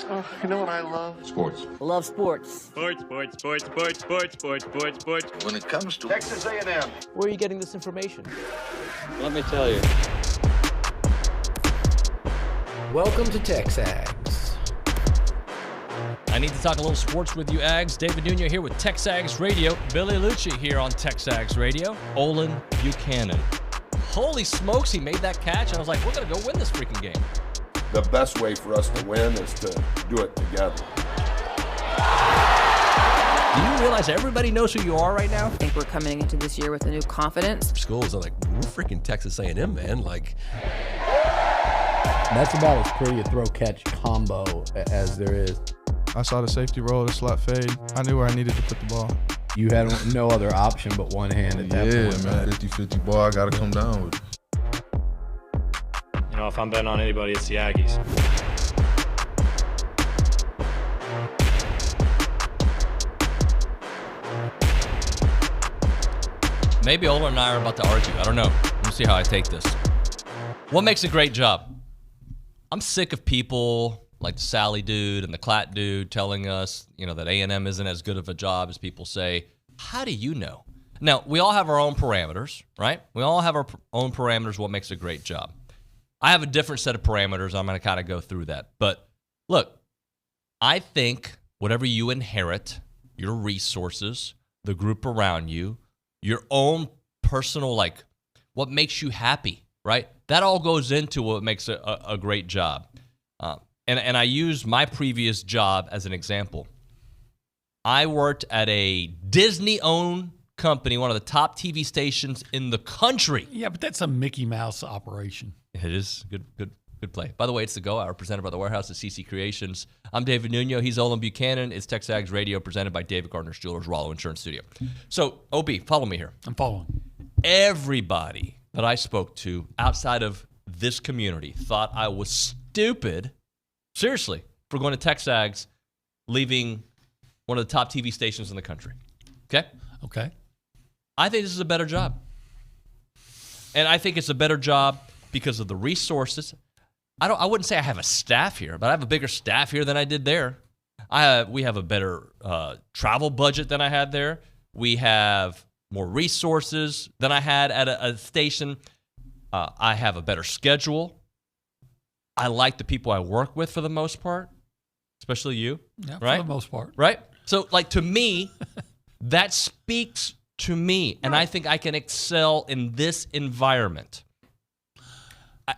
Oh, you know what I love? Sports. Love sports. Sports. When It comes to Texas A&M. Where are you getting this information? Let me tell you. Welcome to TexAgs. I need to talk a little sports with you, Ags. David Nuño here with TexAgs Radio. Billy Lucci here on TexAgs Radio. Olin, Buchanan. Holy smokes, he made that catch. I was like, we're going to go win this freaking game. The best way for us to win is to do it together. Do you realize everybody knows who you are right now? I think we're coming into this year with a new confidence. Schools are like, we're freaking Texas A&M, man. Like, that's about as pretty a throw-catch combo as there is. I saw the safety roll, the slot fade. I knew where I needed to put the ball. You had no other option but one hand at that point. Yeah, man, 50-50 ball, I got to come down with it. You know, if I'm betting on anybody, it's the Aggies. Maybe Olin and I are about to argue. I don't know. Let me see how I take this. What makes a great job? I'm sick of people like the Sally dude and the Klatt dude telling us, you know, that A&M isn't as good of a job as people say. How do you know? Now, we all have our own parameters, right? We all have our own parameters, what makes a great job. I have a different set of parameters. I'm going to kind of go through that. But look, I think whatever you inherit, your resources, the group around you, your own personal, like, what makes you happy, right? That all goes into what makes a great job. And I use my previous job as an example. I worked at a Disney-owned company, one of the top TV stations in the country. Yeah, but that's a Mickey Mouse operation. It is. Good play. By the way, it's the Go Hour presented by the Warehouse at CC Creations. I'm David Nuño. He's Olin Buchanan. It's TexAgs Radio presented by David Gardner's Jewelers, Rollo Insurance Studio. So, OB, follow me here. I'm following. Everybody that I spoke to outside of this community thought I was stupid, seriously, for going to TexAgs, leaving one of the top TV stations in the country. Okay? Okay. I think this is a better job. And I think it's a better job because of the resources. I wouldn't say I have a staff here, but I have a bigger staff here than I did there. We have a better travel budget than I had there. We have more resources than I had at a station. I have a better schedule. I like the people I work with for the most part, especially you. Yeah, right? For the most part. Right? So, like, to me, that speaks to me, and I think I can excel in this environment.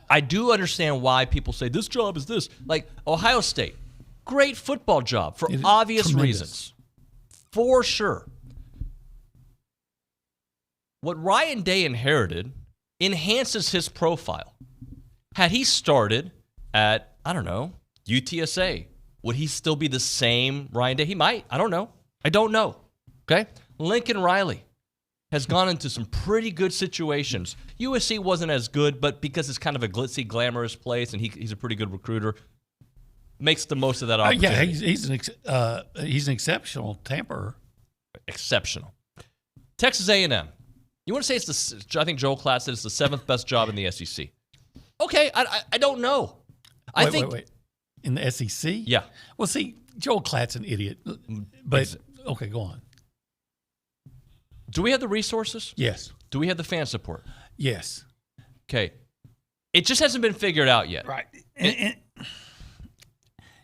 I do understand why people say this job is this. Like Ohio State, great football job for obvious reasons. For sure. What Ryan Day inherited enhances his profile. Had he started at, I don't know, UTSA, would he still be the same Ryan Day? He might. I don't know. Okay? Lincoln Riley has gone into some pretty good situations. USC wasn't as good, but because it's kind of a glitzy, glamorous place, and he's a pretty good recruiter, makes the most of that opportunity. Yeah, he's an exceptional tamperer. Exceptional. Texas A&M. You want to say I think Joel Klatt said it's the 7th best job in the SEC. Okay, I don't know. Wait. In the SEC? Yeah. Well, see, Joel Klatt's an idiot. But, okay, go on. Do we have the resources? Yes. Do we have the fan support? Yes. Okay. It just hasn't been figured out yet. Right. And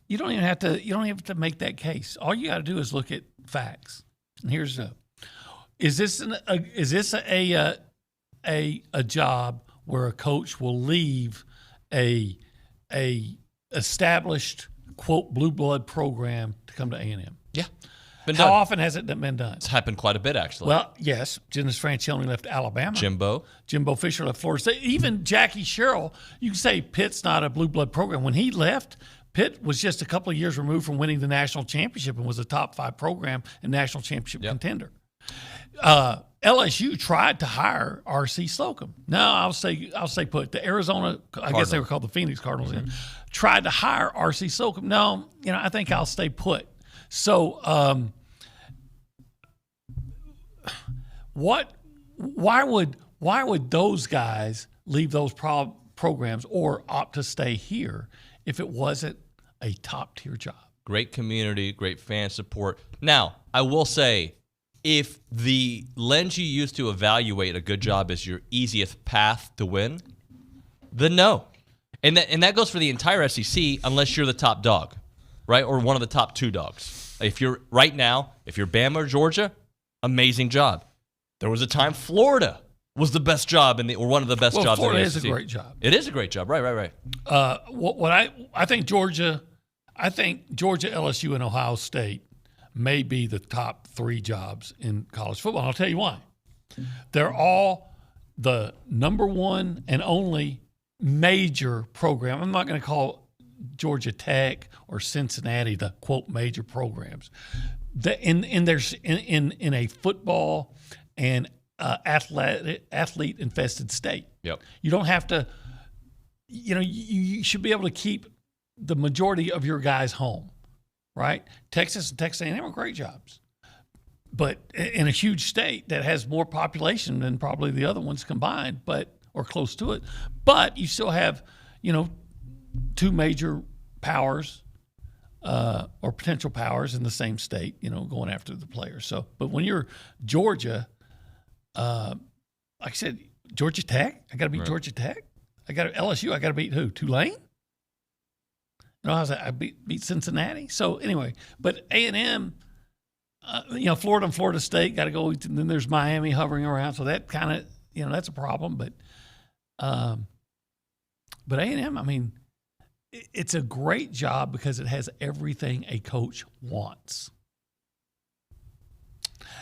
you don't even have to make that case. All you got to do is look at facts. And here's is this a job where a coach will leave a established quote blue blood program to come to A&M? Yeah. How often has it been done? It's happened quite a bit, actually. Well, yes. Dennis Franchione left Alabama. Jimbo Fisher left Florida State. Even Jackie Sherrill, you can say Pitt's not a blue blood program. When he left, Pitt was just a couple of years removed from winning the national championship and was a top 5 program and national championship contender. LSU tried to hire R.C. Slocum. No, I'll say put the Arizona. I guess they were called the Phoenix Cardinals. Mm-hmm. Tried to hire R.C. Slocum. No, I think I'll stay put. So, why would those guys leave those programs or opt to stay here if it wasn't a top-tier job. Great community, great fan support. Now, I will say, if the lens you use to evaluate a good job is your easiest path to win, then no. And that goes for the entire SEC unless you're the top dog, right? Or one of the top two dogs. If you're Bama or Georgia, amazing job. There was a time Florida was the best job or one of the best jobs Florida in the SEC. is a great job. It is a great job. Right. I think Georgia, LSU, and Ohio State may be the top three jobs in college football. And I'll tell you why. They're all the number one and only major program. I'm not going to call Georgia Tech or Cincinnati the quote major programs. In a football and athlete infested state. Yep. You don't have to. You should be able to keep the majority of your guys home, right? Texas and Texas A&M are great jobs, but in a huge state that has more population than probably the other ones combined, or close to it. But you still have, two major powers or potential powers in the same state, going after the players. So, but when you're Georgia, like I said, Georgia Tech, I got to beat Georgia Tech. I got LSU. I got to beat who? Tulane. I beat Cincinnati. So anyway, but A&M, Florida and Florida State got to go. And then there's Miami hovering around. So that kind of, that's a problem. But A&M, I mean, it's a great job because it has everything a coach wants.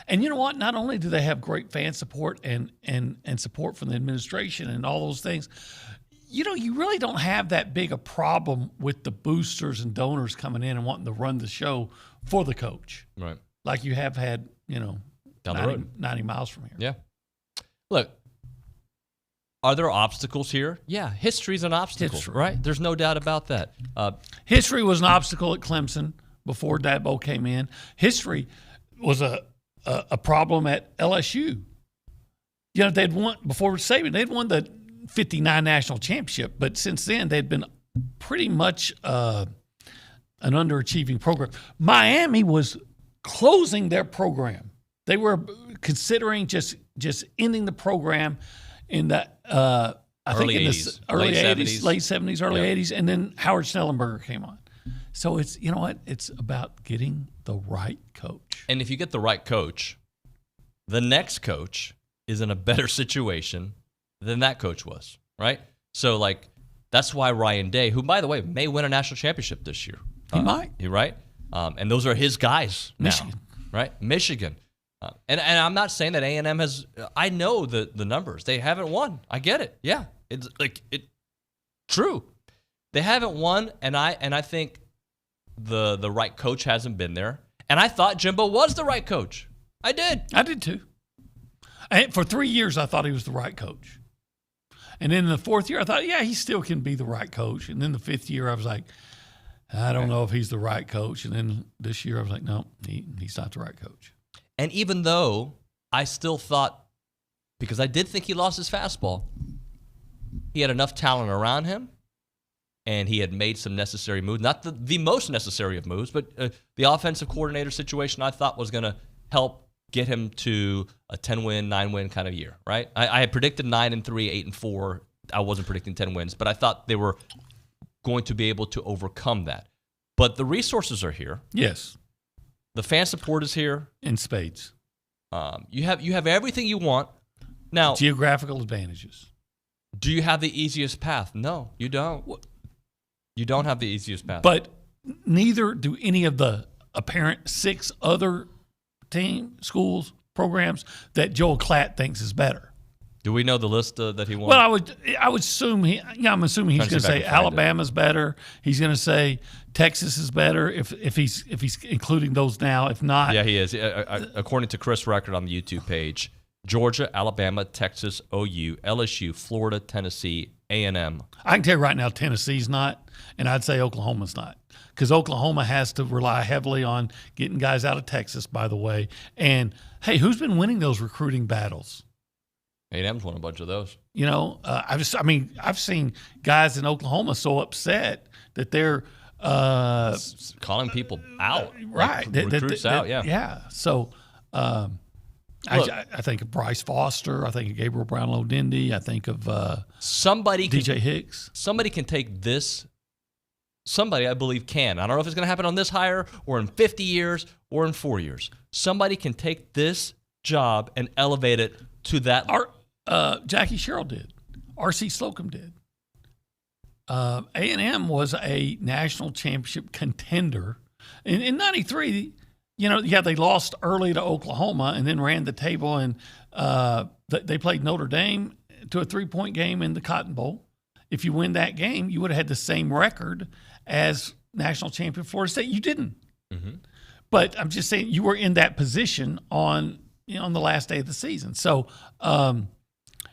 And you know what? Not only do they have great fan support and support from the administration and all those things, you really don't have that big a problem with the boosters and donors coming in and wanting to run the show for the coach. Right. Like you have had, down the road. 90 miles from here. Yeah. Look, are there obstacles here? Yeah, history's an obstacle, right? There's no doubt about that. History was an obstacle at Clemson before Dabo came in. History was a problem at LSU. They'd won before Saban. They'd won the 59 national championship, but since then they'd been pretty much an underachieving program. Miami was closing their program. They were considering just ending the program in the early 80s, late 70s, early 80s, and then Howard Schnellenberger came on. So it's it's about getting the right coach. And if you get the right coach, the next coach is in a better situation than that coach was, right? So that's why Ryan Day, who by the way may win a national championship this year, he might, right? And those are his guys Michigan. now, right? Michigan. And I'm not saying that A&M has. I know the numbers. They haven't won. I get it. Yeah, it's true. They haven't won, and I think the right coach hasn't been there. And I thought Jimbo was the right coach. I did too. For 3 years, I thought he was the right coach. And then in the fourth year, I thought, yeah, he still can be the right coach. And then the fifth year, I was like, I don't know if he's the right coach. And then this year, I was like, no, he's not the right coach. And even though I still thought, because I did think he lost his fastball, he had enough talent around him, and he had made some necessary moves. Not the most necessary of moves, but the offensive coordinator situation I thought was going to help get him to a 10-win, 9-win kind of year, right? I had predicted 9-3, 8-4. I wasn't predicting 10 wins, but I thought they were going to be able to overcome that. But the resources are here. Yes. The fan support is here. In spades. You have everything you want. Now, geographical advantages. Do you have the easiest path? No, you don't. You don't have the easiest path. But neither do any of the apparent 6 other schools, programs that Joel Klatt thinks is better. Do we know the list that he won? Well, I would assume I'm assuming he's going to say Alabama's better. He's going to say Texas is better if he's including those now. If not, yeah, he is. According to Chris Record on the YouTube page, Georgia, Alabama, Texas, OU, LSU, Florida, Tennessee, A&M. I can tell you right now, Tennessee's not, and I'd say Oklahoma's not, because Oklahoma has to rely heavily on getting guys out of Texas. By the way, and hey, who's been winning those recruiting battles? A&M's won a bunch of those. I've seen guys in Oklahoma so upset that they're Calling people out. Right. Like, recruits out, yeah. Yeah. So I think of Bryce Foster. I think of Gabriel Brownlow-Dindy. I think of DJ Hicks. Somebody can take this. Somebody, I believe, can. I don't know if it's going to happen on this hire or in 50 years or in 4 years. Somebody can take this job and elevate it to that. Jackie Sherrill did. R.C. Slocum did. A&M was a national championship contender. In 93, they lost early to Oklahoma and then ran the table, and they played Notre Dame to a 3-point game in the Cotton Bowl. If you win that game, you would have had the same record as national champion Florida State. You didn't. Mm-hmm. But I'm just saying you were in that position on the last day of the season. So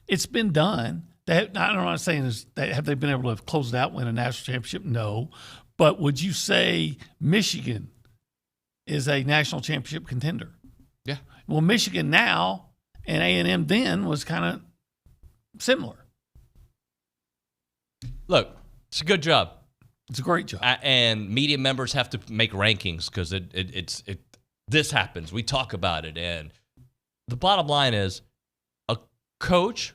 it's been done. I'm not saying have they been able to close it out, win a national championship? No. But would you say Michigan is a national championship contender? Yeah. Well, Michigan now and A&M then was kind of similar. Look, it's a good job. It's a great job. And media members have to make rankings because this happens. We talk about it. And the bottom line is a coach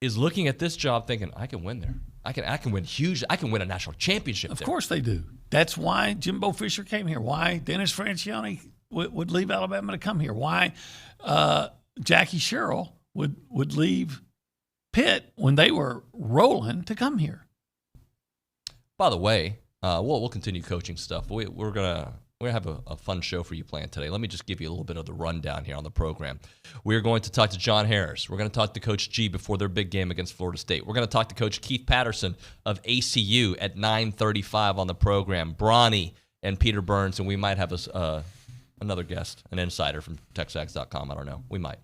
is looking at this job thinking, I can win there. I can win huge. I can win a national championship Of there. course they do. That's why Jimbo Fisher came here. Why Dennis Francione would leave Alabama to come here. Why Jackie Sherrill would leave Pitt when they were rolling to come here. By the way, we'll continue coaching stuff. We're gonna have a fun show for you planned today. Let me just give you a little bit of the rundown here on the program. We're going to talk to John Harris. We're going to talk to Coach G before their big game against Florida State. We're going to talk to Coach Keith Patterson of ACU at 9:35 on the program. Bronny and Peter Burns, and we might have another guest, an insider from TexAgs.com. I don't know. We might.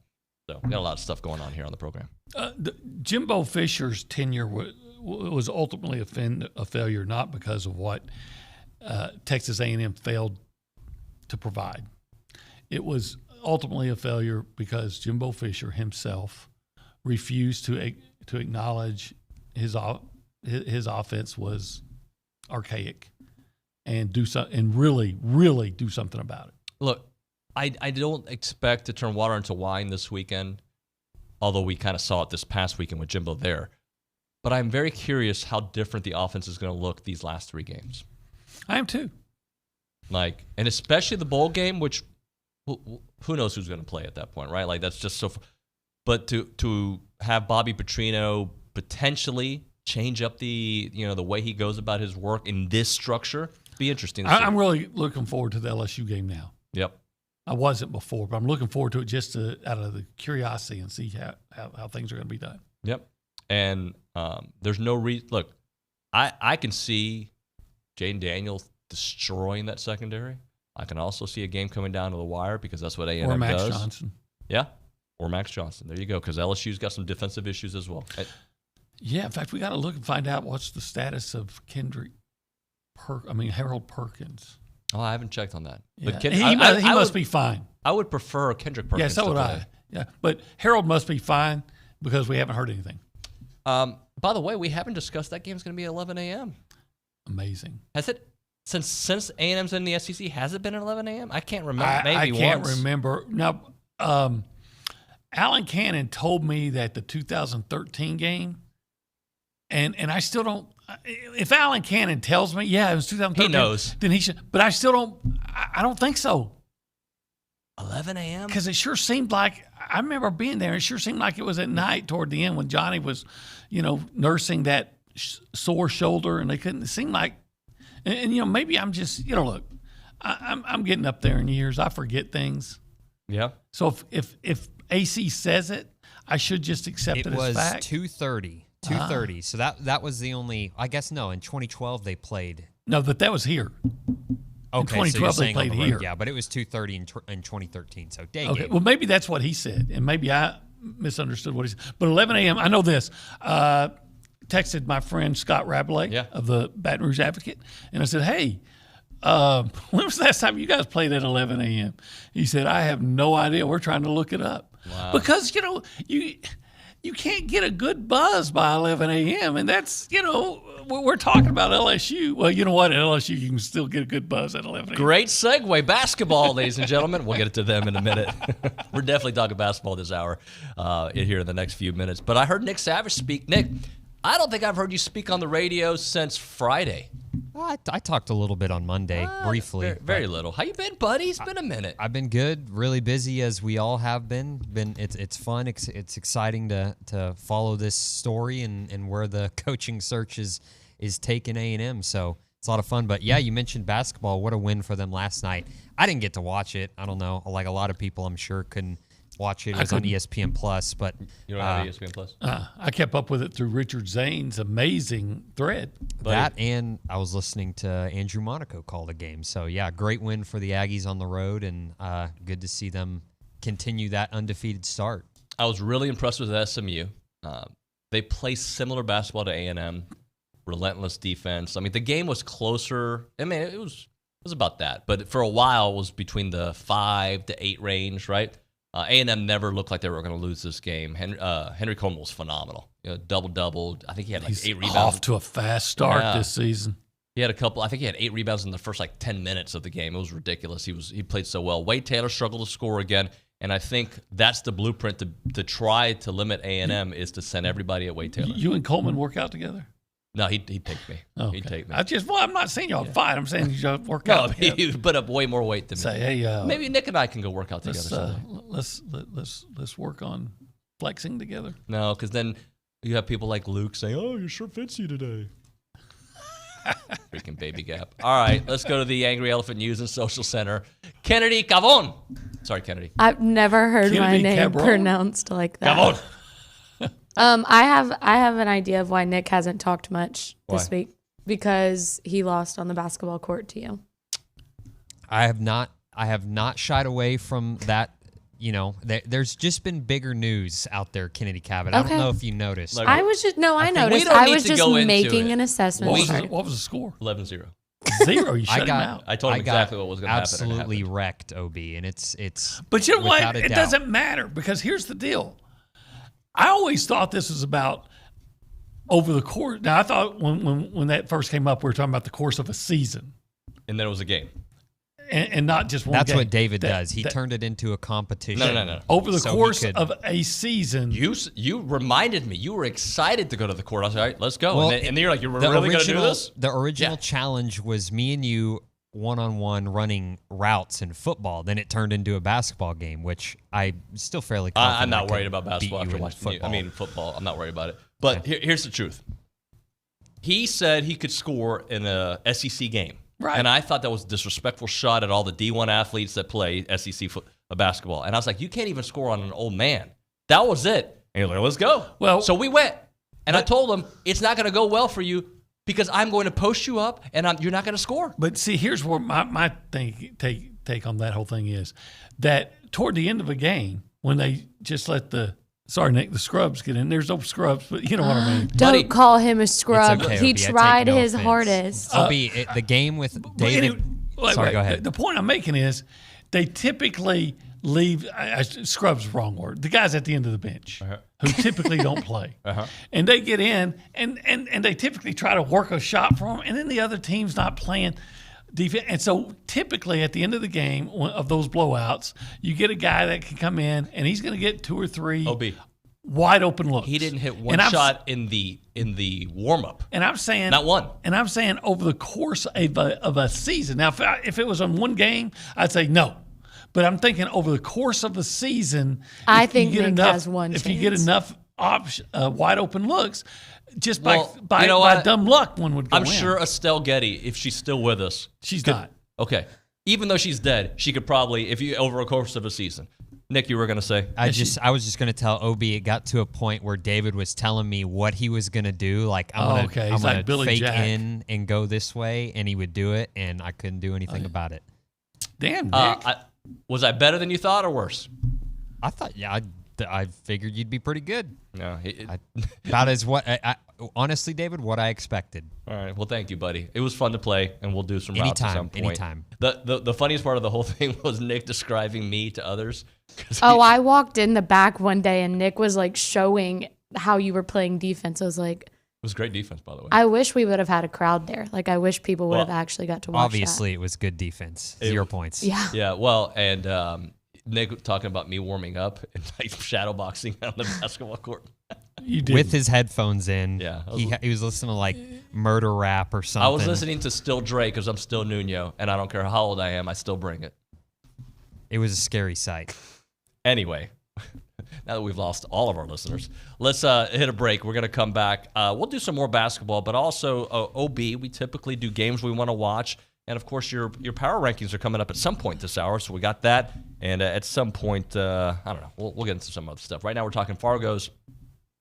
So we got a lot of stuff going on here on the program. Jimbo Fisher's tenure was ultimately a failure, not because of what Texas A&M failed to provide. It was ultimately a failure because Jimbo Fisher himself refused to acknowledge his offense was archaic and really do something about it. Look, I don't expect to turn water into wine this weekend, although we kind of saw it this past weekend with Jimbo there. But I'm very curious how different the offense is going to look these last 3 games. I am too. And especially the bowl game, which who knows who's going to play at that point, right? Like that's just so. But to have Bobby Petrino potentially change up the way he goes about his work in this structure, be interesting to see. I'm really looking forward to the LSU game now. Yep. I wasn't before, but I'm looking forward to it just out of the curiosity and see how things are going to be done. Yep. And there's no reason. Look, I can see Jaden Daniels destroying that secondary. I can also see a game coming down to the wire because that's what A&M does. Or Max Johnson. Yeah. Or Max Johnson. There you go. Because LSU's got some defensive issues as well. Yeah. In fact, we got to look and find out what's the status of Harold Perkins. Oh, I haven't checked on that. Yeah. But he must be fine. I would prefer Kendrick Perkins. Yeah, so would I. Yeah, but Harold must be fine because we haven't heard anything. By the way, we haven't discussed that game's going to be at 11 a.m. Amazing. Has it since A&M's in the SEC? Has it been at 11 a.m.? I can't remember. I can't remember. Now, Alan Cannon told me that the 2013 game, and I still don't. If Alan Cannon tells me, yeah, it was 2013, he knows. Then he should. But I still don't. I don't think so. 11 a.m. Because it sure seemed like I remember being there. It sure seemed like it was at night toward the end when Johnny was, nursing that sore shoulder, and they couldn't. It seemed like, and maybe I'm just, look, I'm getting up there in years. I forget things. Yeah. So if AC says it, I should just accept it as fact. It was 2:30. 2:30. So that was the only. I guess no. In 2012 they played. No, but that was here. Okay, in 2012 they played here. Yeah, but it was 2:30 in 2013. So day Okay, game. well maybe that's what he said, and maybe I misunderstood what he said. But 11 a.m. I know this. Texted my friend Scott Rabelais of the Baton Rouge Advocate, and I said, "Hey, when was the last time you guys played at 11 a.m.?" He said, "I have no idea. We're trying to look it up." Wow. Because you can't get a good buzz by 11 a.m. And that's, we're talking about LSU. Well, you know what? At LSU, you can still get a good buzz at 11 a.m. Great segue. Basketball, ladies and gentlemen. We'll get to them in a minute. We're definitely talking basketball this hour here in the next few minutes. But I heard Nick Savage speak. Nick, I don't think I've heard you speak on the radio since Friday. Well, I talked a little bit on Monday, briefly. Very little. How you been, buddy? It's been a minute. I've been good, really busy as we all have been. It's fun. It's exciting to follow this story and where the coaching search is taking A&M. So it's a lot of fun. But yeah, you mentioned basketball. What a win for them last night. I didn't get to watch it. I don't know. Like a lot of people, I'm sure, couldn't watch it. It was on ESPN Plus, but you don't have ESPN Plus. I kept up with it through Richard Zane's amazing thread. That and I was listening to Andrew Monaco call the game. So yeah, great win for the Aggies on the road, and good to see them continue that undefeated start. I was really impressed with SMU. They play similar basketball to A&M, relentless defense. I mean, the game was closer. I mean, it was about that, but for a while it was between the 5 to 8 range, right? A&M never looked like they were going to lose this game. Henry Coleman was phenomenal. Double-double. I think he had like 8 rebounds. Off to a fast start this season. He had I think he had 8 rebounds in the first 10 minutes of the game. It was ridiculous. He played so well. Wade Taylor struggled to score again, and I think that's the blueprint to try to limit A&M is to send everybody at Wade Taylor. You and Coleman work out together? No, he'd take me. Okay. He'd take me. I'm not saying y'all fight. I'm saying y'all work out together. He put up way more weight than me. Say, hey, maybe Nick and I can go work out together. Let's work on flexing together. No, because then you have people like Luke saying, "Oh, your shirt fits you today." Freaking baby gap. All right, let's go to the Angry Elephant News and Social Center. Kennedy Cavon. Sorry, Kennedy. I've never heard my name pronounced like that. Cavon. I have an idea of why Nick hasn't talked much this week, because he lost on the basketball court to you. I have not shied away from that. There's just been bigger news out there, Kennedy Cabot. I don't know if you noticed. I noticed. I was just making an assessment. What was the score? 11-0. 0. You shut him out. I told him exactly what was going to happen. Absolutely wrecked, OB, and it's. But you know what? It doesn't matter, because here's the deal. I always thought this was about over the course. Now, I thought when that first came up, we were talking about the course of a season. And then it was a game. And not just one game. That's what David does. He turned it into a competition. No. Over the course of a season. You reminded me. You were excited to go to the court. I was like, all right, let's go. Well, and then you're like, you're really going to do this? The original challenge was me and you one-on-one running routes in football. Then it turned into a basketball game, which I'm still fairly confident. I'm not worried about basketball after watching football. Football. I'm not worried about it. But here's the truth. He said he could score in a SEC game. Right. And I thought that was a disrespectful shot at all the D1 athletes that play SEC basketball. And I was like, you can't even score on an old man. That was it. And he's like, let's go. Well, so we went. And I told him, it's not going to go well for you, because I'm going to post you up, and you're not going to score. But see, here's where my take on that whole thing is that toward the end of a game, when they just let the scrubs get in. There's no scrubs, but you know what I mean. Don't call him a scrub. Okay, he tried his hardest. The game with David. Sorry, go ahead. The point I'm making is they typically leave scrubs is the wrong word. The guys at the end of the bench who typically don't play. And they get in and they typically try to work a shot for them, and then the other team's not playing defense. And so typically at the end of the game of those blowouts, you get a guy that can come in and he's going to get 2 or 3 wide open looks. He didn't hit one shot in the warm up. And I'm saying not one. And I'm saying over the course of a season. Now, if it was on one game, I'd say no. But I'm thinking over the course of a season, I think Nick has one chance. If you get enough wide open looks, just by dumb luck, one would go I'm in. sure Estelle Getty, if she's still with us. She's not. Okay. Even though she's dead, she could probably, over a course of a season. Nick, you were going to say? I was just going to tell OB it got to a point where David was telling me what he was going to do. Like, I'm going to fake in and go this way, and he would do it, and I couldn't do anything about it. Damn, Nick. Was I better than you thought or worse? I thought, I figured you'd be pretty good. No, about as what honestly, David, what I expected. All right. Well, thank you, buddy. It was fun to play, and we'll do some routes at some point. Anytime. The funniest part of the whole thing was Nick describing me to others. I walked in the back one day, and Nick was like showing how you were playing defense. I was like, it was great defense, by the way. I wish we would have had a crowd there. Like, I wish people would have actually got to watch Obviously, it was good defense. 0 points. Yeah. Yeah, well, and Nick talking about me warming up and like shadow boxing on the basketball court. You did. With his headphones in. Yeah. He was listening to like murder rap or something. I was listening to Still Dre because I'm still Nuño, and I don't care how old I am, I still bring it. It was a scary sight. Anyway, now that we've lost all of our listeners, let's hit a break. We're going to come back. We'll do some more basketball, but also OB. We typically do games we want to watch. And, of course, your power rankings are coming up at some point this hour, so we got that. And at some point, I don't know, we'll get into some other stuff. Right now we're talking Fargo's.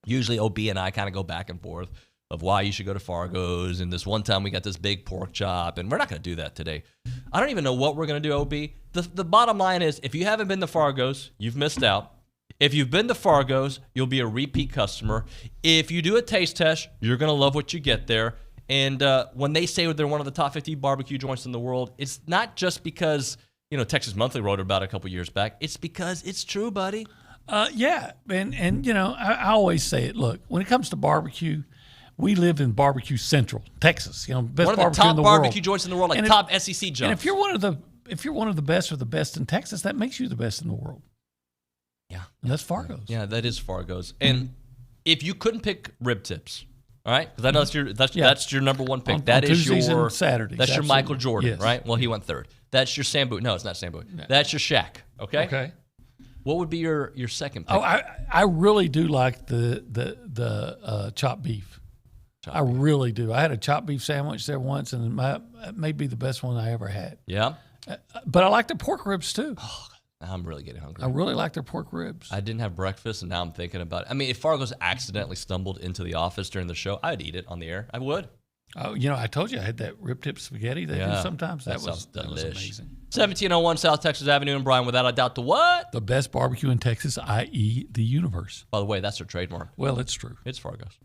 Usually OB and I kind of go back and forth of why you should go to Fargo's. And this one time we got this big pork chop, and we're not going to do that today. I don't even know what we're going to do, OB. The bottom line is if you haven't been to Fargo's, you've missed out. If you've been to Fargo's, you'll be a repeat customer. If you do a taste test, you're going to love what you get there. And when they say they're one of the top 50 barbecue joints in the world, it's not just because, Texas Monthly wrote about it a couple years back. It's because it's true, buddy. Yeah. And I always say it. Look, when it comes to barbecue, we live in Barbecue Central, Texas. Best one of the barbecue top in the barbecue world. joints in the world, like top SEC jumps. And if you're one of the best or the best in Texas, that makes you the best in the world. Yeah. And that's Fargo's. Yeah, that is Fargo's. And if you couldn't pick rib tips, all right? Because I know that's your number one pick. On Tuesdays and Saturdays. That's your Absolutely. Michael Jordan, Yes. right? Well, he went third. That's your Sambu. No, it's not Sambu. No. That's your Shaq. Okay. Okay. What would be your second pick? Oh, I really do like the chopped beef. I really do. I had a chopped beef sandwich there once, and it may be the best one I ever had. Yeah. But I like the pork ribs too. Oh, I'm really getting hungry. I really like their pork ribs. I didn't have breakfast, and now I'm thinking about it. I mean, if Fargo's accidentally stumbled into the office during the show, I'd eat it on the air. I would. Oh, I told you I had that rib tip spaghetti they do sometimes. That was amazing. 1701 South Texas Avenue in Bryan, without a doubt, the what? The best barbecue in Texas, i.e. the universe. By the way, that's their trademark. Well, it's true. It's Fargo's.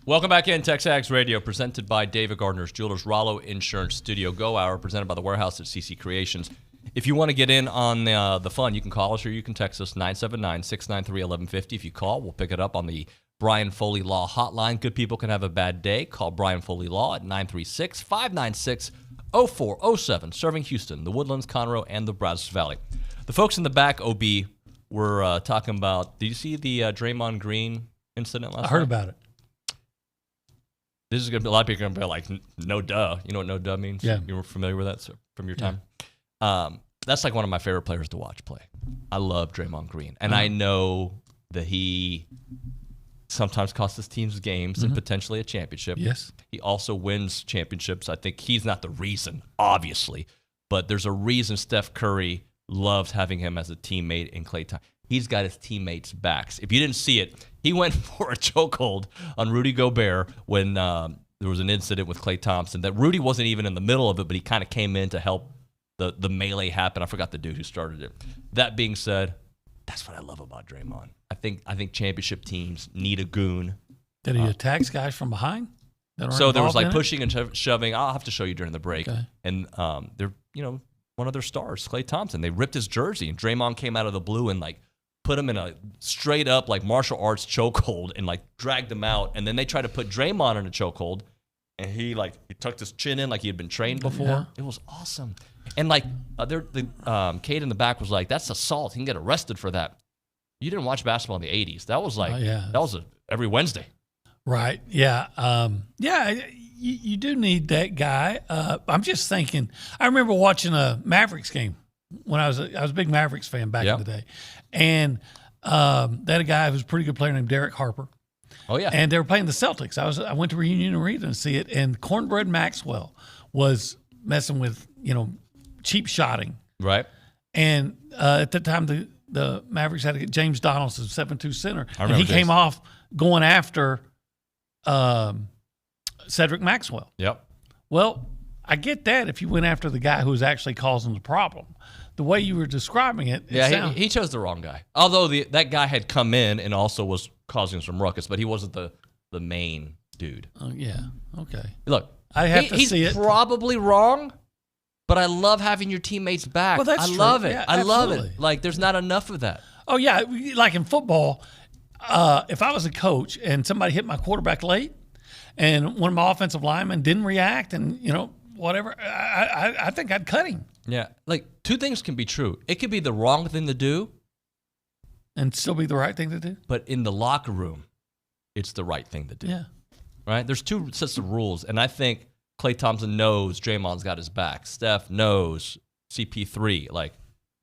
Welcome back in TexAgs Radio, presented by David Gardner's Jewelers, Rollo Insurance Studio Go Hour, presented by the Warehouse at CC Creations. If you want to get in on the fun, you can call us or you can text us 979-693-1150. If you call, we'll pick it up on the Brian Foley Law Hotline. Good people can have a bad day. Call Brian Foley Law at 936-596-0407, serving Houston, the Woodlands, Conroe, and the Brazos Valley. The folks in the back, OB, were talking about, did you see the Draymond Green incident last night? I heard about it. This is going to be, a lot of people are going to be like, no duh. You know what no duh means? Yeah. You were familiar with that from your time? That's like one of my favorite players to watch play. I love Draymond Green. And I know that he sometimes costs his teams games and potentially a championship. Yes. He also wins championships. I think he's not the reason, obviously, but there's a reason Steph Curry loves having him as a teammate in Klay Thompson. He's got his teammates' backs. If you didn't see it, he went for a chokehold on Rudy Gobert when there was an incident with Klay Thompson that Rudy wasn't even in the middle of it, but he kind of came in to help the melee happen. I forgot the dude who started it. That being said, that's what I love about Draymond. I think championship teams need a goon. Did he attack guys from behind? So there was like pushing and shoving. I'll have to show you during the break. Okay. And they're one of their stars, Klay Thompson. They ripped his jersey, and Draymond came out of the blue and like put him in a straight up like martial arts chokehold and like dragged him out. And then they tried to put Draymond in a chokehold, and he tucked his chin in like he had been trained before. Yeah. It was awesome. And like Kate in the back was like, "That's assault. He can get arrested for that." You didn't watch basketball in the '80s. That was like that was every Wednesday. Right. Yeah. You do need that guy. I'm just thinking. I remember watching a Mavericks game when I was a big Mavericks fan back in the day, and they had a guy who was a pretty good player named Derek Harper. Oh yeah. And they were playing the Celtics. I went to Reunion Arena to see it, and Cornbread Maxwell was messing with cheap shotting. Right. And at the time the Mavericks had to get James Donaldson, 7'2" center, and he came off going after Cedric Maxwell. Yep. Well, I get that if you went after the guy who was actually causing the problem. The way you were describing it, he chose the wrong guy. Although that guy had come in and also was causing some ruckus, but he wasn't the main dude. Oh yeah. Okay. Look, I have to see it. He's probably wrong, but I love having your teammates back. Well, that's I true. love it. Yeah, I love absolutely. it. Like there's not enough of that. Oh yeah, like in football, if I was a coach and somebody hit my quarterback late, and one of my offensive linemen didn't react, and whatever, I think I'd cut him. Yeah, like two things can be true. It could be the wrong thing to do, and still be the right thing to do. But in the locker room, it's the right thing to do. Yeah. Right? There's two sets of rules, and I think Klay Thompson knows Draymond's got his back. Steph knows CP3. Like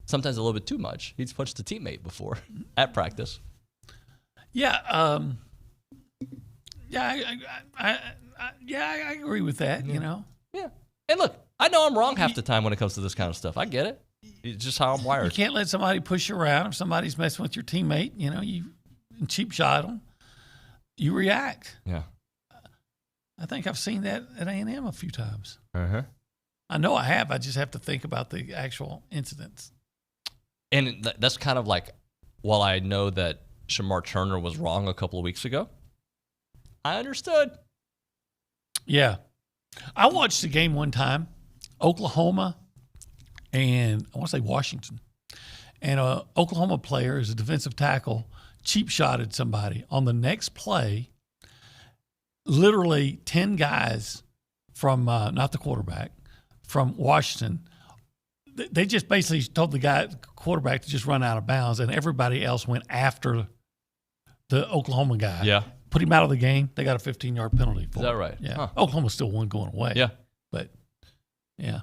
sometimes a little bit too much. He's punched a teammate before at practice. Yeah. I agree with that. Yeah. And look, I know I'm wrong half the time when it comes to this kind of stuff. I get it. It's just how I'm wired. You can't let somebody push you around. If somebody's messing with your teammate, you cheap shot them, you react. Yeah. I think I've seen that at A&M a few times. Uh-huh. I know I have. I just have to think about the actual incidents. And that's kind of like, while I know that Shamar Turner was wrong a couple of weeks ago, I understood. Yeah. I watched the game one time, Oklahoma and I want to say Washington. And an Oklahoma player is a defensive tackle, cheap shotted somebody. On the next play, literally 10 guys from, not the quarterback, from Washington, they just basically told the quarterback to just run out of bounds, and everybody else went after the Oklahoma guy. Yeah. Put him out of the game. They got a 15-yard penalty for it. Is that right? Yeah. Huh. Oklahoma still won going away. Yeah. But, yeah.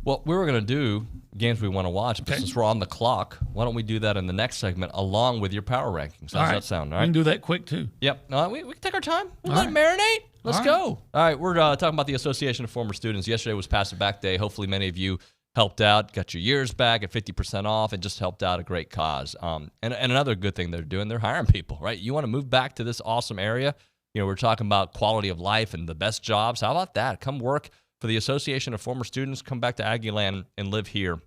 Well, we were going to do games we want to watch, but since we're on the clock, why don't we do that in the next segment along with your power rankings? How does that sound? All right. We can do that quick, too. Yep. We can take our time. We'll let it marinate. Let's go. All right. We're talking about the Association of Former Students. Yesterday was Pass It Back Day. Hopefully many of you helped out, got your years back at 50% off, and just helped out a great cause. And another good thing they're doing, they're hiring people, right? You want to move back to this awesome area? We're talking about quality of life and the best jobs. How about that? Come work for the Association of Former Students. Come back to Aggie Land and live here.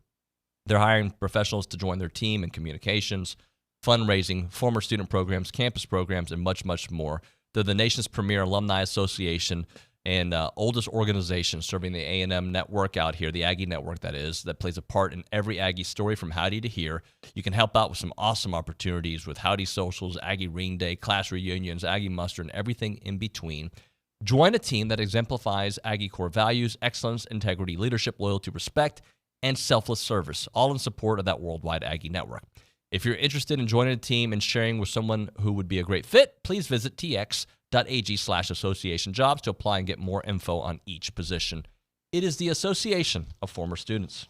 They're hiring professionals to join their team in communications, fundraising, former student programs, campus programs, and much, much more. They're the nation's premier alumni association and oldest organization serving the A&M network out here, the Aggie network that is, that plays a part in every Aggie story from Howdy to Here. You can help out with some awesome opportunities with Howdy Socials, Aggie Ring Day, class reunions, Aggie Muster, and everything in between. Join a team that exemplifies Aggie core values, excellence, integrity, leadership, loyalty, respect, and selfless service, all in support of that worldwide Aggie network. If you're interested in joining a team and sharing with someone who would be a great fit, please visit tx.ag/association jobs to apply and get more info on each position. It is the Association of Former Students.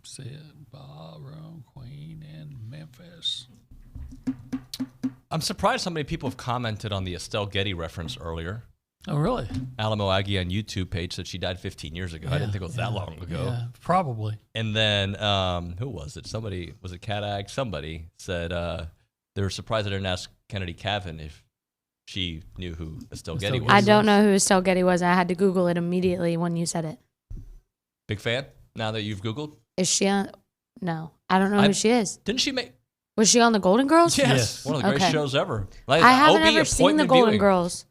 Said Ballroom, Queen, and Memphis. I'm surprised how many people have commented on the Estelle Getty reference earlier. Oh, really? Alamo Aggie on YouTube page said she died 15 years ago. I didn't think it was that long ago. Yeah, probably. And then, who was it? Somebody, was it TexAgs? Somebody said they were surprised I didn't ask Kennedy Cavan if she knew who Estelle Getty was. I don't know who Estelle Getty was. I had to Google it immediately when you said it. Big fan? Now that you've Googled? Is she on? No. I don't know who she is. Didn't she make... Was she on the Golden Girls? Yes. One of the greatest shows ever. Like, I haven't ever seen the Golden Girls.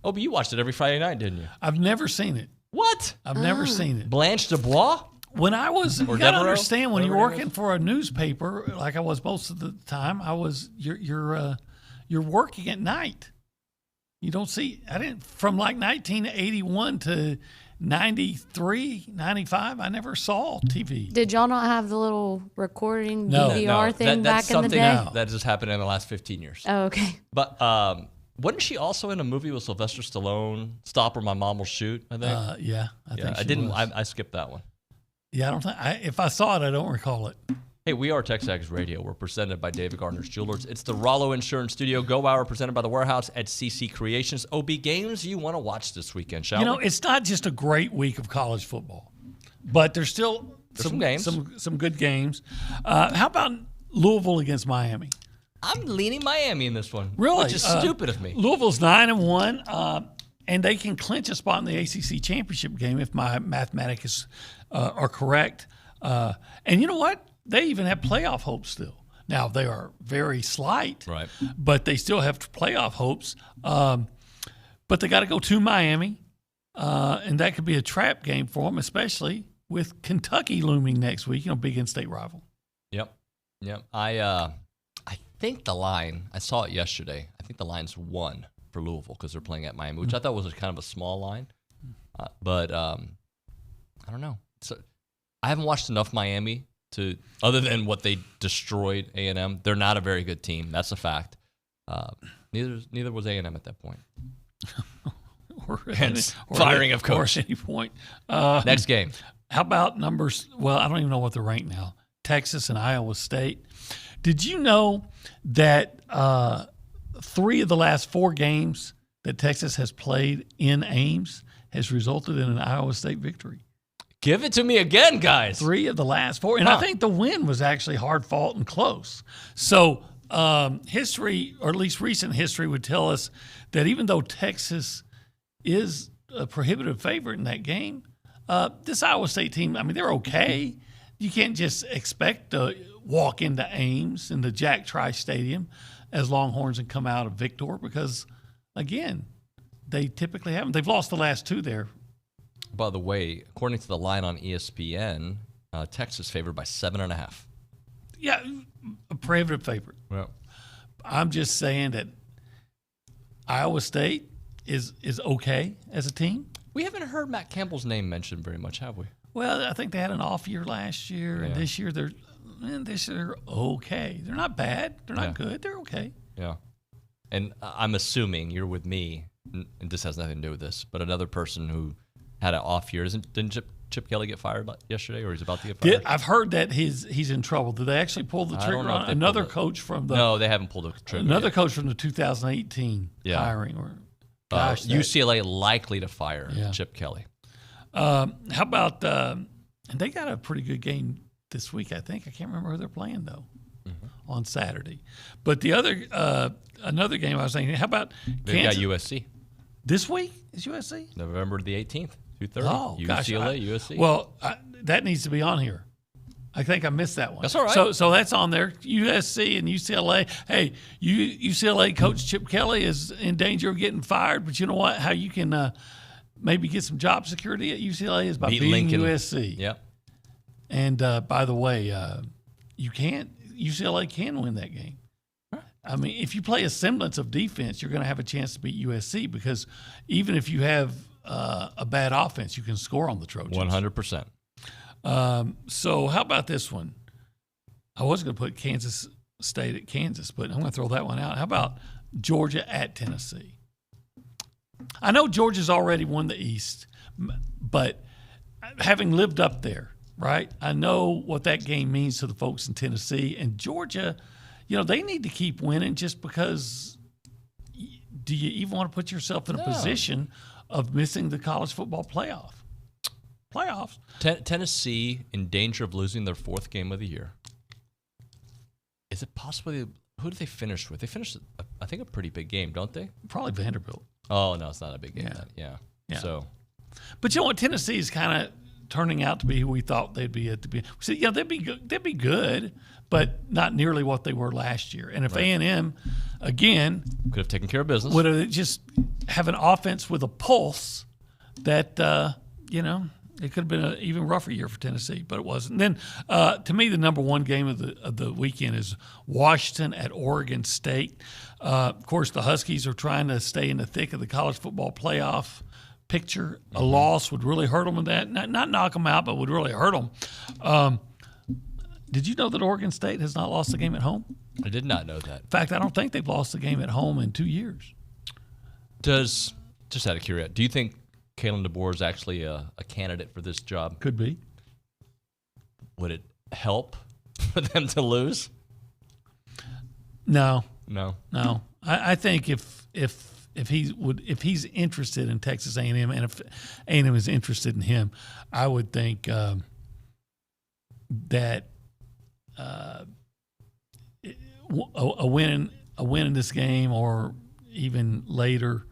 Oh, but you watched it every Friday night, didn't you? I've never seen it. What? I've never seen it. Blanche Dubois? When I was, you got to Devereaux, understand, when you're whatever it working for a newspaper, like I was most of the time, you're working at night. You don't see, from like 1981 to 93, 95, I never saw TV. Did y'all not have the little recording DVR thing that's back in the day? that just happened in the last 15 years. Oh, okay. But wasn't she also in a movie with Sylvester Stallone, Stop or My Mom Will Shoot, I think? Yeah, I think she didn't. was. I skipped that one. Yeah, I don't think. If I saw it, I don't recall it. Hey, we are TexAgs Radio. We're presented by David Gardner's Jewelers. It's the Rollo Insurance Studio Go Hour presented by The Warehouse at CC Creations. OB, games you want to watch this weekend, shall we? It's not just a great week of college football, but there's still some games. Some good games. How about Louisville against Miami? I'm leaning Miami in this one. Really? Which is stupid of me. Louisville's 9-1, and they can clinch a spot in the ACC championship game if my mathematics are correct. And you know what? They even have playoff hopes still. Now, they are very slight, right? But they still have playoff hopes. But they got to go to Miami, and that could be a trap game for them, especially with Kentucky looming next week, big in-state rival. Yep. I think the line, I saw it yesterday, I think the line's 1 for Louisville because they're playing at Miami, which I thought was kind of a small line. But I don't know. So I haven't watched enough Miami other than what they destroyed A&M. They're not a very good team. That's a fact. Neither was A&M at that point. Hence, firing of coach. Or at any point. Next game. How about numbers? Well, I don't even know what they're ranked now. Texas and Iowa State. Did you know that 3 of the last 4 games that Texas has played in Ames has resulted in an Iowa State victory? Give it to me again, guys. 3 of the last 4. And I think the win was actually hard-fought and close. So history, or at least recent history, would tell us that even though Texas is a prohibitive favorite in that game, this Iowa State team, they're okay. You can't just expect to walk into Ames in the Jack Trice Stadium as Longhorns and come out a victor because, again, they typically haven't. They've lost the last 2 there. By the way, according to the line on ESPN, Texas favored by 7.5. Yeah, a prohibitive favorite. Well, I'm just saying that Iowa State is okay as a team. We haven't heard Matt Campbell's name mentioned very much, have we? Well, I think they had an off year last year, and this year they're okay. They're not bad. They're not good. They're okay. Yeah. And I'm assuming you're with me, and this has nothing to do with this, but another person who had an off year. Didn't Chip Kelly get fired yesterday, or he's about to get fired? I've heard that he's in trouble. Did they actually pull the trigger on another coach from the? No, they haven't pulled the trigger. Another coach from the 2018 hiring. Or UCLA likely to fire Chip Kelly. How about? And they got a pretty good game this week. I think I can't remember who they're playing though. On Saturday, but the other another game I was thinking. How about they got USC this week? Is USC November the 18th? 2:30. Oh, UCLA, USC. Well, that needs to be on here. I think I missed that one. That's all right. So that's on there. USC and UCLA. Hey, UCLA coach Chip Kelly is in danger of getting fired, but you know what? How you can maybe get some job security at UCLA is by beating USC. Yep. And by the way, UCLA can win that game. If you play a semblance of defense, you're going to have a chance to beat USC because even if you have a bad offense, you can score on the Trojans. 100%. So how about this one? I was going to put Kansas State at Kansas, but I'm going to throw that one out. How about Georgia at Tennessee? I know Georgia's already won the East, but having lived up there, right, I know what that game means to the folks in Tennessee. And Georgia, they need to keep winning just because do you even want to put yourself in a position of missing the college football playoffs? Tennessee in danger of losing their 4th game of the year. Is it possibly who did they finish with? They finished, I think, a pretty big game, don't they? Probably Vanderbilt. Oh no, it's not a big game. Yeah. So, but you know what? Tennessee is kind of turning out to be who we thought they'd be at the beginning. So they'd be good, but not nearly what they were last year. And if A&M again could have taken care of business, would have just have an offense with a pulse that It could have been an even rougher year for Tennessee, but it wasn't. And then, to me, the number one game of the weekend is Washington at Oregon State. Of course, the Huskies are trying to stay in the thick of the college football playoff picture. A loss would really hurt them with that. Not knock them out, but would really hurt them. Did you know that Oregon State has not lost a game at home? I did not know that. In fact, I don't think they've lost a game at home in 2 years. Just out of curiosity, do you think Kalen DeBoer is actually a candidate for this job? Could be. Would it help for them to lose? No. I think if he's interested in Texas A&M, and if A&M is interested in him, I would think that a win in this game or even later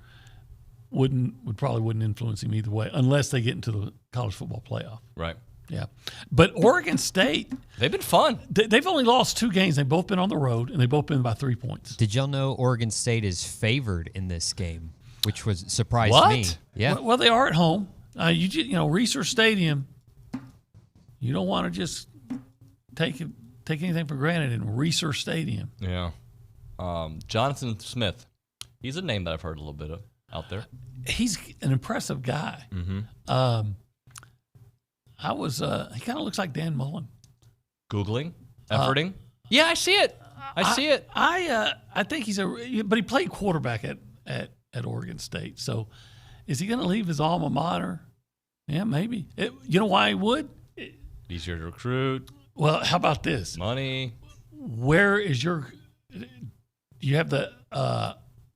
probably wouldn't influence him either way, unless they get into the college football playoff. Right. Yeah. But Oregon State, they've been fun. They've only lost 2 games. They've both been on the road, and they've both been by 3 points. Did y'all know Oregon State is favored in this game, which was surprised me? Yeah. Well, they are at home. Reser Stadium. You don't want to just take anything for granted in Reser Stadium. Yeah. Jonathan Smith. He's a name that I've heard a little bit of out there. He's an impressive guy. Mm-hmm. He kind of looks like Dan Mullen. Googling, efforting. Yeah, I see it. I see it. I think but he played quarterback at Oregon State. So, is he going to leave his alma mater? Yeah, maybe. You know why he would? Easier to recruit. Well, how about this? Money. Where is your? Do you have the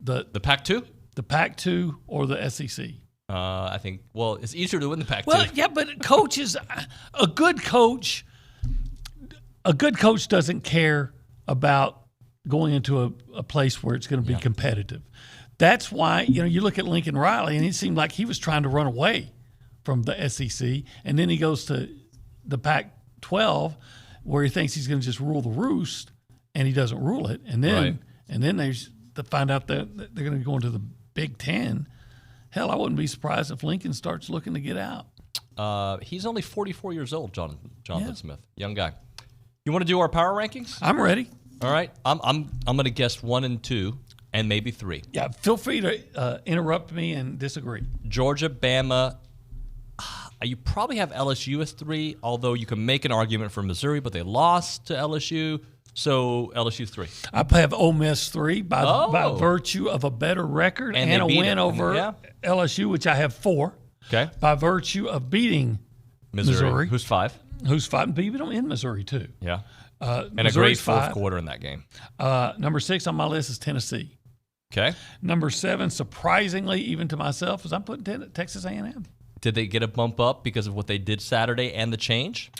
Pac-2? The Pac-2 or the SEC? I think. Well, it's easier to win the Pac-2. Well, yeah, but coaches, a good coach doesn't care about going into a place where it's going to be competitive. That's why you look at Lincoln Riley, and it seemed like he was trying to run away from the SEC, and then he goes to the Pac-12 where he thinks he's going to just rule the roost, and he doesn't rule it, and then they find out that they're going to be going to the Big Ten. Hell, I wouldn't be surprised if Lincoln starts looking to get out. He's only 44 years old, Jonathan Smith, young guy. You want to do our power rankings? I'm ready. All right, I'm going to guess 1 and 2, and maybe 3. Yeah, feel free to interrupt me and disagree. Georgia, Bama. You probably have LSU as 3, although you can make an argument for Missouri, but they lost to LSU. So LSU 3. I have Ole Miss 3 by virtue of a better record and a win over LSU, which I have 4. Okay. By virtue of beating Missouri. Who's 5? Who's 5? Beat them in Missouri too. Yeah. And Missouri's a great fourth 5. quarter in that game. Number 6 on my list is Tennessee. Okay. Number 7, surprisingly, even to myself, is I'm putting Texas A&M. Did they get a bump up because of what they did Saturday and the change?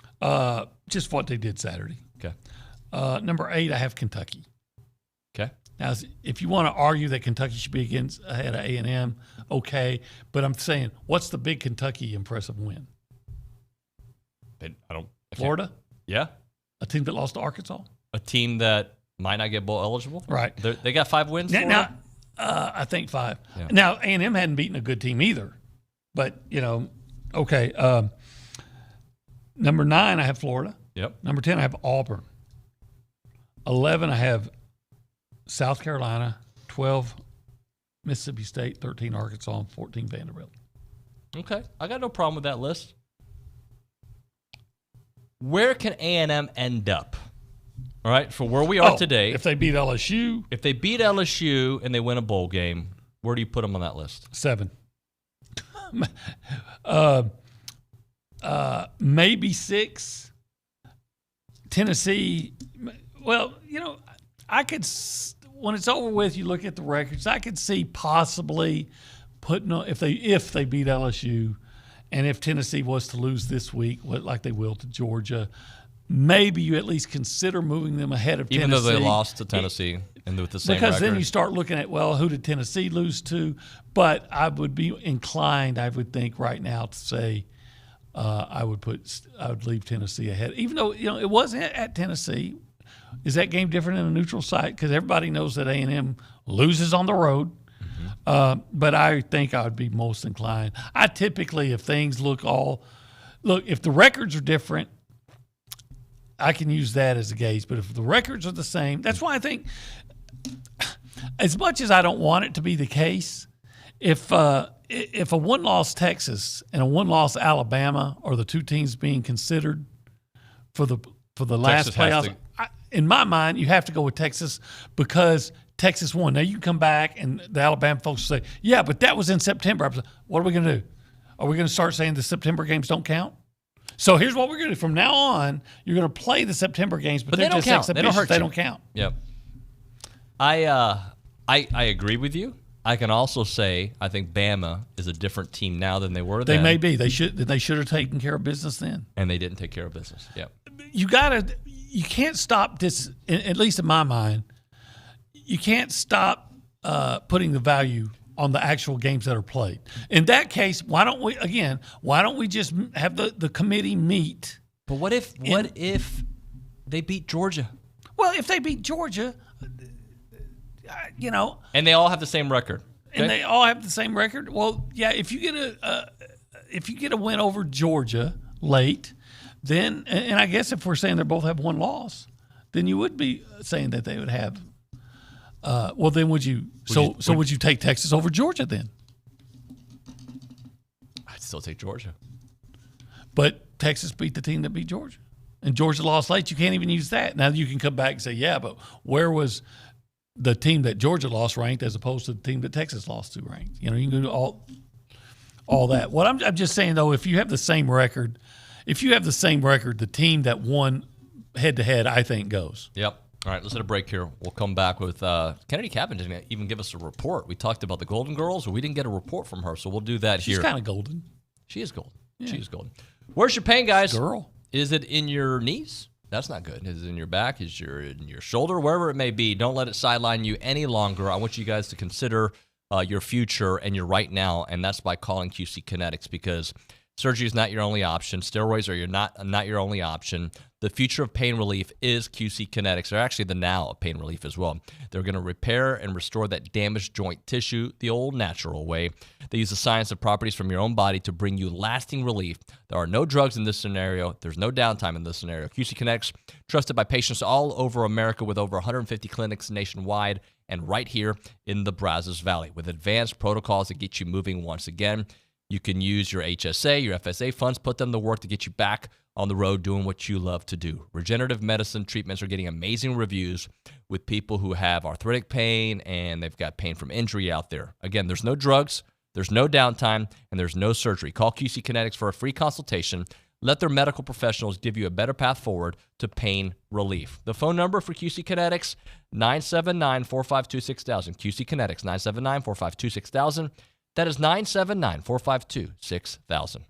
Just what they did Saturday. Okay. Number 8, I have Kentucky. Okay. Now, if you want to argue that Kentucky should be ahead of A&M, okay. But I'm saying, what's the big Kentucky impressive win? Florida? Yeah. A team that lost to Arkansas? A team that might not get bowl eligible? Right. They got 5 wins? Now I think 5. Yeah. Now, A&M hadn't beaten a good team either. But, okay. Number 9, I have Florida. Yep. Number 10, I have Auburn. 11, I have South Carolina. 12, Mississippi State. 13, Arkansas. And 14, Vanderbilt. Okay. I got no problem with that list. Where can A&M end up? All right, for where we are today. If they beat LSU. If they beat LSU and they win a bowl game, where do you put them on that list? 7. Maybe 6. Tennessee, well, I could, when it's over with, you look at the records, I could see possibly putting, if they beat LSU, and if Tennessee was to lose this week, like they will to Georgia, maybe you at least consider moving them ahead of Tennessee. Even though they lost to Tennessee and with the same because record. Then you start looking at, well, who did Tennessee lose to? But I would be inclined, I would think right now, to say I would leave Tennessee ahead. Even though it wasn't at Tennessee. Is that game different in a neutral site? Because everybody knows that A&M loses on the road. Mm-hmm. But I think I would be most inclined. I typically, if things look all look, if the records are different, I can use that as a gauge. But if the records are the same, that's why I think, as much as I don't want it to be the case, if a one-loss Texas and a one-loss Alabama are the two teams being considered for the last playoffs, in my mind, you have to go with Texas because Texas won. Now you can come back and the Alabama folks say, "Yeah, but that was in September." What are we going to do? Are we going to start saying the September games don't count? So here's what we're going to do. From now on, you're going to play the September games, but they don't count. They don't hurt They you. don't count. Yep. I agree with you. I can also say I think Bama is a different team now than they were then. They may be. They should have taken care of business then. And they didn't take care of business. Yep. You can't stop this, at least in my mind, you can't stop putting the value on the actual games that are played. In that case, why don't we just have the committee meet? But what if they beat Georgia? Well, if they beat Georgia, and they all have the same record. Okay? And they all have the same record. Well, yeah, if you get a win over Georgia late, then and I guess if we're saying they both have one loss, then you would be saying that they would have. Well, then would you take Texas over Georgia then? I'd still take Georgia. But Texas beat the team that beat Georgia, and Georgia lost late. You can't even use that. Now you can come back and say, yeah, but where was the team that Georgia lost ranked as opposed to the team that Texas lost to ranked? You can do all that. What I'm just saying though, if you have the same record, the team that won head to head, I think goes. Yep. All right, let's hit a break here. We'll come back with Kennedy Captain didn't even give us a report. We talked about the Golden Girls, but we didn't get a report from her, so we'll do that here. She's kind of golden. She is golden. Yeah. She is golden. Where's your pain, guys? Girl. Is it in your knees? That's not good. Is it in your back? Is it in your shoulder? Wherever it may be, don't let it sideline you any longer. I want you guys to consider your future and your right now, and that's by calling QC Kinetics because surgery is not your only option. Steroids are not your only option. The future of pain relief is QC Kinetics. They're actually the now of pain relief as well. They're going to repair and restore that damaged joint tissue the old natural way. They use the science of properties from your own body to bring you lasting relief. There are no drugs in this scenario. There's no downtime in this scenario. QC Kinetics, trusted by patients all over America with over 150 clinics nationwide and right here in the Brazos Valley with advanced protocols that get you moving once again. You can use your HSA, your FSA funds, put them to work to get you back on the road doing what you love to do. Regenerative medicine treatments are getting amazing reviews with people who have arthritic pain and they've got pain from injury out there. Again, there's no drugs, there's no downtime, and there's no surgery. Call QC Kinetics for a free consultation. Let their medical professionals give you a better path forward to pain relief. The phone number for QC Kinetics, 979-452-6000. QC Kinetics, 979-452-6000. That is 979-452-6000.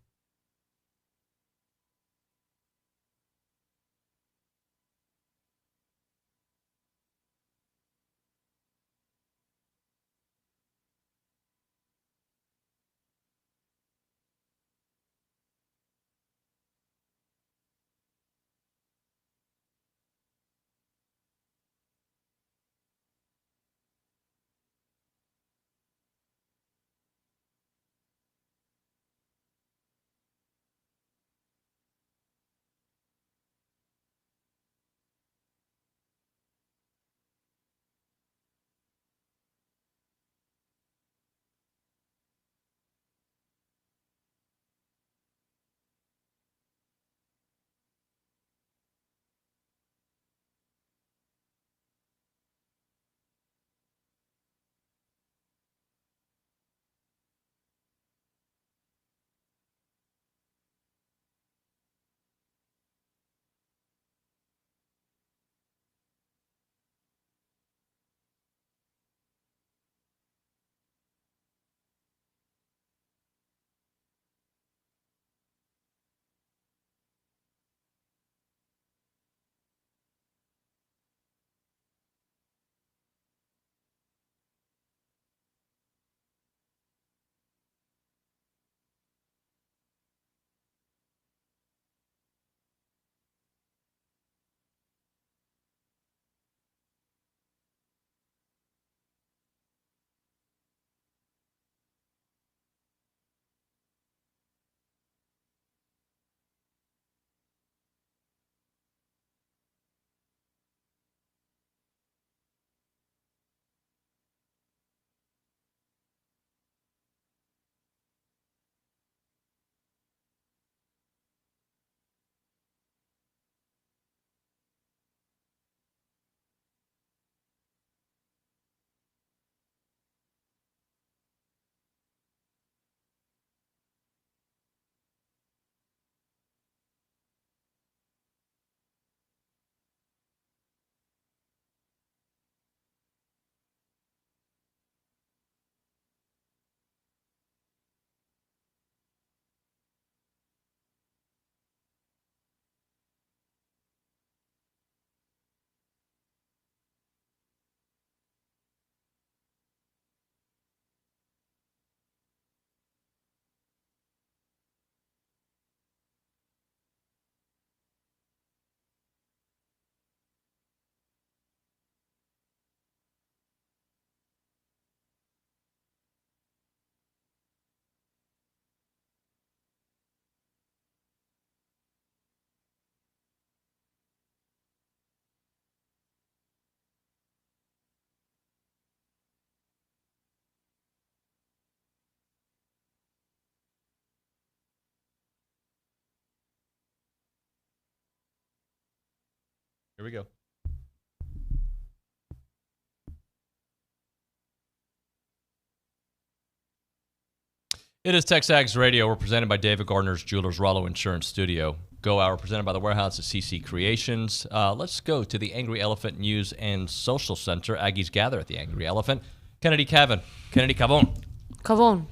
Here we go. It is TexAgs Radio. We're presented by David Gardner's Jewelers Rollo Insurance Studio. Go Hour presented by the Warehouse at CC Creations. Let's go to the Angry Elephant News and Social Center. Aggies gather at the Angry Elephant. Kennedy Cavon. Cavon.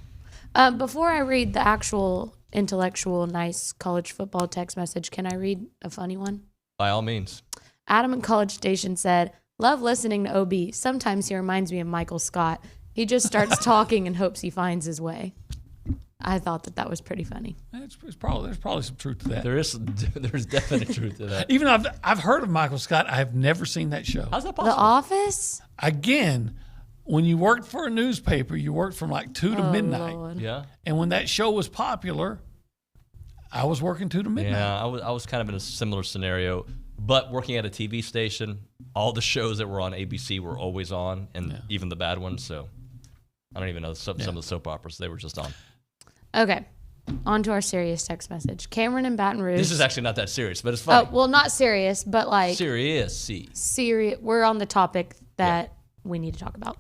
Before I read the actual intellectual, nice college football text message, can I read a funny one? By all means. Adam in College Station said, "Love listening to OB. Sometimes he reminds me of Michael Scott. He just starts talking and hopes he finds his way." I thought that was pretty funny. There's probably some truth to that. There's definite truth to that. Even though I've heard of Michael Scott, I have never seen that show. How's that possible? The Office? Again, when you worked for a newspaper, you worked from like 2 to midnight. Lord. Yeah. And when that show was popular, I was working 2 to midnight. Yeah, I was kind of in a similar scenario, but working at a TV station, all the shows that were on ABC were always on, and even the bad ones. So I don't even know some of the soap operas, they were just on. Okay. On to our serious text message. Cameron in Baton Rouge. This is actually not that serious, but it's funny. Oh, well, not serious, but like serious. We're on the topic that we need to talk about.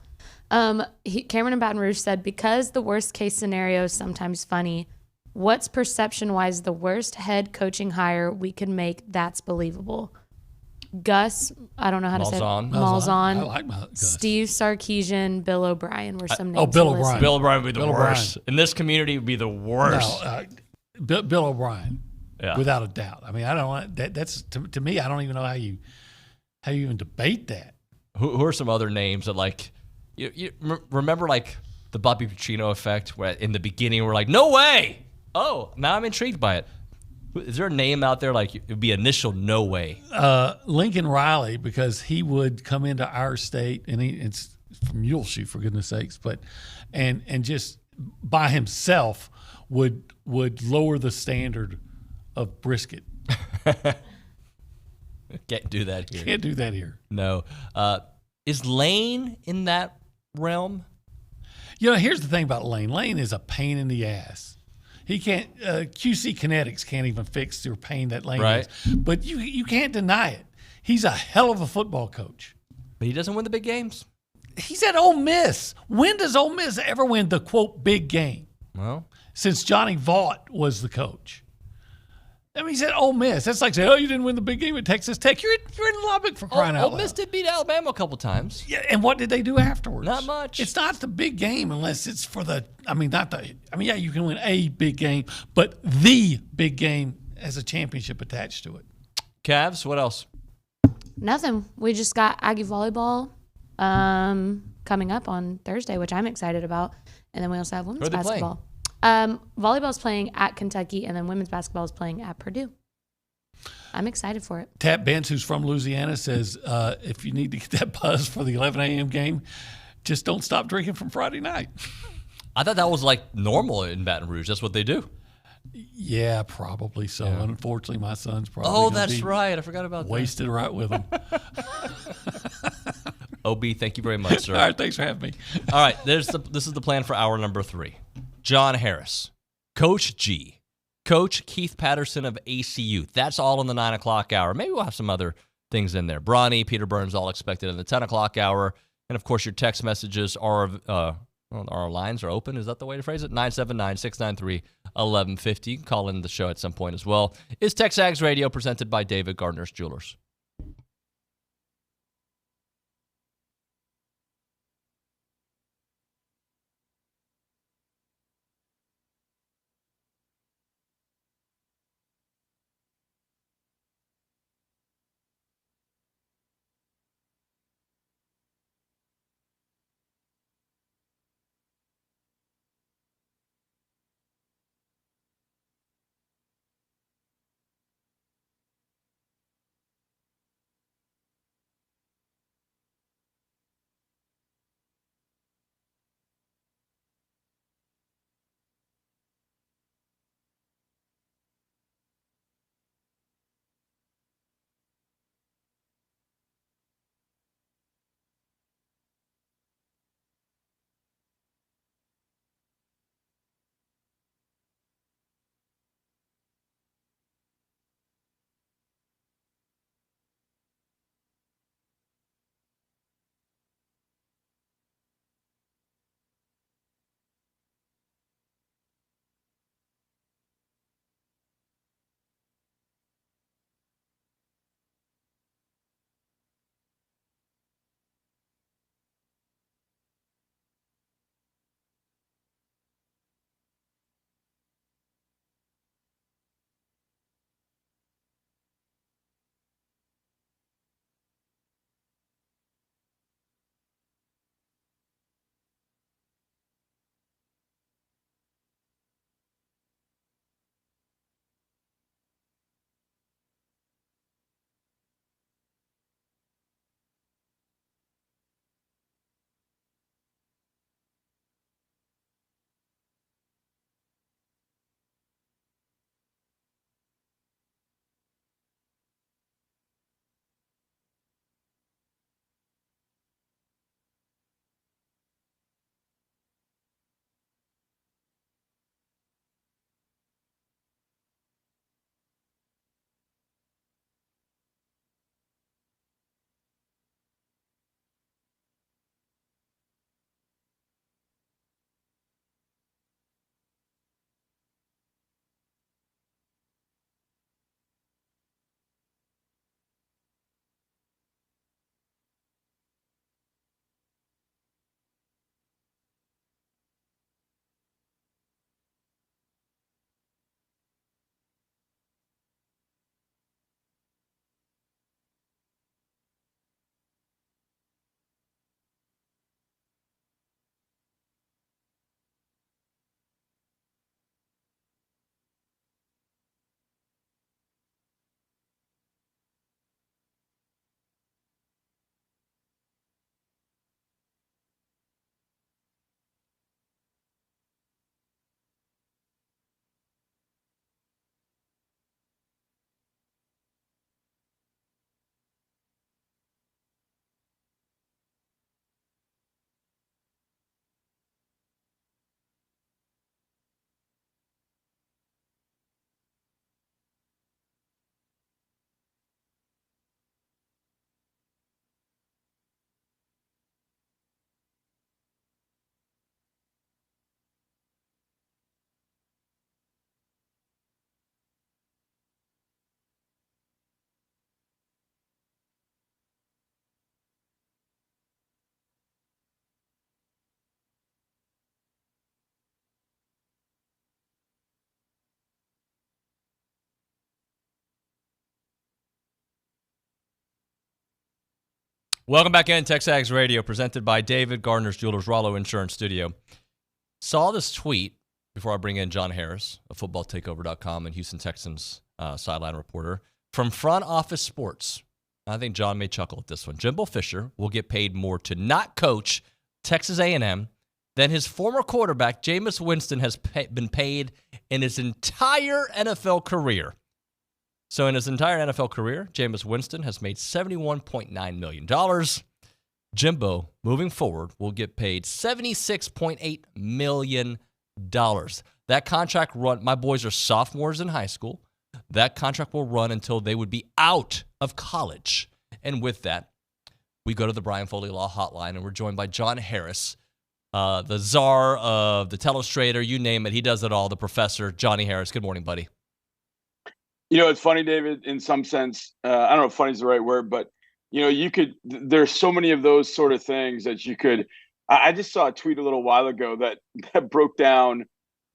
Cameron in Baton Rouge said, because the worst case scenario is sometimes funny, what's perception-wise the worst head coaching hire we could make that's believable? Gus, I don't know how to say it. Malzahn. I like Gus. Steve Sarkisian, Bill O'Brien were some names. Oh, Bill O'Brien. Bill O'Brien would be the worst. In this community, would be the worst. No, Bill O'Brien, yeah, without a doubt. I mean, I don't want that's to me. I don't even know how you even debate that. Who are some other names that like you remember like the Bobby Pacino effect, where in the beginning we're like, no way. Oh, now I'm intrigued by it. Is there a name out there like it would be initial no way? Lincoln Riley, because he would come into our state, and it's from Muleshoe, for goodness sakes, but and just by himself would lower the standard of brisket. Can't do that here. Can't do that here. No. Is Lane in that realm? You know, here's the thing about Lane. Lane is a pain in the ass. He can't. QC Kinetics can't even fix your pain that Lane is. But you can't deny it. He's a hell of a football coach. But he doesn't win the big games. He's at Ole Miss. When does Ole Miss ever win the quote big game? Well, since Johnny Vaught was the coach. I mean, he's at Ole Miss. That's like saying, "Oh, you didn't win the big game at Texas Tech." You're in Lubbock, for crying out loud. Ole Miss did beat Alabama a couple times. Yeah, and what did they do afterwards? Not much. It's not the big game unless it's for the. Yeah, you can win a big game, but the big game has a championship attached to it. Cavs, what else? Nothing. We just got Aggie volleyball coming up on Thursday, which I'm excited about, and then we also have women's basketball. Volleyball's playing at Kentucky, and then women's basketball is playing at Purdue. I'm excited for it. Tat Bentz, who's from Louisiana, says if you need to get that buzz for the 11 a.m. game, just don't stop drinking from Friday night. I thought that was like normal in Baton Rouge. That's what they do. Yeah, probably so. Yeah. Unfortunately, my son's probably that's right. I forgot about wasted that. Right with him. OB, thank you very much, sir. All right, thanks for having me. All right, this is the plan for hour number 3. John Harris, Coach G, Coach Keith Patterson of ACU. That's all in the 9 o'clock hour. Maybe we'll have some other things in there. Bronny, Peter Burns, all expected in the 10 o'clock hour. And, of course, your text messages are our lines are open. Is that the way to phrase it? 979-693-1150. You can call in the show at some point as well. It's TexAgs Radio presented by David Gardner's Jewelers. Welcome back in TexAgs Radio, presented by David Gardner's Jewelers, Rollo Insurance Studio. Saw this tweet before I bring in John Harris of FootballTakeover.com and Houston Texans sideline reporter from Front Office Sports. I think John may chuckle at this one. Jimbo Fisher will get paid more to not coach Texas A&M than his former quarterback, Jameis Winston, has been paid in his entire NFL career. So in his entire NFL career, Jameis Winston has made $71.9 million. Jimbo, moving forward, will get paid $76.8 million. That contract run, my boys are sophomores in high school. That contract will run until they would be out of college. And with that, we go to the Brian Foley Law Hotline, and we're joined by John Harris, the czar of the telestrator, you name it. He does it all, the professor, Johnny Harris. Good morning, buddy. You know, it's funny, David, in some sense. I don't know if funny is the right word, but, you know, there's so many of those sort of things that you could. I just saw a tweet a little while ago that broke down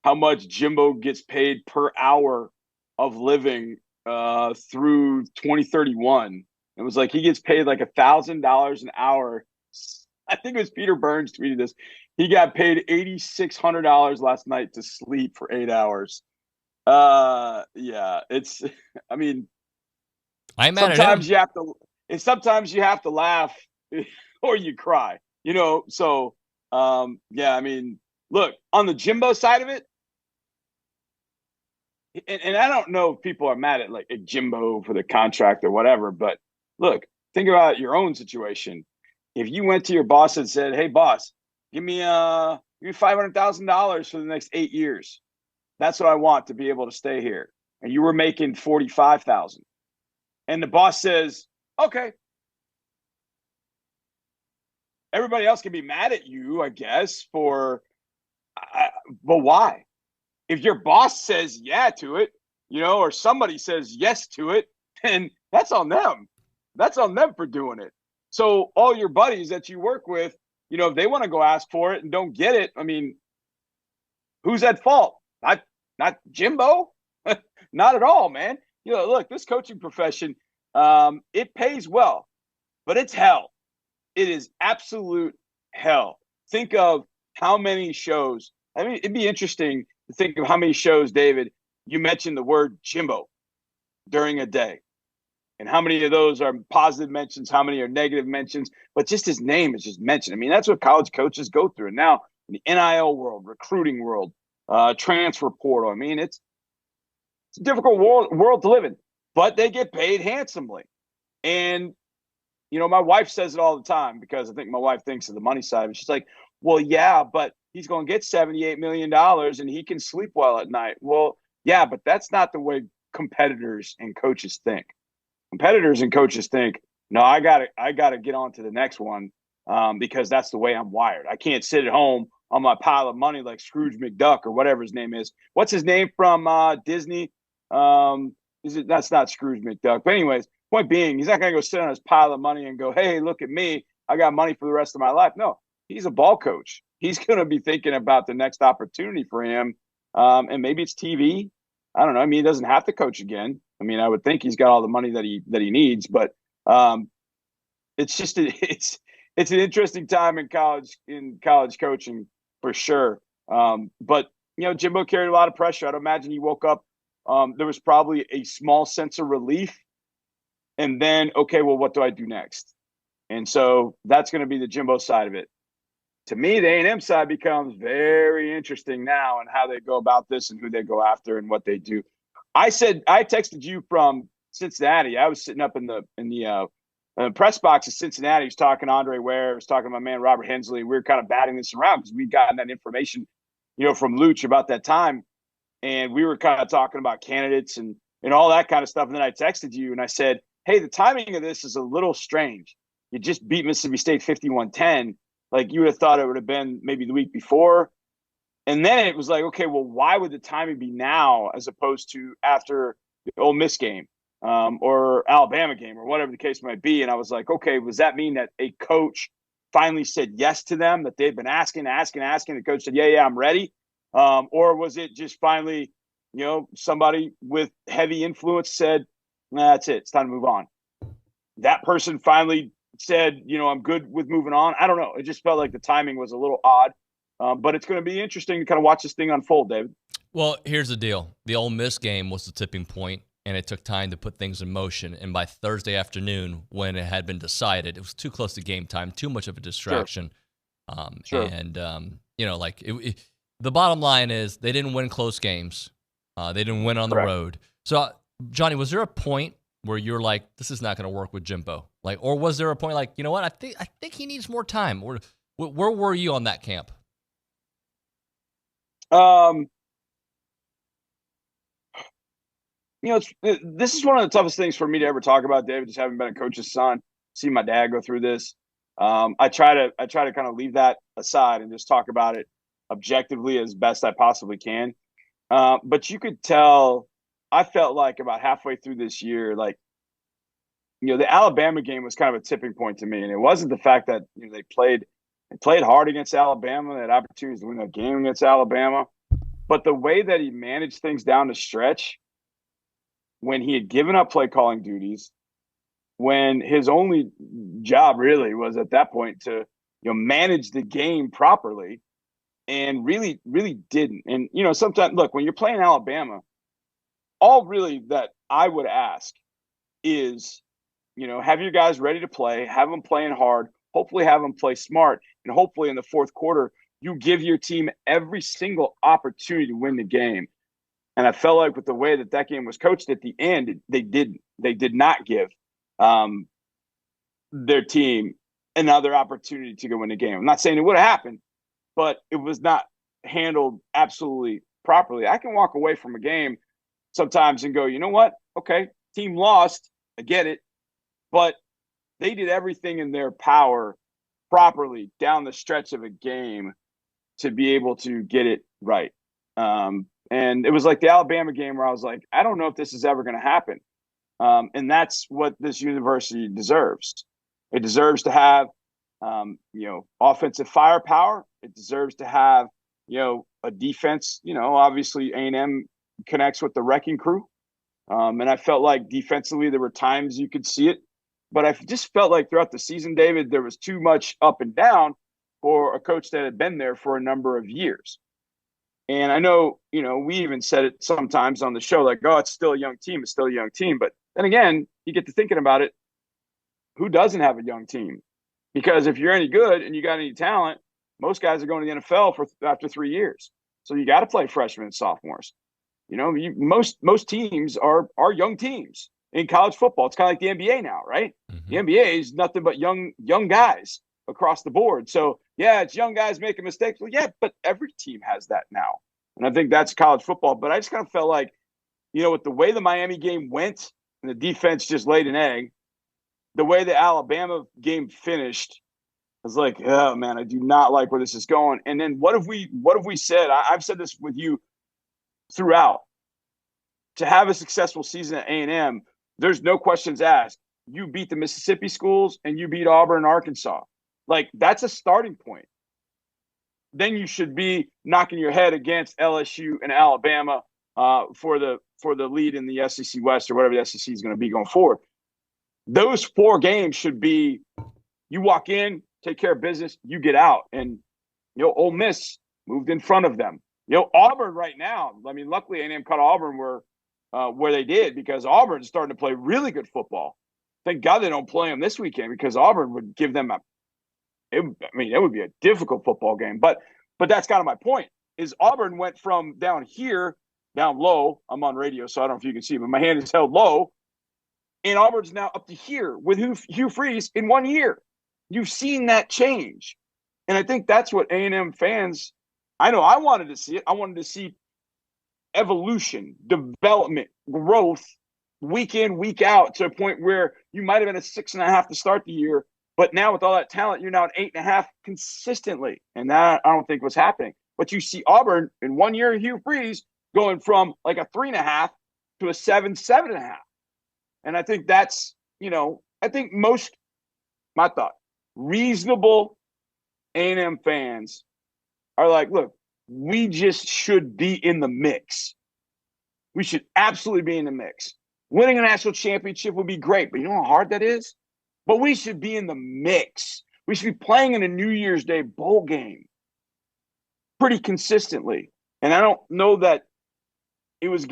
how much Jimbo gets paid per hour of living through 2031. It was like he gets paid like $1,000 an hour. I think it was Peter Burns tweeted this. He got paid $8,600 last night to sleep for 8 hours. Yeah, it's. I mean, sometimes you have to laugh or you cry. You know, so yeah. I mean, look, on the Jimbo side of it. And I don't know if people are mad at like a Jimbo for the contract or whatever, but look, think about your own situation. If you went to your boss and said, "Hey, boss, give me $500,000 for the next 8 years. That's what I want to be able to stay here," and you were making $45,000, and the boss says, "Okay," everybody else can be mad at you, I guess, but why? If your boss says yeah to it, you know, or somebody says yes to it, then that's on them. That's on them for doing it. So all your buddies that you work with, you know, if they want to go ask for it and don't get it, I mean, who's at fault? Not Jimbo. Not at all, man. You know, look, this coaching profession, it pays well, but it's hell. It is absolute hell. Think of how many shows. I mean, it'd be interesting to think of how many shows, David, you mentioned the word Jimbo during a day. And how many of those are positive mentions, how many are negative mentions, but just his name is just mentioned. I mean, that's what college coaches go through. And now in the NIL world, recruiting world, transfer portal, I mean, it's a difficult world to live in, but they get paid handsomely. And, you know, my wife says it all the time because I think my wife thinks of the money side. And she's like, well, yeah, but he's going to get $78 million and he can sleep well at night. Well, yeah, but that's not the way competitors and coaches think. Competitors and coaches think, no, I gotta get on to the next one because that's the way I'm wired. I can't sit at home on my pile of money like Scrooge McDuck or whatever his name is. What's his name from Disney? That's not Scrooge McDuck. But anyways, point being, he's not going to go sit on his pile of money and go, hey, look at me. I got money for the rest of my life. No, he's a ball coach. He's going to be thinking about the next opportunity for him. And maybe it's TV. I don't know. I mean, he doesn't have to coach again. I mean, I would think he's got all the money that he needs, but it's just it's an interesting time in college coaching for sure. But you know, Jimbo carried a lot of pressure. I'd imagine he woke up. There was probably a small sense of relief, and then okay, well, what do I do next? And so that's going to be the Jimbo side of it. To me, the A&M side becomes very interesting now and how they go about this and who they go after and what they do. I texted you from Cincinnati. I was sitting up in the press box of Cincinnati. He was talking to Andre Ware. He was talking to my man Robert Hensley. We were kind of batting this around because we'd gotten that information, you know, from Luch about that time. And we were kind of talking about candidates and all that kind of stuff. And then I texted you and I said, hey, the timing of this is a little strange. You just beat Mississippi State 51-10. Like you would have thought it would have been maybe the week before. And then it was like, okay, well, why would the timing be now as opposed to after the Ole Miss game or Alabama game or whatever the case might be? And I was like, okay, does that mean that a coach finally said yes to them, that they'd been asking? The coach said, yeah, I'm ready. Or was it just finally, you know, somebody with heavy influence said, nah, that's it. It's time to move on. That person finally said, I'm good with moving on. I don't know. It just felt like the timing was a little odd. But it's going to be interesting to kind of watch this thing unfold, David. Well, here's the deal. The Ole Miss game was the tipping point, and it took time to put things in motion. And by Thursday afternoon, when it had been decided, it was too close to game time, too much of a distraction. Sure. And, the bottom line is they didn't win close games. They didn't win on the road. So, Johnny, was there a point where you're like, this is not going to work with Jimbo? Like, or was there a point like, you know what, I think he needs more time? Or where were you on that camp? This is one of the toughest things for me to ever talk about, David, just having been a coach's son, see my dad go through this. I try to kind of leave that aside and just talk about it objectively as best I possibly can. But you could tell, I felt like about halfway through this year, like, the Alabama game was kind of a tipping point to me. And it wasn't the fact that they played hard against Alabama, they had opportunities to win that game against Alabama. But the way that he managed things down the stretch, when he had given up play calling duties, when his only job really was at that point to manage the game properly, and really, really didn't. And sometimes, look, when you're playing Alabama, all really that I would ask is, have your guys ready to play, have them playing hard, hopefully have them play smart, and hopefully in the fourth quarter, you give your team every single opportunity to win the game. And I felt like with the way that game was coached at the end, they did not give their team another opportunity to go win the game. I'm not saying it would have happened, but it was not handled absolutely properly. I can walk away from a game sometimes and go, you know what? Okay, team lost. I get it. But they did everything in their power properly down the stretch of a game to be able to get it right. And it was like the Alabama game where I was like, I don't know if this is ever going to happen. And that's what this university deserves. It deserves to have, offensive firepower. It deserves to have, a defense. Obviously A&M connects with the wrecking crew. And I felt like defensively there were times you could see it. But I just felt like throughout the season, David, there was too much up and down for a coach that had been there for a number of years. And I know, we even said it sometimes on the show, like, oh, it's still a young team. It's still a young team. But then again, you get to thinking about it. Who doesn't have a young team? Because if you're any good and you got any talent, most guys are going to the NFL after 3 years. So you got to play freshmen and sophomores. Most teams are young teams in college football. It's kind of like the NBA now, right? Mm-hmm. The NBA is nothing but young guys across the board. So yeah, it's young guys making mistakes. Well, yeah, but every team has that now. And I think that's college football. But I just kind of felt like, with the way the Miami game went and the defense just laid an egg, the way the Alabama game finished, I was like, oh man, I do not like where this is going. And then what have we said? I've said this with you throughout. To have a successful season at A&M, there's no questions asked. You beat the Mississippi schools and you beat Auburn and Arkansas. Like, that's a starting point. Then you should be knocking your head against LSU and Alabama for the lead in the SEC West or whatever the SEC is going to be going forward. Those 4 games should be, you walk in, take care of business, you get out. And, Ole Miss moved in front of them. Auburn right now, I mean, luckily A&M caught Auburn where they did, because Auburn's starting to play really good football. Thank God they don't play them this weekend, because Auburn would give them it would be a difficult football game. But that's kind of my point, is Auburn went from down low. I'm on radio, so I don't know if you can see, but my hand is held low. And Auburn's now up to here with Hugh Freeze in 1 year. You've seen that change. And I think that's what A&M fans, I know I wanted to see it. I wanted to see evolution, development, growth, week in, week out, to a point where you might have been a 6.5 to start the year. But now with all that talent, you're now at 8.5 consistently. And that, I don't think, was happening. But you see Auburn in 1 year of Hugh Freeze going from like a 3.5 to a 7.5. And I think that's, I think my thought, reasonable A&M fans are like, look, we just should be in the mix. We should absolutely be in the mix. Winning a national championship would be great, but you know how hard that is? but we should be in the mix. We should be playing in a New Year's Day bowl game pretty consistently. And I don't know that it's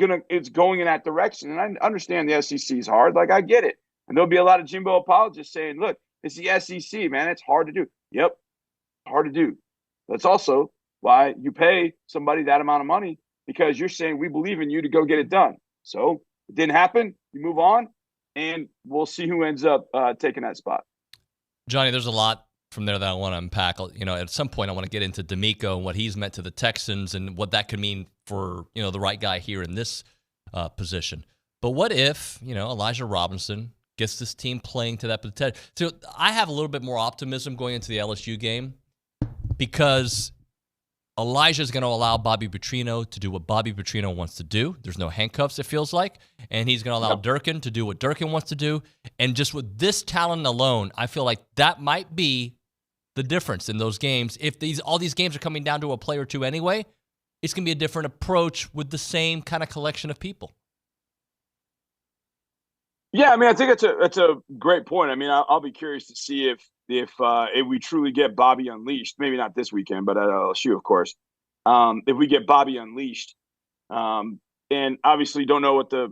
going in that direction. And I understand the SEC is hard. Like, I get it. And there'll be a lot of Jimbo apologists saying, look, it's the SEC, man. It's hard to do. Yep, hard to do. That's also why you pay somebody that amount of money, because you're saying we believe in you to go get it done. So it didn't happen. You move on, and we'll see who ends up taking that spot. Johnny, there's a lot from there that I want to unpack. At some point I want to get into D'Amico and what he's meant to the Texans and what that could mean for, the right guy here in this position. But what if, Elijah Robinson gets this team playing to that potential? So I have a little bit more optimism going into the LSU game because Elijah is going to allow Bobby Petrino to do what Bobby Petrino wants to do. There's no handcuffs, it feels like. And he's going to allow Durkin to do what Durkin wants to do. And just with this talent alone, I feel like that might be the difference in those games. If all these games are coming down to a play or two anyway, it's going to be a different approach with the same kind of collection of people. Yeah, I mean, I think it's a great point. I mean, I'll be curious to see if we truly get Bobby unleashed. Maybe not this weekend, but at LSU, of course. If we get Bobby unleashed, and obviously don't know what the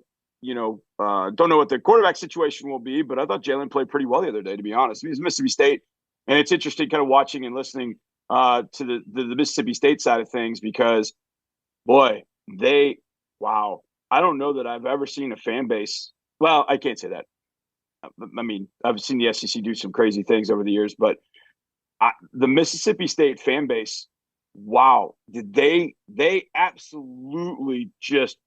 quarterback situation will be. But I thought Jalen played pretty well the other day, to be honest. He was Mississippi State, and it's interesting kind of watching and listening to the Mississippi State side of things because, boy, I don't know that I've ever seen a fan base. Well, I can't say that. I mean, I've seen the SEC do some crazy things over the years, but the Mississippi State fan base, wow, did they absolutely just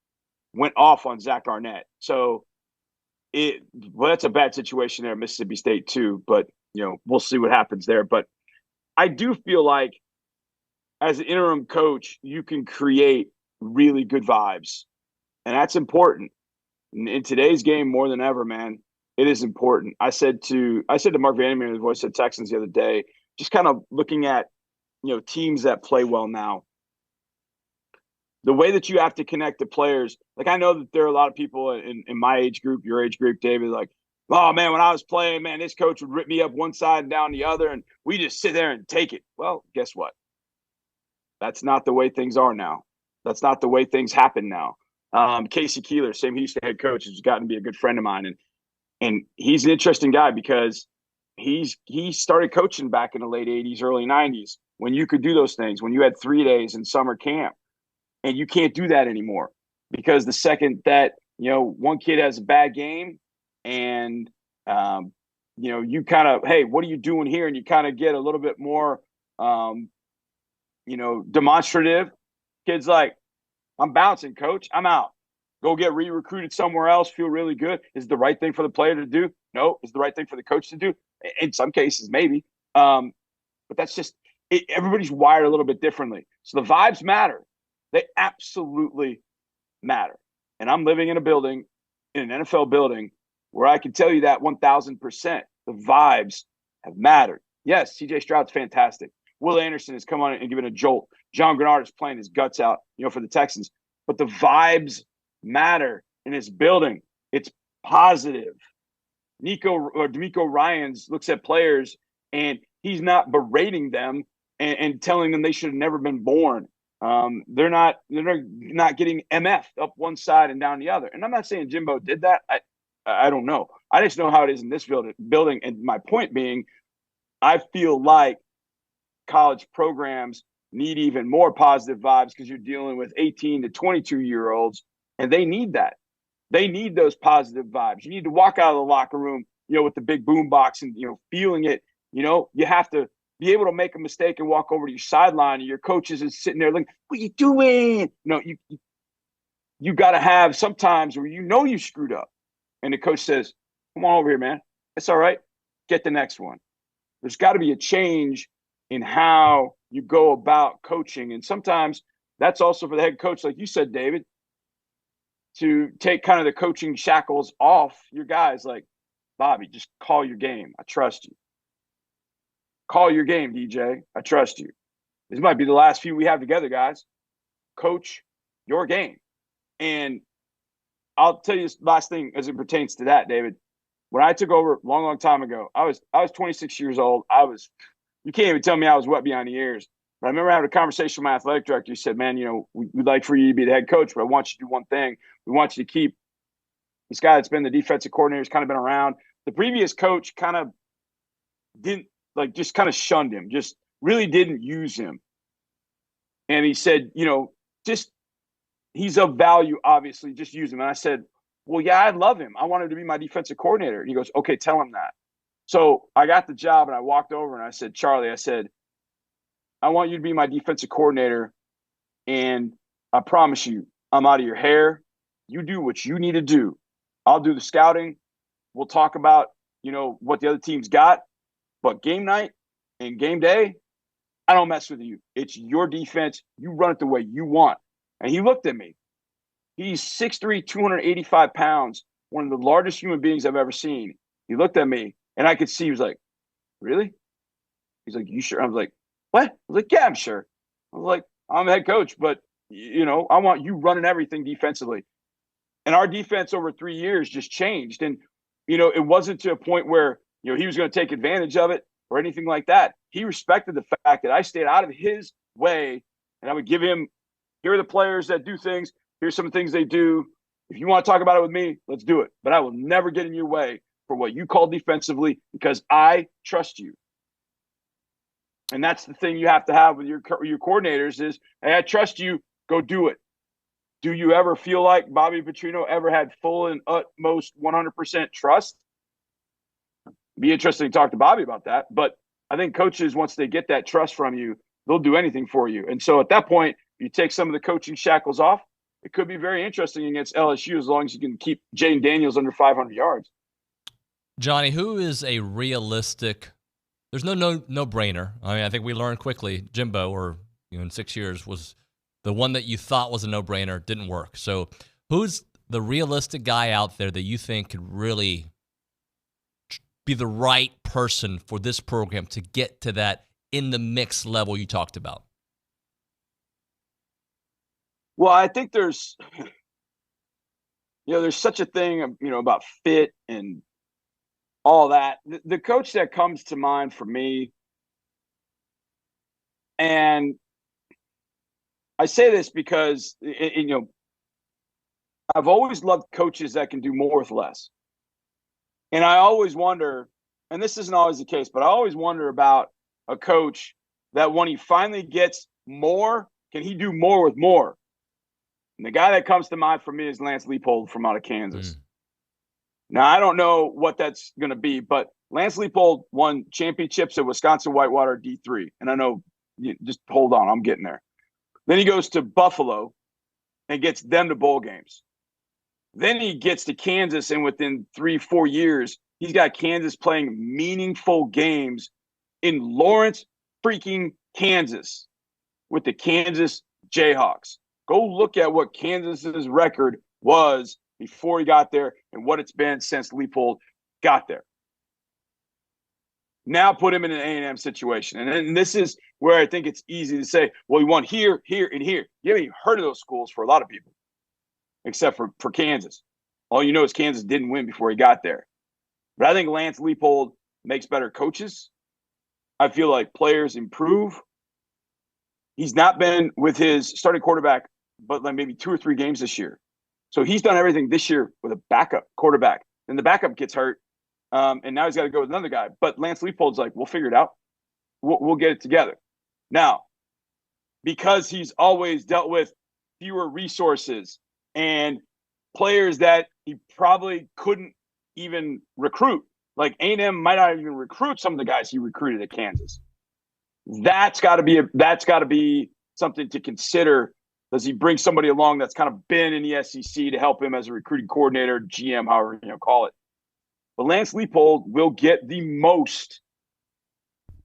went off on Zach Arnett. So that's a bad situation there at Mississippi State too, but we'll see what happens there. But I do feel like as an interim coach, you can create really good vibes, and that's important. In today's game more than ever, man, it is important. I said to Mark Vandermeer, the voice of the Texans, the other day, just kind of looking at, teams that play well now, the way that you have to connect the players. Like, I know that there are a lot of people in my age group, your age group, David, like, oh man, when I was playing, man, this coach would rip me up one side and down the other, and we just sit there and take it. Well, guess what? That's not the way things are now. That's not the way things happen now. Casey Keeler, same Houston head coach, has gotten to be a good friend of mine. And he's an interesting guy because he started coaching back in the late 80s, early 90s, when you could do those things, when you had 3 days in summer camp. And you can't do that anymore because the second that, one kid has a bad game and, you kind of, hey, what are you doing here? And you kind of get a little bit more, demonstrative. Kid's like, I'm bouncing, coach. I'm out. Go get re-recruited somewhere else. Feel really good. Is it the right thing for the player to do? No. Is it the right thing for the coach to do? In some cases, maybe. But that's just it. Everybody's wired a little bit differently. So the vibes matter. They absolutely matter. And I'm living in a building, in an NFL building, where I can tell you that 1,000%. The vibes have mattered. Yes, C.J. Stroud's fantastic. Will Anderson has come on and given a jolt. John Grenard is playing his guts out, for the Texans. But the vibes matter in his building. It's positive. D'Amico Ryans looks at players and he's not berating them and telling them they should have never been born. They're not getting MF'd up one side and down the other. And I'm not saying Jimbo did that. I don't know. I just know how it is in this building. And my point being, I feel like college programs need even more positive vibes because you're dealing with 18 to 22-year-olds, and they need that. They need those positive vibes. You need to walk out of the locker room, with the big boom box and, feeling it. You have to be able to make a mistake and walk over to your sideline, and your coaches is sitting there like, what are you doing? You got to have sometimes where you screwed up, and the coach says, come on over here, man. It's all right. Get the next one. There's got to be a change in how you go about coaching. And sometimes that's also for the head coach, like you said, David, to take kind of the coaching shackles off your guys. Like, Bobby, just call your game. I trust you. Call your game, DJ. I trust you. This might be the last few we have together, guys. Coach your game. And I'll tell you this last thing as it pertains to that, David. when I took over a long, long time ago, I was 26 years old. You can't even tell me I was wet behind the ears. But I remember having a conversation with my athletic director. He said, man, we'd like for you to be the head coach, but I want you to do one thing. We want you to keep this guy that's been the defensive coordinator, has kind of been around. The previous coach kind of didn't, just kind of shunned him, just really didn't use him. And he said, he's of value, obviously, just use him. And I said, well, yeah, I love him. I want him to be my defensive coordinator. And he goes, okay, tell him that. So I got the job and I walked over and I said, Charlie, I want you to be my defensive coordinator. And I promise you, I'm out of your hair. You do what you need to do. I'll do the scouting. We'll talk about, what the other team's got. But game night and game day, I don't mess with you. It's your defense. You run it the way you want. And he looked at me. He's 6'3", 285 pounds, one of the largest human beings I've ever seen. He looked at me, and I could see he was like, really? He's like, you sure? I was like, what? I was like, yeah, I'm sure. I was like, I'm the head coach, but, I want you running everything defensively. And our defense over 3 years just changed. And, it wasn't to a point where, he was going to take advantage of it or anything like that. He respected the fact that I stayed out of his way, and I would give him, here are the players that do things. Here's some things they do. If you want to talk about it with me, let's do it. But I will never get in your way for what you call defensively because I trust you. And that's the thing you have to have with your coordinators is, hey, I trust you. Go do it. Do you ever feel like Bobby Petrino ever had full and utmost 100% trust? Be interesting to talk to Bobby about that. But I think coaches, once they get that trust from you, they'll do anything for you. And so at that point, you take some of the coaching shackles off. It could be very interesting against LSU as long as you can keep Jane Daniels under 500 yards. Johnny, who is a realistic – there's no-brainer. I mean, I think we learned quickly Jimbo, or in 6 years, was the one that you thought was a no-brainer, didn't work. So who's the realistic guy out there that you think could really be the right person for this program to get to that in-the-mix level you talked about? Well, I think there's such a thing, about fit and all that. The coach that comes to mind for me, and I say this because, I've always loved coaches that can do more with less. And I always wonder, and this isn't always the case, but I always wonder about a coach that when he finally gets more, can he do more with more? And the guy that comes to mind for me is Lance Leipold from out of Kansas. Now, I don't know what that's going to be, but Lance Leipold won championships at Wisconsin Whitewater D3. And I know, just hold on, I'm getting there. Then he goes to Buffalo and gets them to bowl games. Then he gets to Kansas, and within 3-4 years, he's got Kansas playing meaningful games in Lawrence, freaking Kansas, with the Kansas Jayhawks. Go look at what Kansas's record was before he got there and what it's been since Leipold got there. Now put him in an A&M situation. And this is where I think it's easy to say, well, he won here, here, and here. You haven't even heard of those schools for a lot of people, except for Kansas. All you know is Kansas didn't win before he got there. But I think Lance Leipold makes better coaches. I feel like players improve. He's not been with his starting quarterback but like maybe 2 or 3 games this year. So he's done everything this year with a backup quarterback. Then the backup gets hurt, and now he's got to go with another guy. But Lance Leipold's like, we'll figure it out. We'll get it together. Now, because he's always dealt with fewer resources and players that he probably couldn't even recruit, like A&M might not even recruit some of the guys he recruited at Kansas. That's got to be something to consider. Does he bring somebody along that's kind of been in the SEC to help him as a recruiting coordinator, GM, however call it? But Lance Leipold will get the most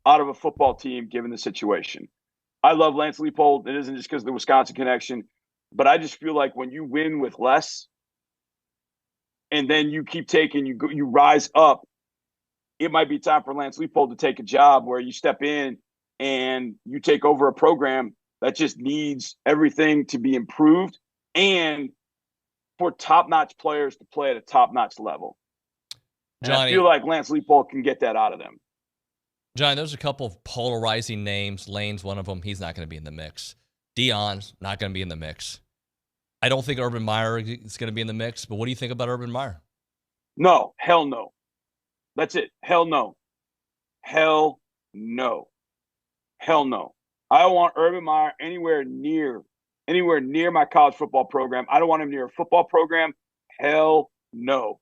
out of a football team given the situation. I love Lance Leipold. It isn't just because of the Wisconsin connection, but I just feel like when you win with less, and then you keep taking, you rise up, it might be time for Lance Leipold to take a job where you step in and you take over a program that just needs everything to be improved and for top-notch players to play at a top-notch level. And Johnny, I feel like Lance Leipold can get that out of them. Johnny, there's a couple of polarizing names. Lane's one of them. He's not going to be in the mix. Deion's not going to be in the mix. I don't think Urban Meyer is going to be in the mix, but what do you think about Urban Meyer? No, hell no. That's it. Hell no. Hell no. Hell no. I don't want Urban Meyer anywhere near my college football program. I don't want him near a football program. Hell no.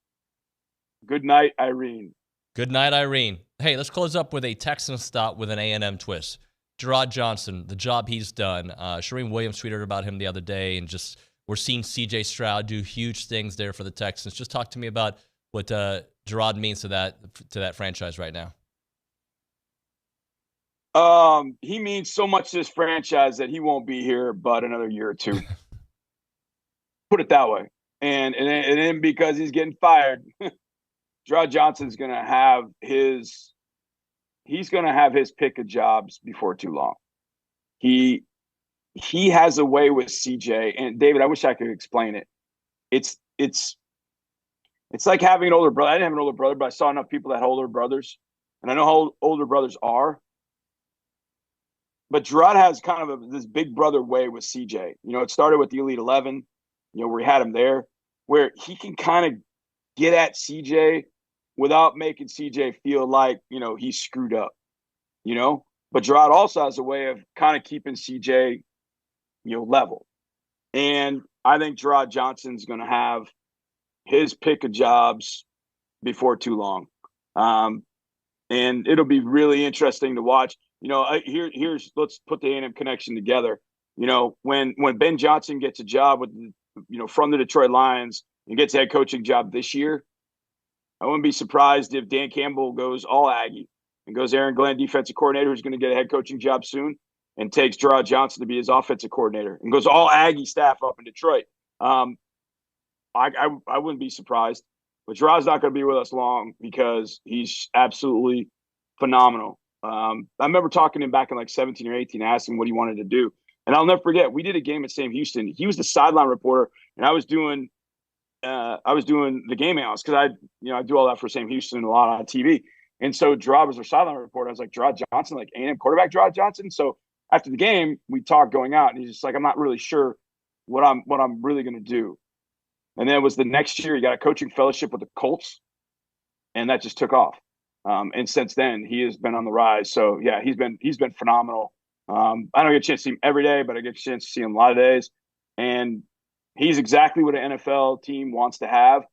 Good night, Irene. Good night, Irene. Hey, let's close up with a Texan stop with an A&M twist. Gerard Johnson, the job he's done. Shereen Williams tweeted about him the other day, and just we're seeing C.J. Stroud do huge things there for the Texans. Just talk to me about what Gerard means to that franchise right now. He means so much to this franchise that he won't be here but another year or two. Put it that way. And then because he's getting fired, Gerard Johnson's going to have his pick of jobs before too long. He has a way with CJ, and David, I wish I could explain it. It's like having an older brother. I didn't have an older brother, but I saw enough people that had older brothers, and I know how older brothers are. But Gerard has kind of this big brother way with CJ. You know, it started with the Elite 11, you know, where he had him there, where he can kind of get at CJ without making CJ feel like, you know, he's screwed up, you know. But Gerard also has a way of kind of keeping CJ, you know, level. And I think Gerard Johnson's going to have his pick of jobs before too long. And it'll be really interesting to watch. You know, here's let's put the A&M connection together. You know, when Ben Johnson gets a job with, you know, from the Detroit Lions and gets a head coaching job this year, I wouldn't be surprised if Dan Campbell goes all Aggie and goes Aaron Glenn, defensive coordinator, who's going to get a head coaching job soon, and takes Gerard Johnson to be his offensive coordinator and goes all Aggie staff up in Detroit. I wouldn't be surprised, but Gerard's not going to be with us long because he's absolutely phenomenal. I remember talking to him back in like 17 or 18, asking what he wanted to do. And I'll never forget, we did a game at Sam Houston. He was the sideline reporter, and I was doing the game analyst because I do all that for Sam Houston, a lot on TV. And so Gerard was our sideline reporter. I was like, Gerard Johnson, like A&M quarterback Gerard Johnson. So after the game, we talked going out, and he's just like, I'm not really sure what I'm really going to do. And then it was the next year, he got a coaching fellowship with the Colts, and that just took off. And since then, he has been on the rise. So yeah, he's been phenomenal. I don't get a chance to see him every day, but I get a chance to see him a lot of days. And he's exactly what an NFL team wants to have: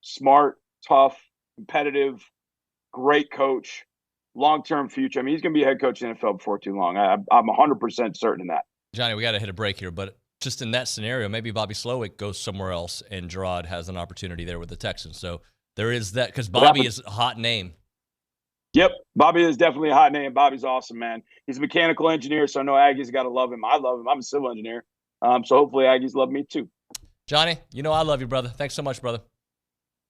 smart, tough, competitive, great coach, long-term future. I mean, he's going to be a head coach in the NFL before too long. I'm 100% certain in that. Johnny, we got to hit a break here, but just in that scenario, maybe Bobby Slowick goes somewhere else and Gerard has an opportunity there with the Texans. So there is that, because Bobby is a hot name. Yep, Bobby is definitely a hot name. Bobby's awesome, man. He's a mechanical engineer, so I know Aggie's got to love him. I love him. I'm a civil engineer, so hopefully Aggies love me too. Johnny, you know I love you, brother. Thanks so much, brother.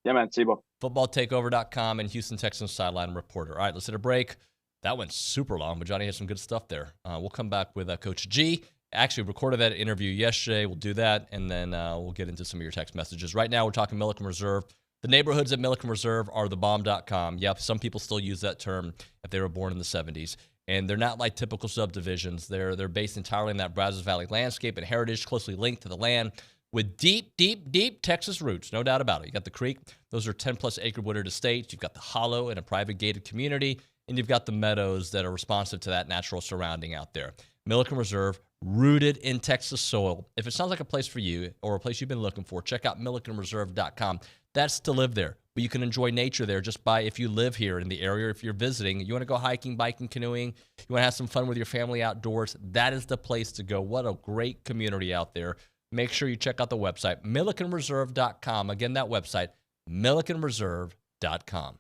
Yeah, man. See you, bro. FootballTakeover.com and Houston Texans sideline reporter. All right, let's hit a break. That went super long, but Johnny has some good stuff there. We'll come back with Coach G. Actually, recorded that interview yesterday. We'll do that, and then we'll get into some of your text messages. Right now, we're talking Milliken Reserve. The neighborhoods at Milliken Reserve are thebomb.com. Yep, some people still use that term if they were born in the 70s. And they're not like typical subdivisions. They're based entirely in that Brazos Valley landscape and heritage, closely linked to the land with deep, deep, deep Texas roots, no doubt about it. You got the creek. Those are 10-plus acre wooded estates. You've got the hollow in a private gated community. And you've got the meadows that are responsive to that natural surrounding out there. Milliken Reserve, rooted in Texas soil. If it sounds like a place for you or a place you've been looking for, check out millikenreserve.com. That's to live there. But you can enjoy nature there just by, if you live here in the area, if you're visiting, you want to go hiking, biking, canoeing, you want to have some fun with your family outdoors, that is the place to go. What a great community out there. Make sure you check out the website, millikenreserve.com. Again, that website, millikenreserve.com.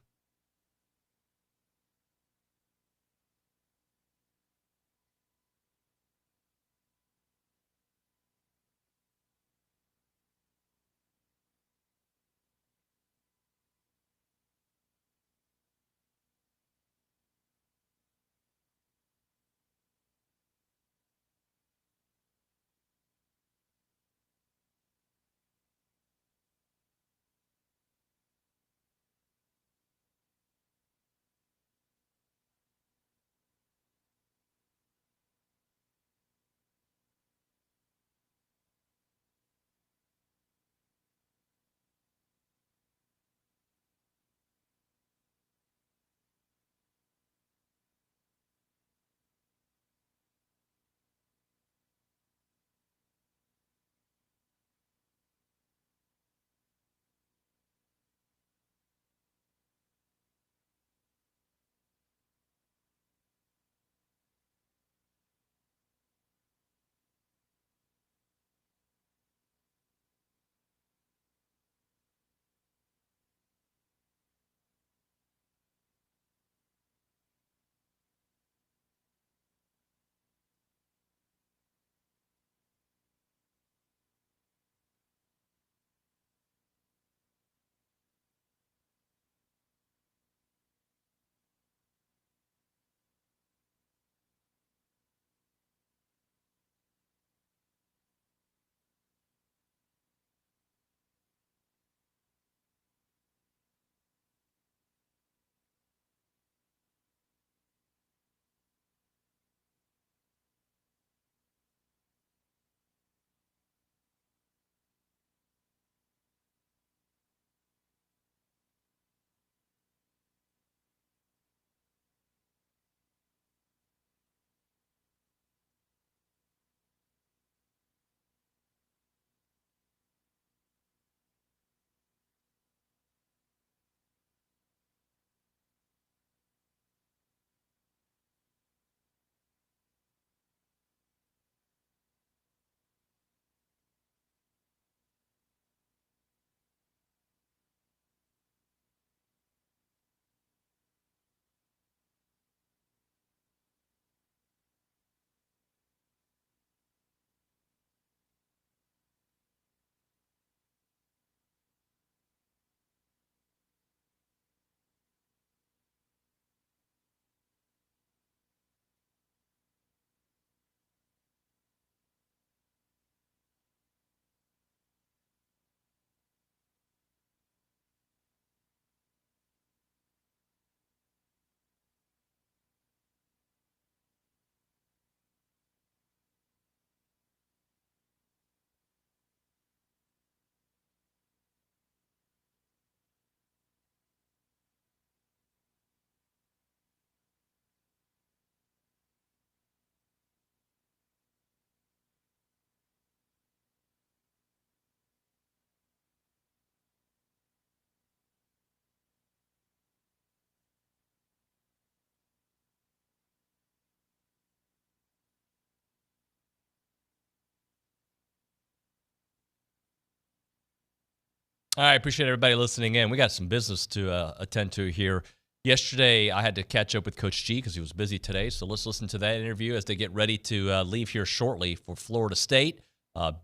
All right, appreciate everybody listening in. We got some business to attend to here. Yesterday, I had to catch up with Coach G because he was busy today. So let's listen to that interview as they get ready to leave here shortly for Florida State.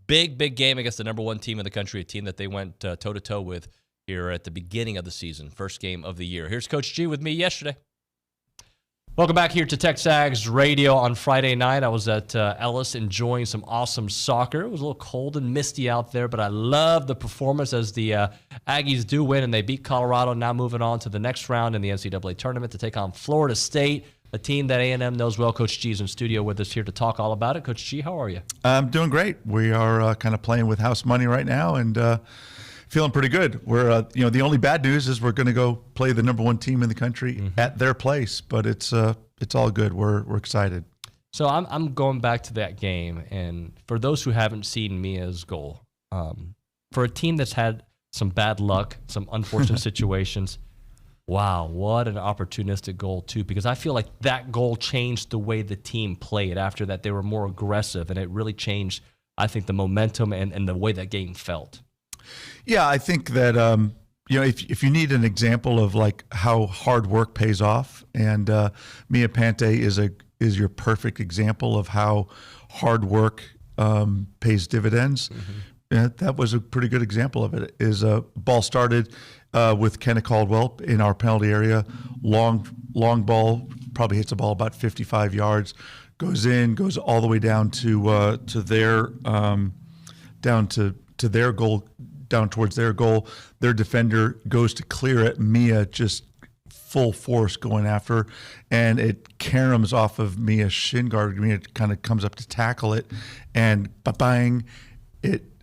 Big game against the number one team in the country, a team that they went toe-to-toe with here at the beginning of the season, first game of the year. Here's Coach G with me yesterday. Welcome back here to TexAgs Radio on Friday night. I was at Ellis enjoying some awesome soccer. It was a little cold and misty out there, but I love the performance as the Aggies do win, and they beat Colorado, now moving on to the next round in the NCAA tournament to take on Florida State, a team that A&M knows well. Coach G's in studio with us here to talk all about it. Coach G, how are you? I'm doing great. We are kind of playing with house money right now, and feeling pretty good. We're, the only bad news is we're going to go play the number one team in the country at their place, but it's all good. We're excited. So I'm going back to that game, and for those who haven't seen Mia's goal, for a team that's had some bad luck, some unfortunate situations, wow, what an opportunistic goal too, because I feel like that goal changed the way the team played. After that, they were more aggressive, and it really changed, I think, the momentum and the way that game felt. Yeah, I think that if you need an example of like how hard work pays off, and Mia Pante is your perfect example of how hard work pays dividends. That was a pretty good example of it. Is a ball started with Kenna Caldwell in our penalty area, long ball, probably hits the ball about 55 yards, goes all the way down to their their goal. Down towards their goal. Their defender goes to clear it. Mia just full force going after her, and it caroms off of Mia's shin guard. Mia kind of comes up to tackle it, and bang!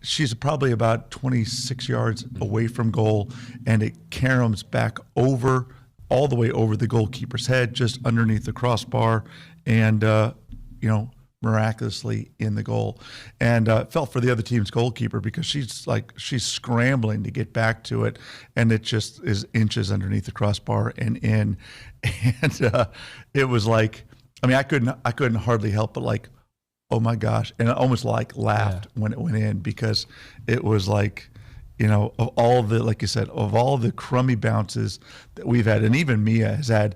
She's probably about 26 yards away from goal, and it caroms back all the way over the goalkeeper's head, just underneath the crossbar, and miraculously in the goal. And felt for the other team's goalkeeper because she's scrambling to get back to it, and it just is inches underneath the crossbar and in. And it was like, I couldn't hardly help but like, oh my gosh. And I almost laughed when it went in, because it was like, of all the, like you said, of all the crummy bounces that we've had, and even Mia has had,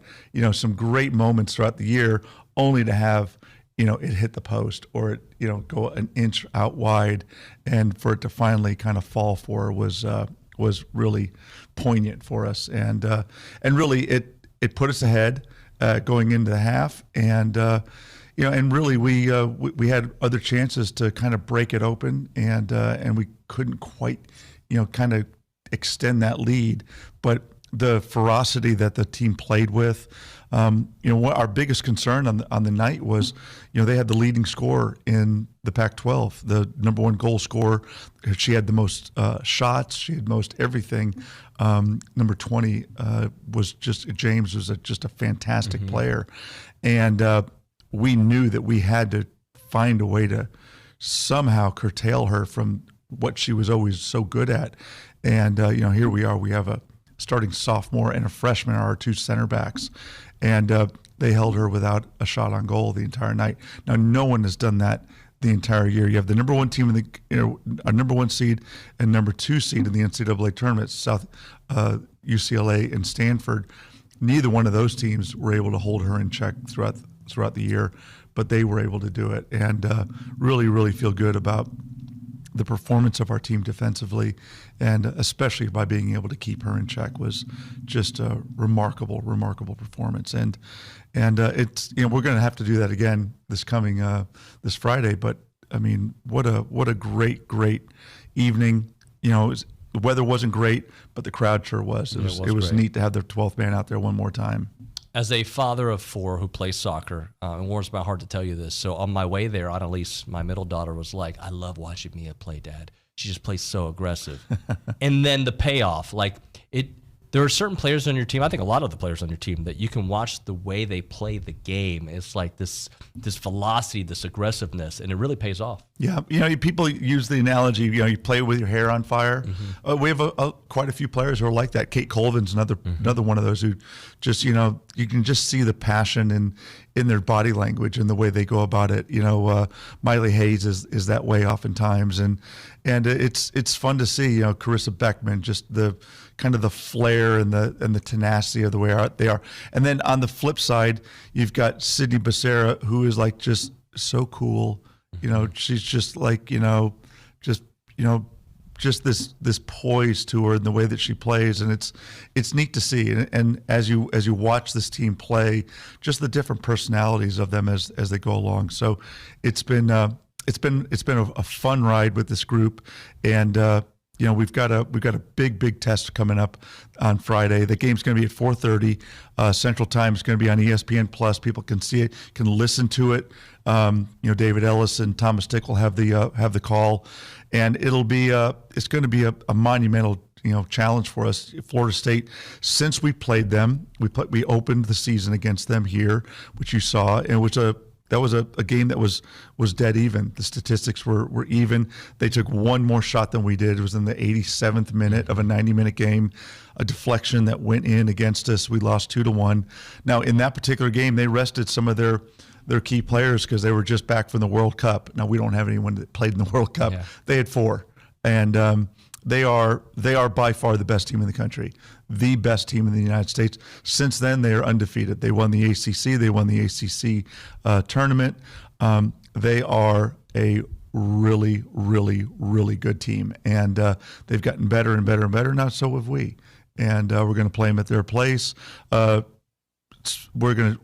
some great moments throughout the year, only to have it hit the post or it, go an inch out wide, and for it to finally kind of fall for her was really poignant for us. And really it put us ahead going into the half. And, and really we had other chances to kind of break it open, and we couldn't quite, kind of extend that lead. But the ferocity that the team played with, what our biggest concern on the night was, they had the leading scorer in the Pac-12, the number one goal scorer. She had the most shots. She had most everything. Number 20 James was just a fantastic player, and we knew that we had to find a way to somehow curtail her from what she was always so good at. And here we are. We have a starting sophomore and a freshman are our two center backs. And they held her without a shot on goal the entire night. Now, no one has done that the entire year. You have the number one team a number one seed and number two seed in the NCAA tournament, UCLA and Stanford. Neither one of those teams were able to hold her in check throughout the year, but they were able to do it. And really, really feel good about the performance of our team defensively, and especially by being able to keep her in check, was just a remarkable performance. And it's, we're going to have to do that again this coming this Friday. But I mean, what a great evening. The weather wasn't great, but the crowd sure was. It was neat to have the 12th man out there one more time. As a father of four who plays soccer, it warms my heart to tell you this. So on my way there, Annalise, my middle daughter, was like, I love watching Mia play, Dad. She just plays so aggressive. And then the payoff, there are certain players on your team, I think a lot of the players on your team, that you can watch the way they play the game. It's like this velocity, this aggressiveness, and it really pays off. Yeah, people use the analogy. You play with your hair on fire. We have quite a few players who are like that. Kate Colvin's another one of those who just you can just see the passion in their body language and the way they go about it. Miley Hayes is that way oftentimes, and it's fun to see. Carissa Beckman, just the kind of the flair and the tenacity of the way they are. And then on the flip side, you've got Sydney Becerra, who is like just so cool. She's just like, just this poise to her and the way that she plays. And it's neat to see. And as you watch this team play, just the different personalities of them as they go along. So it's been a fun ride with this group. And, we've got a big test coming up on Friday. The game's going to be at 4:30 Central Time. It's going to be on ESPN Plus. People can see it, can listen to it. David Ellis and Thomas Tickle have the call, and it's going to be a monumental challenge for us. Florida State, since we played them, we opened the season against them here, which you saw, and that was a game that was dead even. The statistics were even. They took one more shot than we did. It was in the 87th minute of a 90-minute game, a deflection that went in against us. We lost 2-1. Now, in that particular game, they rested some of their key players because they were just back from the World Cup. Now, we don't have anyone that played in the World Cup. Yeah. They had 4. And they are by far the best team in the country, the best team in the United States. Since then, they are undefeated. They won the ACC. They won the ACC tournament. They are a really, really, really good team, and they've gotten better and better and better. Now, so have we. And we're going to play them at their place. We're going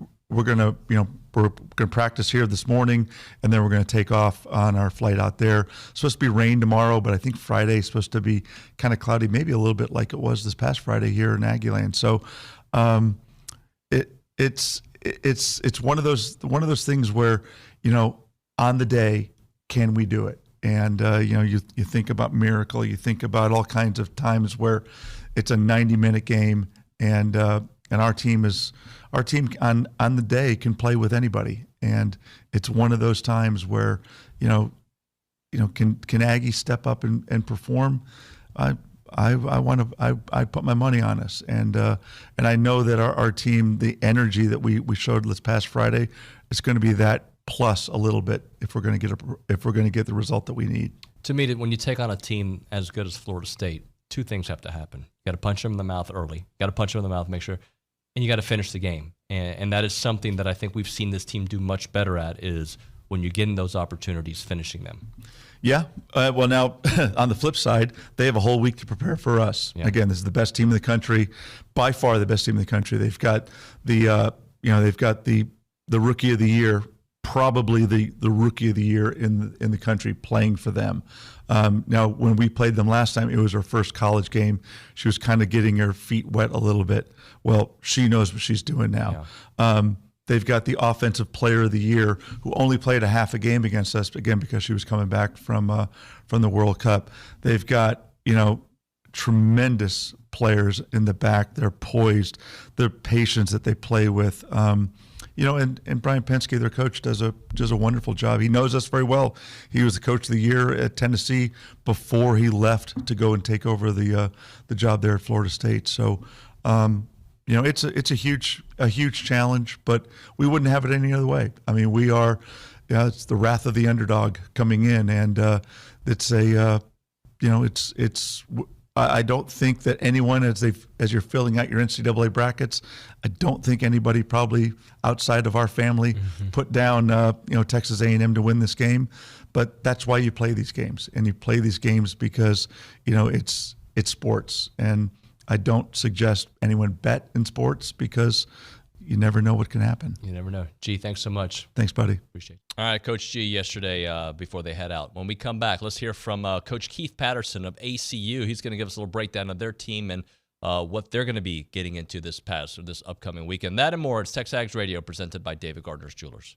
to practice here this morning, and then we're going to take off on our flight out there. It's supposed to be rain tomorrow, but I think Friday is supposed to be kind of cloudy, maybe a little bit like it was this past Friday here in Aggie Land. So it's one of those things where on the day, can we do it? And you think about miracle, you think about all kinds of times where it's a 90-minute game, and our team on the day can play with anybody, and it's one of those times where can Aggie step up and perform? I put my money on us, and I know that our team, the energy that we showed this past Friday, is going to be that plus a little bit if we're going to get the result that we need. To me, when you take on a team as good as Florida State, 2 things have to happen. You got to punch them in the mouth early. You got to punch them in the mouth, make sure, and you got to finish the game. And that is something that I think we've seen this team do much better at, is when you get in those opportunities, finishing them. Yeah. Well, now on the flip side, they have a whole week to prepare for us. Yeah. Again, this is the best team in the country, by far the best team in the country. They've got the rookie of the year, probably the rookie of the year in the country playing for them. Now, when we played them last time, it was her first college game. She was kind of getting her feet wet a little bit. Well, she knows what she's doing now. Yeah. They've got the offensive player of the year, who only played a half a game against us, again, because she was coming back from the World Cup. They've got, tremendous players in the back. They're poised. Their patience that they play with. And Brian Penske, their coach, does a wonderful job. He knows us very well. He was the coach of the year at Tennessee before he left to go and take over the job there at Florida State. So, it's a huge challenge, but we wouldn't have it any other way. I mean, we are, it's the wrath of the underdog coming in, and I don't think that anyone, as you're filling out your NCAA brackets, I don't think anybody probably outside of our family put down Texas A&M to win this game. But that's why you play these games, and you play these games because it's sports, and I don't suggest anyone bet in sports because you never know what can happen. You never know. G, thanks so much. Thanks, buddy. Appreciate it. All right, Coach G yesterday before they head out. When we come back, let's hear from Coach Keith Patterson of ACU. He's going to give us a little breakdown of their team and what they're going to be getting into this upcoming weekend. That and more. It's TexAgs Radio, presented by David Gardner's Jewelers.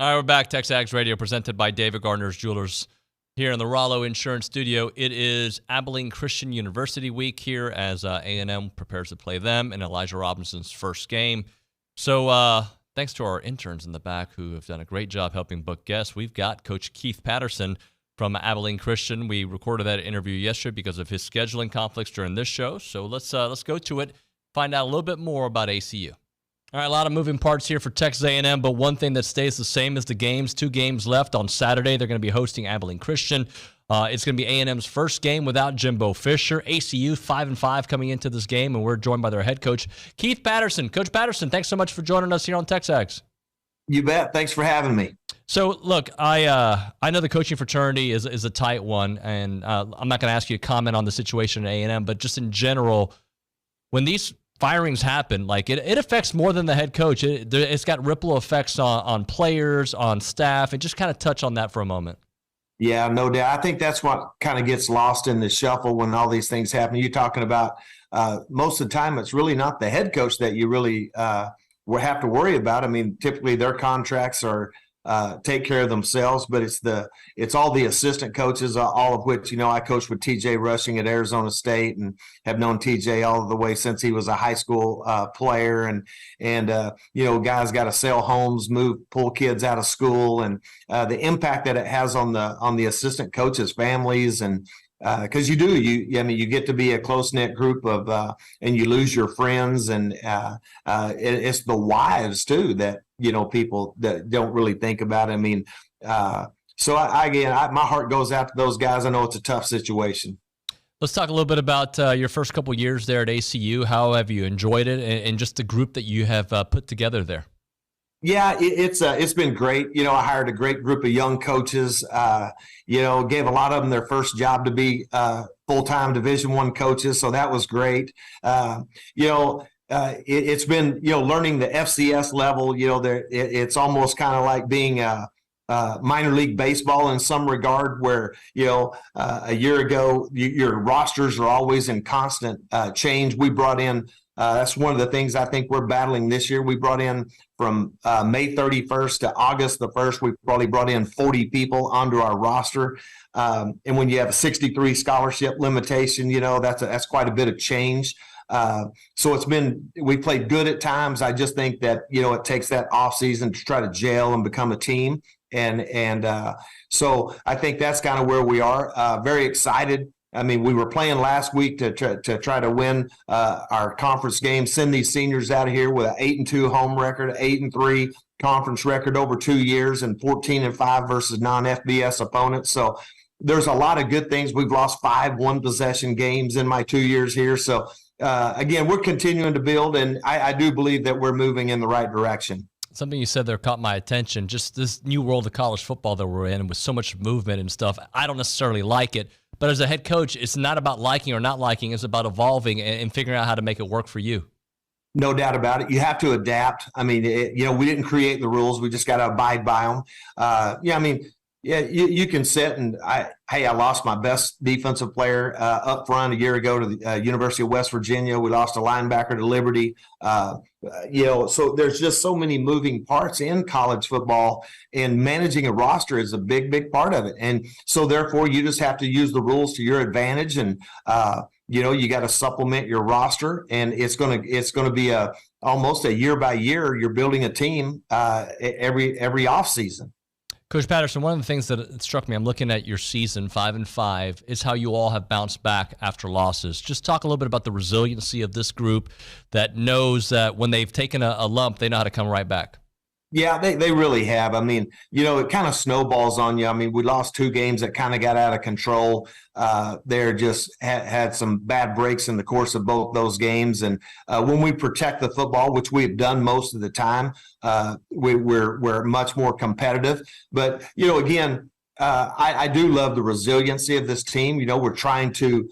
All right, we're back. TexAgs Radio presented by David Gardner's Jewelers here in the Rollo Insurance Studio. It is Abilene Christian University week here as A&M prepares to play them in Elijah Robinson's first game. So thanks to our interns in the back who have done a great job helping book guests. We've got Coach Keith Patterson from Abilene Christian. We recorded that interview yesterday because of his scheduling conflicts during this show. So let's go to it, find out a little bit more about ACU. All right, a lot of moving parts here for Texas A&M, but one thing that stays the same is the games. 2 games left on Saturday. They're going to be hosting Abilene Christian. It's going to be A&M's first game without Jimbo Fisher. ACU 5-5 coming into this game, and we're joined by their head coach, Keith Patterson. Coach Patterson, thanks so much for joining us here on TexAgs. You bet. Thanks for having me. So, look, I know the coaching fraternity is a tight one, and I'm not going to ask you to comment on the situation at A&M, but just in general, when these firings happen, like it affects more than the head coach. It's got ripple effects on players, on staff, and just kind of touch on that for a moment. Yeah, no doubt. I think that's what kind of gets lost in the shuffle when all these things happen. You're talking about most of the time it's really not the head coach that you really will have to worry about. I mean, typically their contracts are take care of themselves, but it's all the assistant coaches, all of which, I coached with TJ Rushing at Arizona State and have known TJ all the way since he was a high school player. And guys got to sell homes, pull kids out of school, and the impact that it has on the assistant coaches' families. And because you get to be a close-knit group of and you lose your friends, and it's the wives too that people that don't really think about it. I mean, so my heart goes out to those guys. I know it's a tough situation. Let's talk a little bit about your first couple years there at ACU. How have you enjoyed it, and just the group that you have put together there? Yeah, it's been great. I hired a great group of young coaches. Gave a lot of them their first job to be full-time Division I coaches, so that was great. It's been learning the FCS level. It's almost kind of like being minor league baseball in some regard, where a year ago your rosters are always in constant change. We brought in. That's one of the things I think we're battling this year. We brought in from May 31st to August the 1st, we probably brought in 40 people onto our roster. And when you have a 63 scholarship limitation, that's quite a bit of change. So we played good at times. I just think that, it takes that off season to try to gel and become a team. And so I think that's kind of where we are. Very excited. I mean, we were playing last week to try to win our conference game, send these seniors out of here with an 8-2 home record, 8-3 conference record over 2 years, and 14-5 versus non-FBS opponents. So there's a lot of good things. We've lost 5 one-possession games in my 2 years here. So, again, we're continuing to build, and I do believe that we're moving in the right direction. Something you said there caught my attention, just this new world of college football that we're in, with so much movement and stuff. I don't necessarily like it, but as a head coach, it's not about liking or not liking. It's about evolving and figuring out how to make it work for you. No doubt about it. You have to adapt. I mean, we didn't create the rules. We just got to abide by them. You can sit and I lost my best defensive player up front a year ago to the University of West Virginia. We lost a linebacker to Liberty. So there's just so many moving parts in college football, and managing a roster is a big, big part of it. And so therefore you just have to use the rules to your advantage, and you got to supplement your roster, and it's going to be almost a year by year. You're building a team every off season. Coach Patterson, one of the things that struck me, I'm looking at your season 5-5, is how you all have bounced back after losses. Just talk a little bit about the resiliency of this group that knows that when they've taken a lump, they know how to come right back. Yeah, they really have. I mean, it kind of snowballs on you. I mean, we lost 2 games that kind of got out of control. They're just had some bad breaks in the course of both those games. And when we protect the football, which we've done most of the time, we're much more competitive. But, again, I do love the resiliency of this team. We're trying to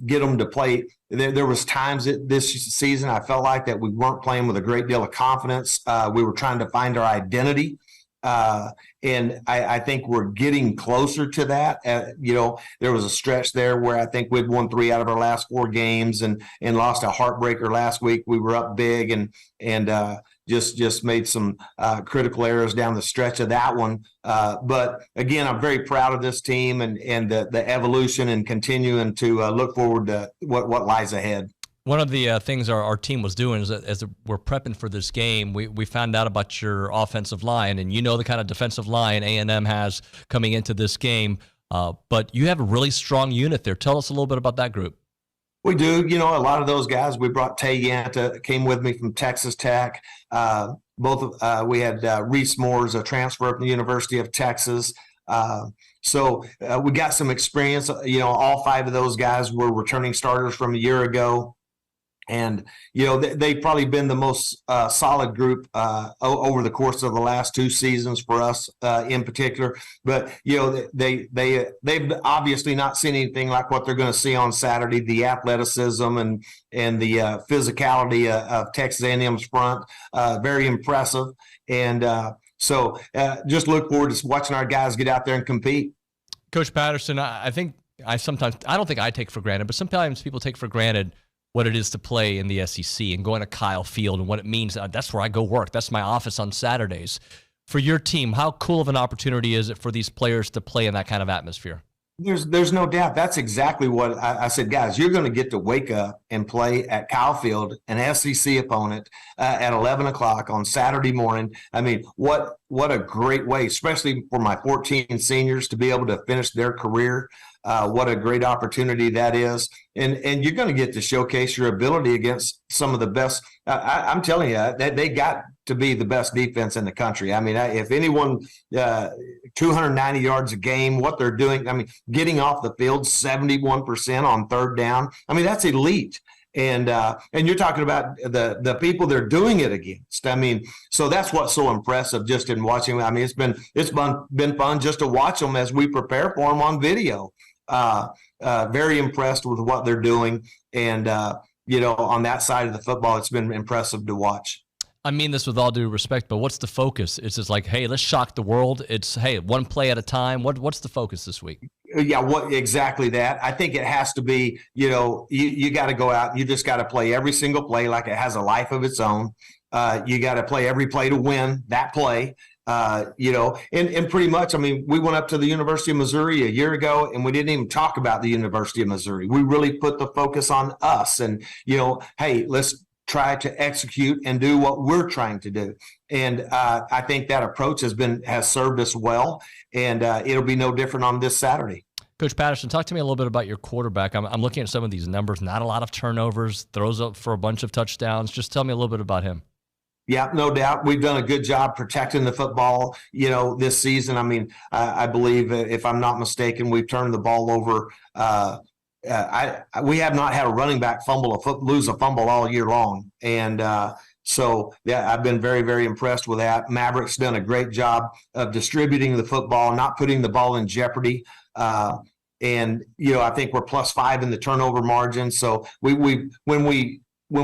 get them to play. There was times this season I felt like that we weren't playing with a great deal of confidence. We were trying to find our identity. And I think we're getting closer to that. There was a stretch there where I think we'd won 3 out of our last 4 games and lost a heartbreaker last week. We were up big and just made some critical errors down the stretch of that one. But again, I'm very proud of this team and the evolution and continuing to look forward to what lies ahead. One of the things our team was doing is that as we're prepping for this game, we found out about your offensive line, and you know the kind of defensive line A&M has coming into this game. But you have a really strong unit there. Tell us a little bit about that group. We do. You know, a lot of those guys, we brought Tay Yanta, came with me from Texas Tech. We had Reese Moores, a transfer from the University of Texas. So we got some experience. You know, all 5 of those guys were returning starters from a year ago. And, you know, they've probably been the most solid group over the course of the last 2 seasons for us in particular. But, you know, they've obviously not seen anything like what they're going to see on Saturday, the athleticism and the physicality of Texas A&M's front. Very impressive. And so just look forward to watching our guys get out there and compete. Coach Patterson, I think I don't think I take for granted, but sometimes people take for granted what it is to play in the SEC and going to Kyle Field and what it means. That's where I go work. That's my office on Saturdays. For your team, how cool of an opportunity is it for these players to play in that kind of atmosphere? There's no doubt. That's exactly what I said, guys. You're going to get to wake up and play at Kyle Field, an SEC opponent, at 11 o'clock on Saturday morning. I mean, what a great way, especially for my 14 seniors to be able to finish their career. What a great opportunity that is. And you're going to get to showcase your ability against some of the best. I'm telling you, they got to be the best defense in the country. I mean, if anyone, 290 yards a game, what they're doing, I mean, getting off the field 71% on third down. I mean, that's elite. And you're talking about the people they're doing it against. I mean, so that's what's so impressive just in watching. I mean, it's been fun just to watch them as we prepare for them on video. Very impressed with what they're doing. And, you know, on that side of the football, it's been impressive to watch. I mean this with all due respect, but what's the focus? It's just like, hey, let's shock the world. It's, hey, one play at a time. What's the focus this week? Yeah, exactly that. I think it has to be, you know, you got to go out and you just got to play every single play like it has a life of its own. You got to play every play to win that play. You know, and pretty much, I mean, we went up to the University of Missouri a year ago and we didn't even talk about the University of Missouri. We really put the focus on us and, you know, hey, let's try to execute and do what we're trying to do. And I think that approach has served us well, and it'll be no different on this Saturday. Coach Patterson, talk to me a little bit about your quarterback. I'm looking at some of these numbers, not a lot of turnovers, throws up for a bunch of touchdowns. Just tell me a little bit about him. Yeah, no doubt. We've done a good job protecting the football, you know, this season. I mean, I believe, if I'm not mistaken, we've turned the ball over. We have not had a running back lose a fumble all year long. And so, yeah, I've been very, very impressed with that. Maverick's done a great job of distributing the football, not putting the ball in jeopardy. And, you know, I think we're +5 in the turnover margin. So when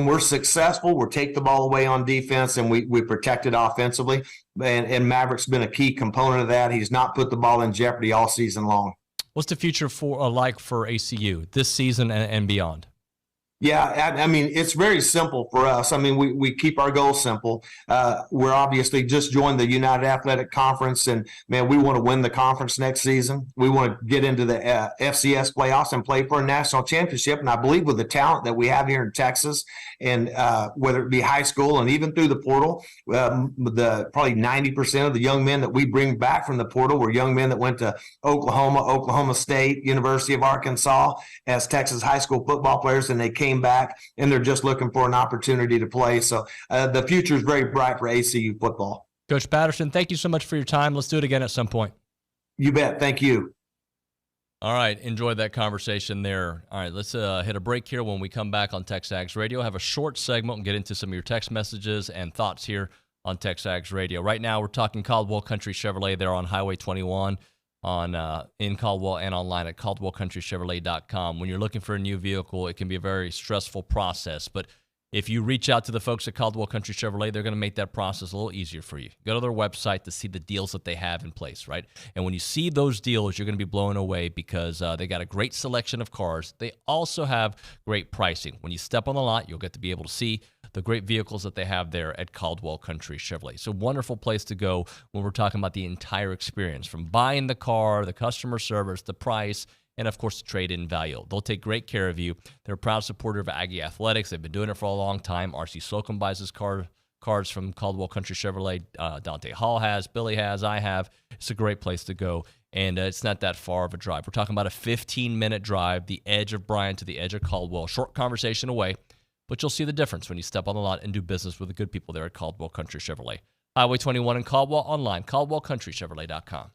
we're successful, we'll take the ball away on defense and we protect it offensively. And Maverick's been a key component of that. He's not put the ball in jeopardy all season long. What's the future like for ACU this season and beyond? Yeah, I mean, it's very simple for us. I mean, we keep our goals simple. We're obviously just joined the United Athletic Conference, and, man, we want to win the conference next season. We want to get into the FCS playoffs and play for a national championship. And I believe with the talent that we have here in Texas, and whether it be high school and even through the portal, probably 90% of the young men that we bring back from the portal were young men that went to Oklahoma State, University of Arkansas as Texas high school football players, and they came back and they're just looking for an opportunity to play. So the future is very bright for ACU football. Coach Patterson, thank you so much for your time. Let's do it again at some point. You bet. Thank you. All right. Enjoyed that conversation there. All right. Let's hit a break here. When we come back on TexAgs Radio, have a short segment and get into some of your text messages and thoughts here on TexAgs Radio. Right now, we're talking Caldwell Country Chevrolet. They're on Highway 21 in Caldwell and online at caldwellcountrychevrolet.com. When you're looking for a new vehicle, it can be a very stressful process, but if you reach out to the folks at Caldwell Country Chevrolet, they're going to make that process a little easier for you. Go to their website to see the deals that they have in place, right? And when you see those deals, you're going to be blown away because they got a great selection of cars. They also have great pricing. When you step on the lot, you'll get to be able to see the great vehicles that they have there at Caldwell Country Chevrolet. It's a wonderful place to go when we're talking about the entire experience, from buying the car, the customer service, the price, and of course the trade-in value. They'll take great care of you. They're a proud supporter of Aggie Athletics. They've been doing it for a long time. R.C. Slocum buys his cars from Caldwell Country Chevrolet. Dante Hall has, Billy has, I have. It's a great place to go, and it's not that far of a drive. We're talking about a 15-minute drive, the edge of Bryan to the edge of Caldwell. Short conversation away, but you'll see the difference when you step on the lot and do business with the good people there at Caldwell Country Chevrolet. Highway 21 in Caldwell, online, caldwellcountrychevrolet.com.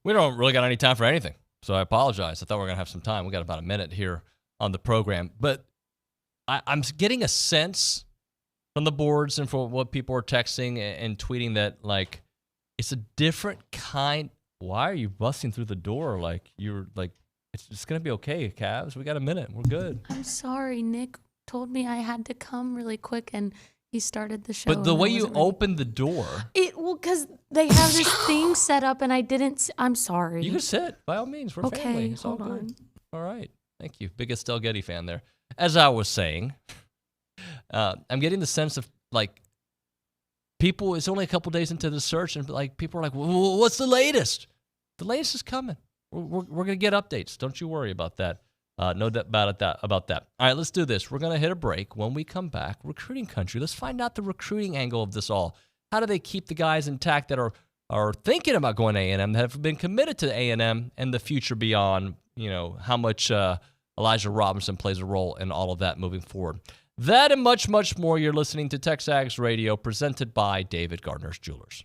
We don't really got any time for anything, so I apologize. I thought we were going to have some time. We got about a minute here on the program. But I'm getting a sense from the boards and from what people are texting and tweeting that, like, it's a different kind. Why are you busting through the door? Like, you're like, it's going to be okay, Cavs. We got a minute. We're good. I'm sorry. Nick told me I had to come really quick, and he started the show. But the way you opened the door. Because they have this thing set up, and I didn't. I'm sorry. You can sit. By all means. We're okay, family. It's all hold good. on. All right. Thank you. Biggest Del Getty fan there. As I was saying, I'm getting the sense of, like, people, it's only a couple days into the search, and, like, people are like, well, what's the latest? The latest is coming. We're going to get updates. Don't you worry about that. No doubt about that. All right, let's do this. We're going to hit a break. When we come back, recruiting country. Let's find out the recruiting angle of this all. How do they keep the guys intact that are are thinking about going to A&M, that have been committed to A&M and the future beyond, how much Elijah Robinson plays a role in all of that moving forward. That and much, much more. You're listening to TexAgs Radio, presented by David Gardner's Jewelers.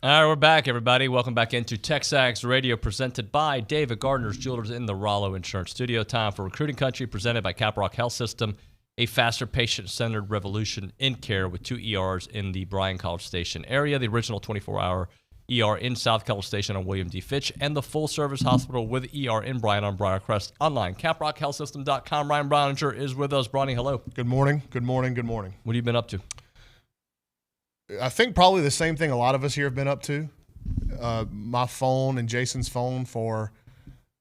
All right, we're back, everybody. Welcome back into TexAgs Radio, presented by David Gardner's Jewelers in the Rollo Insurance Studio. Time for Recruiting Country, presented by Caprock Health System, a faster, patient-centered revolution in care with 2 ERs in the Bryan College Station area, the original 24-hour ER in South College Station on William D. Fitch, and the full-service hospital with ER in Bryan on Briarcrest. Online, caprockhealthsystem.com. Ryan Brauninger is with us. Bronny, hello. Good morning. Good morning. Good morning. What have you been up to? I think probably the same thing a lot of us here have been up to. My phone and Jason's phone for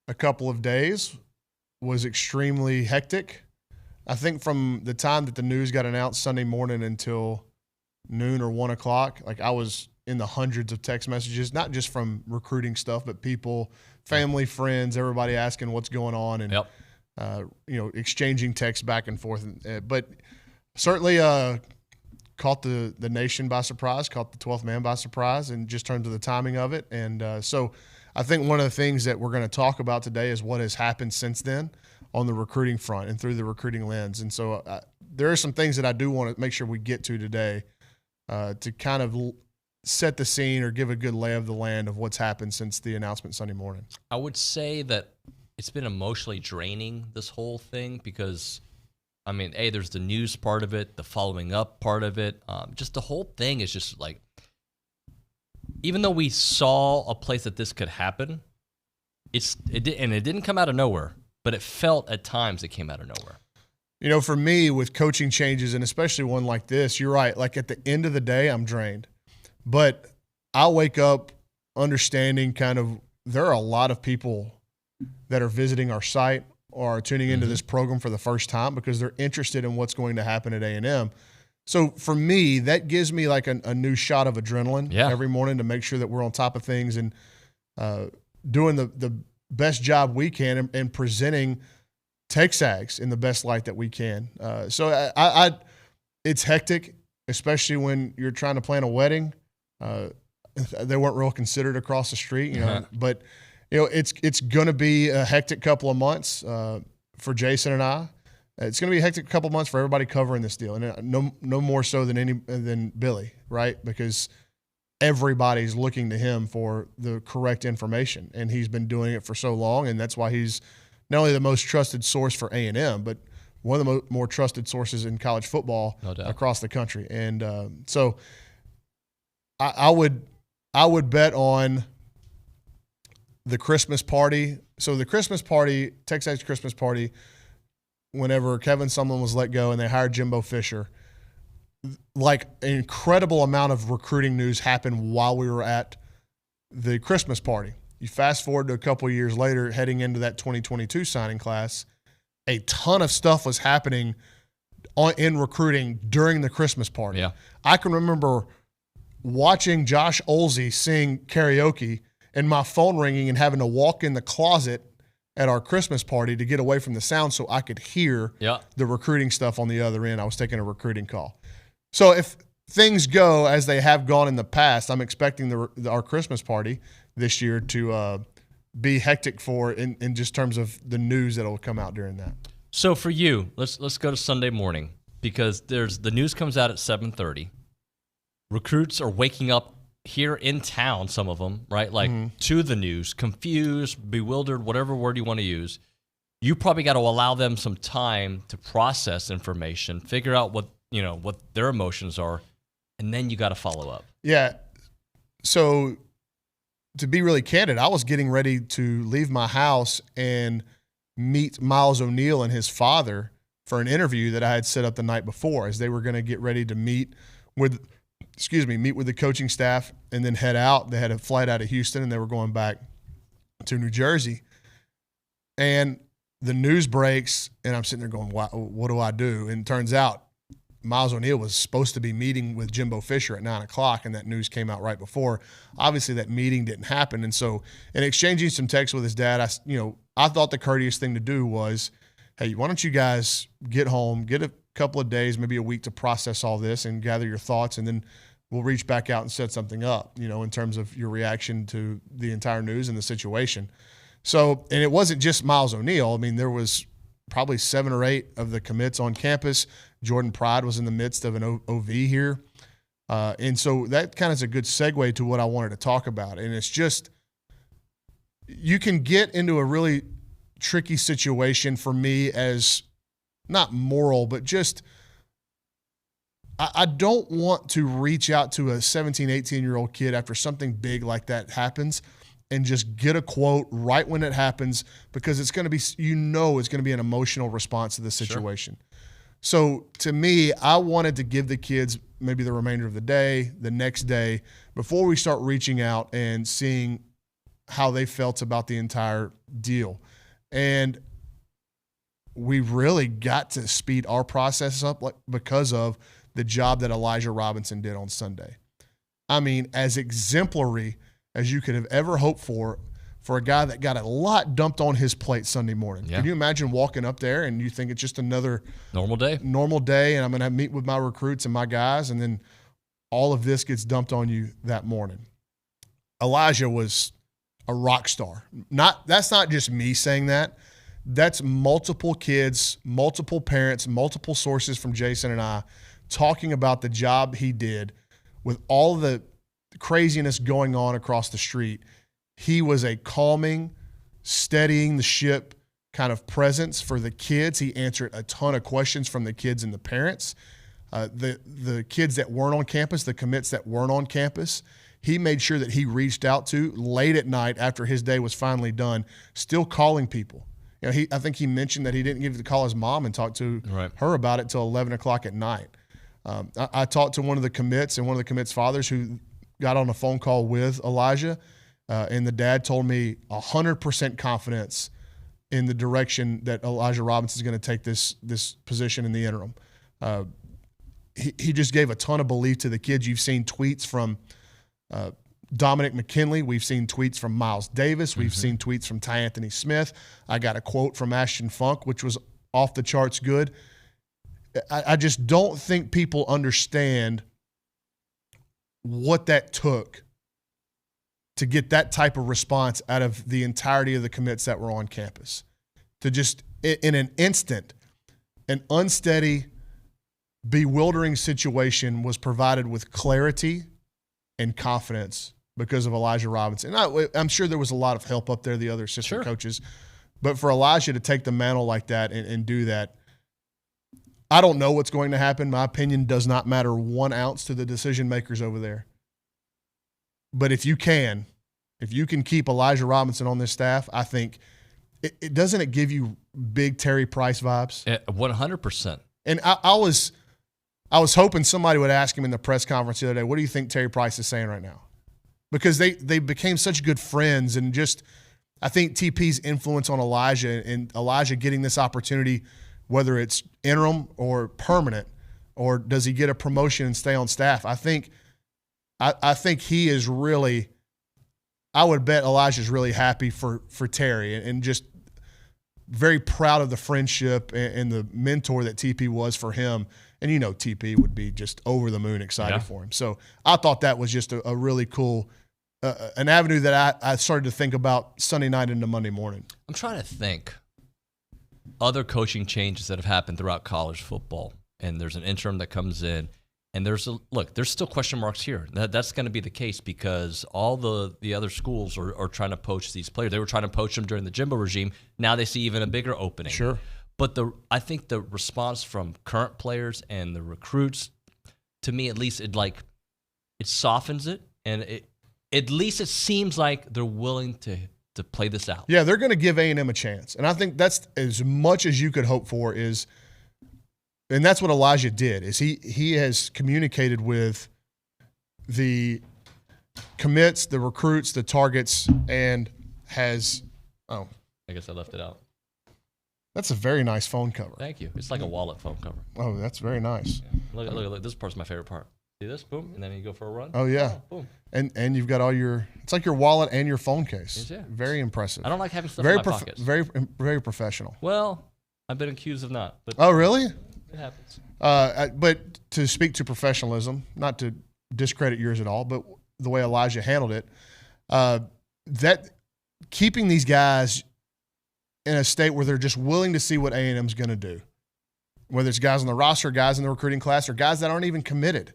a couple of days was extremely hectic. I think from the time that the news got announced Sunday morning until noon or 1 o'clock, like I was in the hundreds of text messages, not just from recruiting stuff, but people, family, friends, everybody asking what's going on, and exchanging texts back and forth. But certainly caught the nation by surprise, caught the 12th man by surprise, and just in terms of the timing of it. And so I think one of the things that we're going to talk about today is what has happened since then on the recruiting front and through the recruiting lens. And so there are some things that I do want to make sure we get to today to kind of set the scene or give a good lay of the land of what's happened since the announcement Sunday morning. I would say that it's been emotionally draining, this whole thing, because, I mean, there's the news part of it, the following up part of it. Just the whole thing is just like, even though we saw a place that this could happen, it didn't come out of nowhere, but it felt at times it came out of nowhere. You know, for me, with coaching changes, and especially one like this, you're right. Like, at the end of the day, I'm drained. But I'll wake up understanding kind of there are a lot of people that are visiting our site or are tuning into this program for the first time because they're interested in what's going to happen at A&M. So for me, that gives me like a new shot of adrenaline every morning to make sure that we're on top of things and doing the best job we can and presenting TexAgs in the best light that we can. So it's hectic, especially when you're trying to plan a wedding. They weren't real considered across the street, but it's going to be a hectic couple of months for Jason and I. It's going to be a hectic couple of months for everybody covering this deal, and no more so than Billy, right? Because everybody's looking to him for the correct information, and he's been doing it for so long, and that's why he's not only the most trusted source for A&M, but one of the more trusted sources in college football across the country. And so I would bet on the Christmas party. So the Christmas party, TexAgs Christmas party, whenever Kevin Sumlin was let go and they hired Jimbo Fisher, like an incredible amount of recruiting news happened while we were at the Christmas party. You fast forward to a couple of years later, heading into that 2022 signing class, a ton of stuff was happening in recruiting during the Christmas party. Yeah. I can remember watching Josh Olsey sing karaoke and my phone ringing and having to walk in the closet at our Christmas party to get away from the sound so I could hear the recruiting stuff on the other end. I was taking a recruiting call. So if things go as they have gone in the past, I'm expecting our Christmas party this year to be hectic in just terms of the news that will come out during that. So for you, let's go to Sunday morning, because the news comes out at 7:30. Recruits are waking up here in town, some of them, right? Like to the news, confused, bewildered, whatever word you want to use. You probably got to allow them some time to process information, figure out what their emotions are, and then you got to follow up. Yeah. So to be really candid, I was getting ready to leave my house and meet Miles O'Neill and his father for an interview that I had set up the night before, as they were going to get ready to meet with the coaching staff and then head out. They had a flight out of Houston and they were going back to New Jersey. And the news breaks and I'm sitting there going, what do I do? And it turns out Miles O'Neill was supposed to be meeting with Jimbo Fisher at 9:00, and that news came out right before. Obviously, that meeting didn't happen. And so in exchanging some texts with his dad, I thought the courteous thing to do was, hey, why don't you guys get home, get a couple of days, maybe a week to process all this and gather your thoughts, and then we'll reach back out and set something up, in terms of your reaction to the entire news and the situation. So, and it wasn't just Miles O'Neill. I mean, there was probably 7 or 8 of the commits on campus. Jordan Pride was in the midst of an OV here. And so that kind of is a good segue to what I wanted to talk about. And it's just, you can get into a really tricky situation for me as not moral, but just, I don't want to reach out to a 17, 18-year-old kid after something big like that happens and just get a quote right when it happens, because it's going to be, it's going to be an emotional response to the situation. Sure. So to me, I wanted to give the kids maybe the remainder of the day, the next day, before we start reaching out and seeing how they felt about the entire deal. And we really got to speed our process up because of the job that Elijah Robinson did on Sunday. I mean, as exemplary as you could have ever hoped for a guy that got a lot dumped on his plate Sunday morning. Yeah. Can you imagine walking up there and you think it's just another normal day, and I'm going to meet with my recruits and my guys, and then all of this gets dumped on you that morning? Elijah was a rock star. That's not just me saying that. That's multiple kids, multiple parents, multiple sources from Jason and I talking about the job he did with all the craziness going on across the street. He was a calming, steadying the ship kind of presence for the kids. He answered a ton of questions from the kids and the parents. The kids that weren't on campus, the commits that weren't on campus, he made sure that he reached out to late at night after his day was finally done, still calling people. You know, I think he mentioned that he didn't get to call his mom and talk to her about it till 11 o'clock at night. I talked to one of the commits and one of the commits' fathers who got on a phone call with Elijah, and the dad told me 100% confidence in the direction that Elijah Robinson is going to take this position in the interim. He just gave a ton of belief to the kids. You've seen tweets from Dominic McKinley. We've seen tweets from Miles Davis. We've seen tweets from Ty Anthony Smith. I got a quote from Ashton Funk, which was off the charts good. I just don't think people understand what that took to get that type of response out of the entirety of the commits that were on campus. To just, in an instant, an unsteady, bewildering situation was provided with clarity and confidence because of Elijah Robinson. I'm sure there was a lot of help up there, the other assistant coaches. But for Elijah to take the mantle like that and do that, I don't know what's going to happen. My opinion does not matter 1 ounce to the decision makers over there. But if you can keep Elijah Robinson on this staff, I think it doesn't it give you big Terry Price vibes? 100%. And I was hoping somebody would ask him in the press conference the other day, what do you think Terry Price is saying right now? Because they became such good friends, and just I think TP's influence on Elijah and Elijah getting this opportunity, whether it's interim or permanent, or does he get a promotion and stay on staff? I think he is really – I would bet Elijah's really happy for Terry and just very proud of the friendship and the mentor that TP was for him. And you know TP would be just over the moon excited for him. So I thought that was just a really cool an avenue that I started to think about Sunday night into Monday morning. I'm trying to think other coaching changes that have happened throughout college football. And there's an interim that comes in. And there's still question marks here. That's going to be the case because all the other schools are trying to poach these players. They were trying to poach them during the Jimbo regime. Now they see even a bigger opening. Sure. But I think the response from current players and the recruits, to me at least, it softens it, and at least it seems like they're willing to play this out. Yeah, they're going to give A&M a chance, and I think that's as much as you could hope for is. And that's what Elijah did, is he has communicated with the commits, the recruits, the targets, and has I guess I left it out. That's a very nice phone cover. Thank you. It's like a wallet phone cover. Oh, that's very nice. Yeah. Look. This part's my favorite part. See this? Boom. And then you go for a run. Oh, yeah. Boom. And you've got all it's like your wallet and your phone case. Yeah. Very impressive. I don't like having stuff in my pockets. Very professional. Well, I've been accused of not. But oh, really? It happens. But to speak to professionalism, not to discredit yours at all, but the way Elijah handled it, that keeping these guys in a state where they're just willing to see what A&M's going to do, whether it's guys on the roster, guys in the recruiting class, or guys that aren't even committed.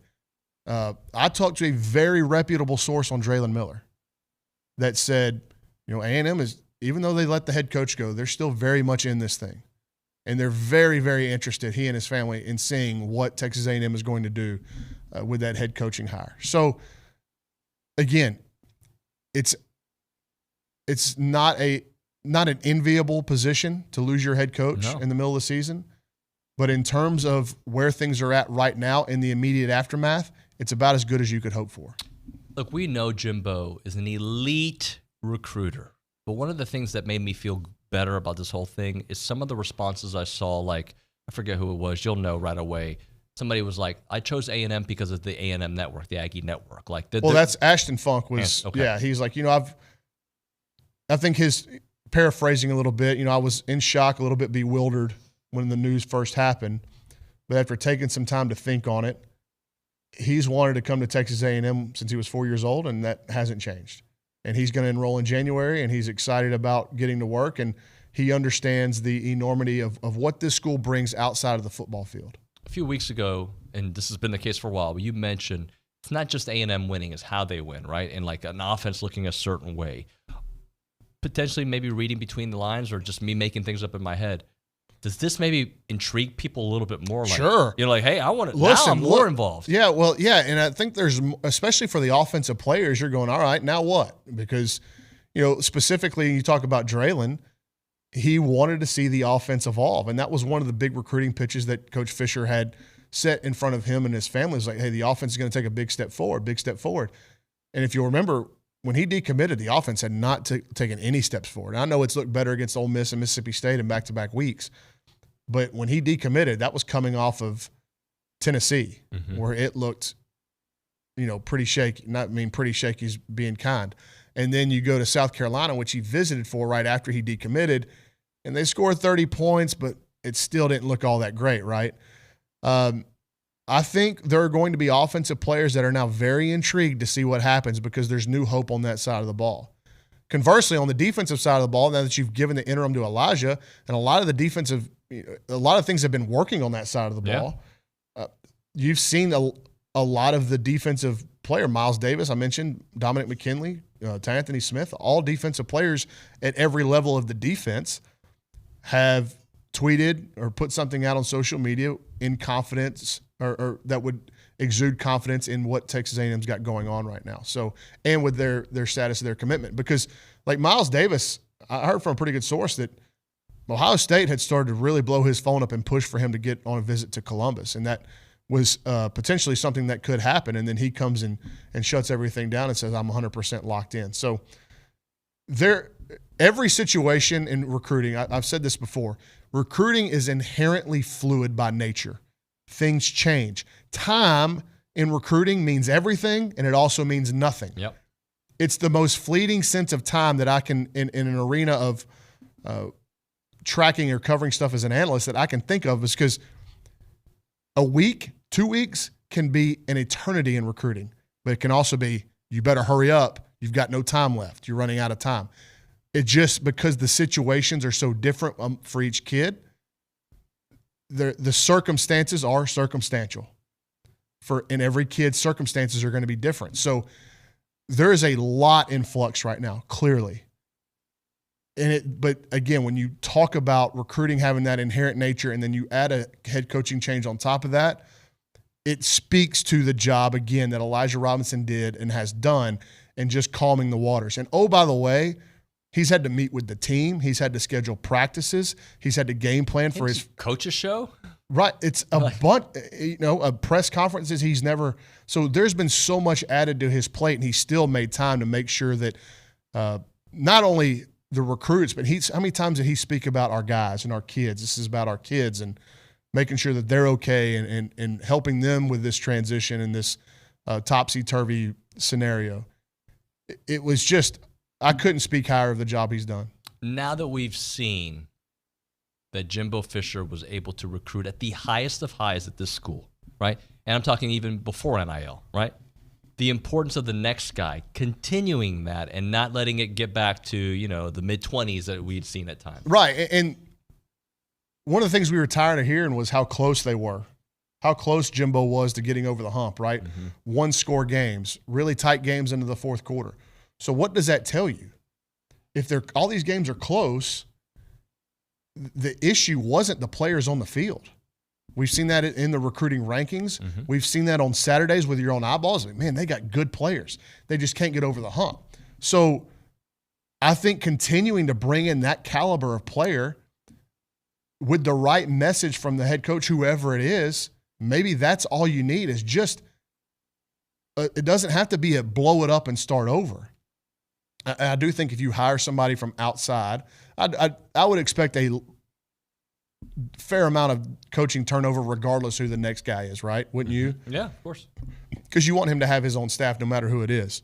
I talked to a very reputable source on Draylon Miller that said, A&M is, even though they let the head coach go, they're still very much in this thing. And they're very, very interested, he and his family, in seeing what Texas A&M is going to do with that head coaching hire. So, again, it's not an enviable position to lose your head coach in the middle of the season. But in terms of where things are at right now in the immediate aftermath, it's about as good as you could hope for. Look, we know Jimbo is an elite recruiter. But one of the things that made me feel better about this whole thing is some of the responses I saw, like, I forget who it was, you'll know right away. somebody was like, I chose A&M because of the A&M network, the Aggie network. Like, that's Ashton Funk was, yeah, he's like, I think his, paraphrasing a little bit, I was in shock, a little bit bewildered when the news first happened. But after taking some time to think on it, he's wanted to come to Texas A&M since he was 4 years old, and that hasn't changed. And he's going to enroll in January, and he's excited about getting to work, and he understands the enormity of what this school brings outside of the football field. A few weeks ago, and this has been the case for a while, but you mentioned it's not just A&M winning, it's how they win, right? And like an offense looking a certain way. Potentially maybe reading between the lines or just me making things up in my head. Does this maybe intrigue people a little bit more? Like, sure. You're like, hey, I want to. Now I'm more involved. Yeah, well, yeah, and I think there's, especially for the offensive players, you're going, all right, now what? Because, specifically you talk about Draylon, he wanted to see the offense evolve, and that was one of the big recruiting pitches that Coach Fisher had set in front of him and his family. It was like, hey, the offense is going to take a big step forward. And if you'll remember, when he decommitted, the offense had not taken any steps forward. And I know it's looked better against Ole Miss and Mississippi State in back-to-back weeks, but when he decommitted, that was coming off of Tennessee, where it looked, pretty shaky. Pretty shaky is being kind. And then you go to South Carolina, which he visited for right after he decommitted, and they scored 30 points, but it still didn't look all that great, right? I think there are going to be offensive players that are now very intrigued to see what happens because there's new hope on that side of the ball. Conversely, on the defensive side of the ball, now that you've given the interim to Elijah, and a lot of things have been working on that side of the ball. You've seen a lot of the defensive player, Miles Davis, I mentioned, Dominic McKinley, to Anthony Smith, all defensive players at every level of the defense have tweeted or put something out on social media in confidence or that would exude confidence in what Texas A&M's got going on right now. So, and with their status of their commitment, because like Miles Davis, I heard from a pretty good source that Ohio State had started to really blow his phone up and push for him to get on a visit to Columbus. And that was potentially something that could happen. And then he comes in and shuts everything down and says, I'm 100% locked in. So every situation in recruiting, I've said this before, recruiting is inherently fluid by nature. Things change. Time in recruiting means everything, and it also means nothing. Yep. It's the most fleeting sense of time that I can, in an arena of tracking or covering stuff as an analyst, that I can think of, is because a week, 2 weeks can be an eternity in recruiting, but it can also be, you better hurry up. You've got no time left. You're running out of time. It just, because the situations are so different for each kid, the circumstances are circumstantial. In every kid's circumstances are going to be different. So there is a lot in flux right now, clearly. But again, when you talk about recruiting having that inherent nature and then you add a head coaching change on top of that, it speaks to the job, again, that Elijah Robinson did and has done in just calming the waters. And oh, by the way, he's had to meet with the team. He's had to schedule practices. He's had to game plan for his coach's show. Right. It's a bunch, press conferences. He's never. So there's been so much added to his plate, and he still made time to make sure that not only the recruits, but how many times did he speak about our guys and our kids? This is about our kids and making sure that they're okay and helping them with this transition and this topsy-turvy scenario. It was just, I couldn't speak higher of the job he's done. Now that we've seen that Jimbo Fisher was able to recruit at the highest of highs at this school, right? And I'm talking even before NIL, right? The importance of the next guy, continuing that and not letting it get back to, the mid-20s that we'd seen at times. Right. And one of the things we were tired of hearing was how close they were, how close Jimbo was to getting over the hump, right? Mm-hmm. One-score games, really tight games into the fourth quarter. So what does that tell you? If all these games are close, the issue wasn't the players on the field. We've seen that in the recruiting rankings. Mm-hmm. We've seen that on Saturdays with your own eyeballs. Man, they got good players. They just can't get over the hump. So I think continuing to bring in that caliber of player with the right message from the head coach, whoever it is, maybe that's all you need is just it doesn't have to be a blow it up and start over. I do think if you hire somebody from outside, I would expect fair amount of coaching turnover regardless who the next guy is, right? Wouldn't you? Yeah, of course. Because you want him to have his own staff no matter who it is.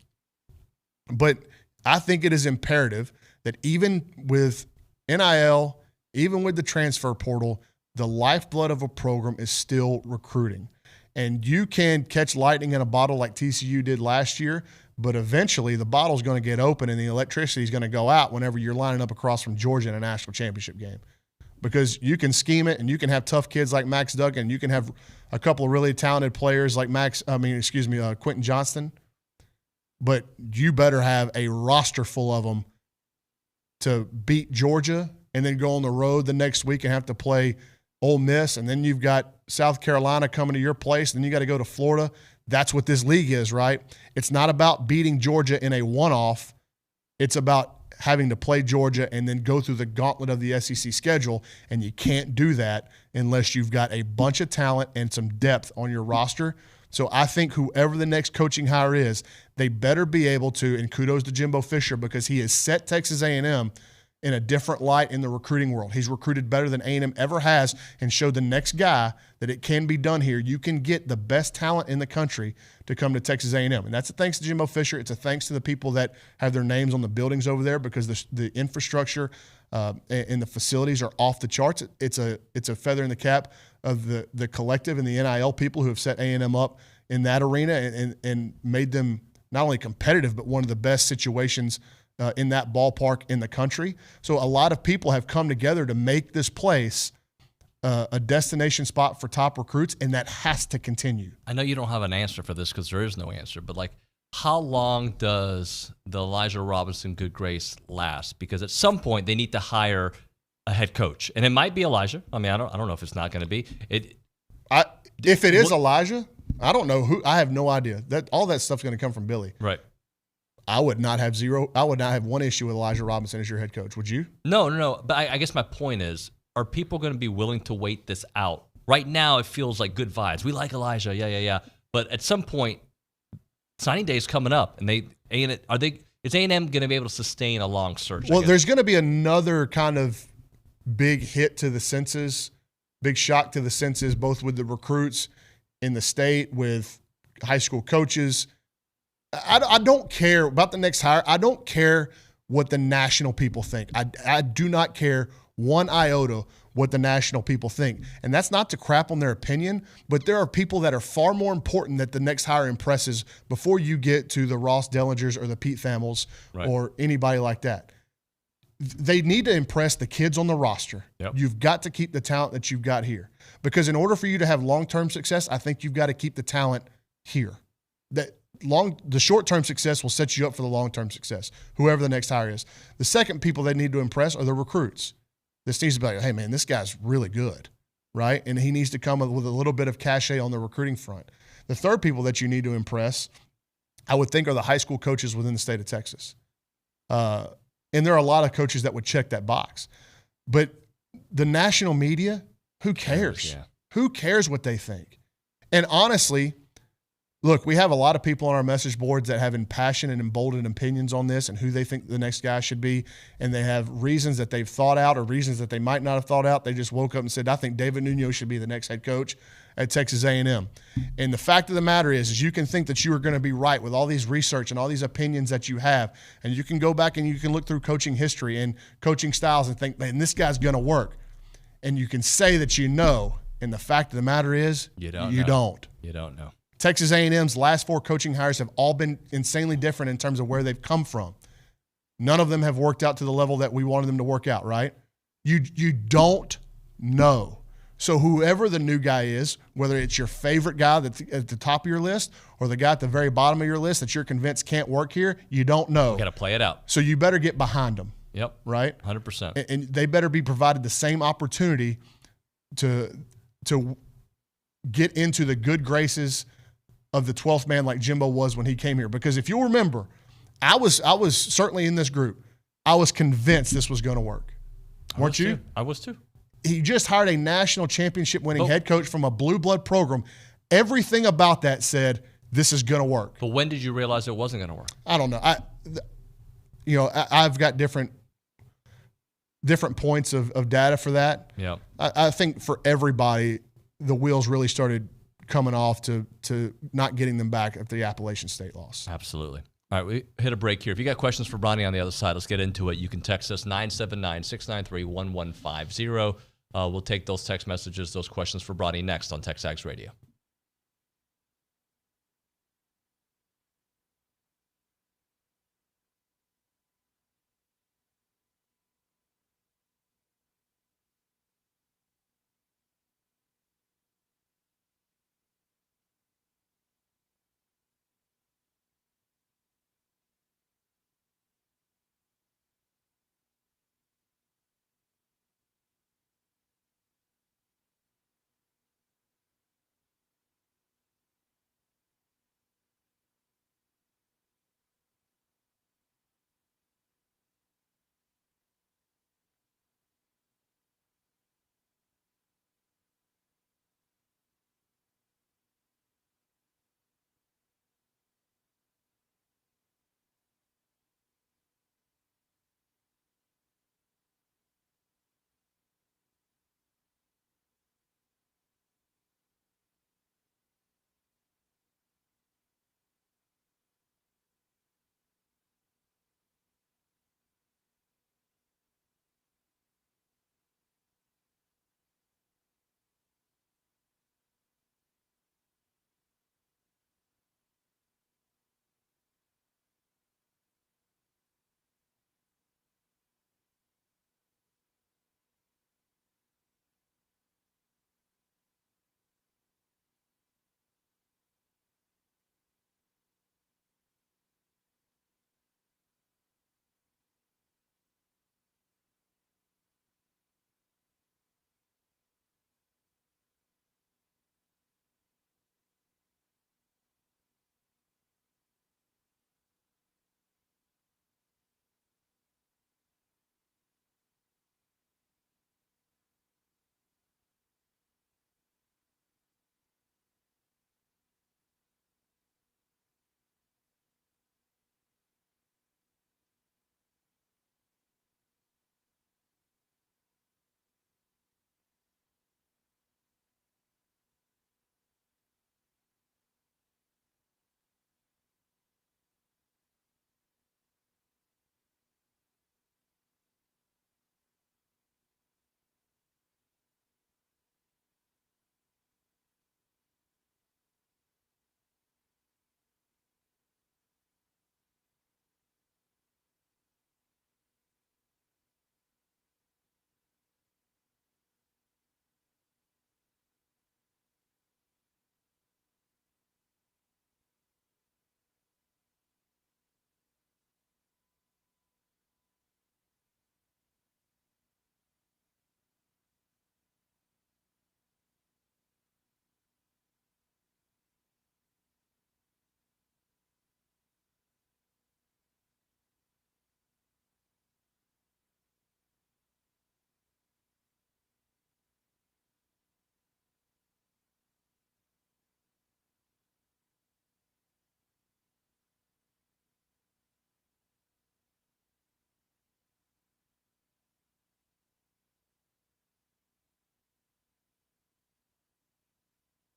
But I think it is imperative that even with NIL, even with the transfer portal, the lifeblood of a program is still recruiting. And you can catch lightning in a bottle like TCU did last year, but eventually the bottle's going to get open and the electricity is going to go out whenever you're lining up across from Georgia in a national championship game. Because you can scheme it and you can have tough kids like Max Duggan, and you can have a couple of really talented players like Quentin Johnston, but you better have a roster full of them to beat Georgia and then go on the road the next week and have to play Ole Miss, and then you've got South Carolina coming to your place, and then you got to go to Florida. That's what this league is, right? It's not about beating Georgia in a one-off. It's about having to play Georgia and then go through the gauntlet of the SEC schedule, and you can't do that unless you've got a bunch of talent and some depth on your roster. So I think whoever the next coaching hire is, they better be able to, and kudos to Jimbo Fisher because he has set Texas A&M in a different light in the recruiting world. He's recruited better than A&M ever has and showed the next guy that it can be done here. You can get the best talent in the country to come to Texas A&M. And that's a thanks to Jimbo Fisher. It's a thanks to the people that have their names on the buildings over there because the infrastructure and the facilities are off the charts. It's a feather in the cap of the collective and the NIL people who have set A&M up in that arena and made them not only competitive, but one of the best situations in that ballpark in the country. So a lot of people have come together to make this place a destination spot for top recruits, and that has to continue. I know you don't have an answer for this because there is no answer, but like, how long does the Elijah Robinson good grace last? Because at some point they need to hire a head coach, and it might be Elijah. I mean, I don't know if it's not going to be. If it is Elijah, I don't know who. I have no idea. That all that stuff's going to come from Billy. Right. I would not have one issue with Elijah Robinson as your head coach. Would you? No. But I guess my point is, are people going to be willing to wait this out? Right now, it feels like good vibes. We like Elijah, yeah. But at some point, signing day is coming up, and is A&M going to be able to sustain a long search? Well, there's going to be another kind of big hit to the senses, big shock to the senses, both with the recruits in the state, with high school coaches. I don't care about the next hire. I don't care what the national people think. I do not care one iota what the national people think. And that's not to crap on their opinion, but there are people that are far more important that the next hire impresses before you get to the Ross Dellingers or the Pete Thamels or anybody like that. They need to impress the kids on the roster. Yep. You've got to keep the talent that you've got here. Because in order for you to have long-term success, I think you've got to keep the talent here. The short-term success will set you up for the long-term success, whoever the next hire is. The second people they need to impress are the recruits. This needs to be like, hey, man, this guy's really good, right? And he needs to come with a little bit of cachet on the recruiting front. The third people that you need to impress, I would think, are the high school coaches within the state of Texas. And there are a lot of coaches that would check that box. But the national media, who cares? Yeah. Who cares what they think? And honestly, look, we have a lot of people on our message boards that have impassioned and emboldened opinions on this and who they think the next guy should be, and they have reasons that they've thought out or reasons that they might not have thought out. They just woke up and said, I think David Nuño should be the next head coach at Texas A&M. And the fact of the matter is you can think that you are going to be right with all these research and all these opinions that you have, and you can go back and you can look through coaching history and coaching styles and think, man, this guy's going to work. And you can say that you know, and the fact of the matter is you don't. You don't know. Texas A&M's last 4 coaching hires have all been insanely different in terms of where they've come from. None of them have worked out to the level that we wanted them to work out, right? You don't know. So whoever the new guy is, whether it's your favorite guy that's at the top of your list or the guy at the very bottom of your list that you're convinced can't work here, you don't know. You got to play it out. So you better get behind them. Yep. Right? 100%. And they better be provided the same opportunity to get into the good graces of the 12th man like Jimbo was when he came here. Because if you'll remember, I was certainly in this group. I was convinced this was going to work. Weren't you? I was too. He just hired a national championship winning head coach from a blue blood program. Everything about that said this is going to work. But when did you realize it wasn't going to work? I don't know. I've got different different points of data for that. Yeah. I think for everybody, the wheels really started coming off to not getting them back at the Appalachian State loss. Absolutely. All right, we hit a break here. If you got questions for Bronny on the other side, let's get into it. You can text us 979-693-1150. We'll take those text messages, those questions for Bronny next on TexAgs Radio.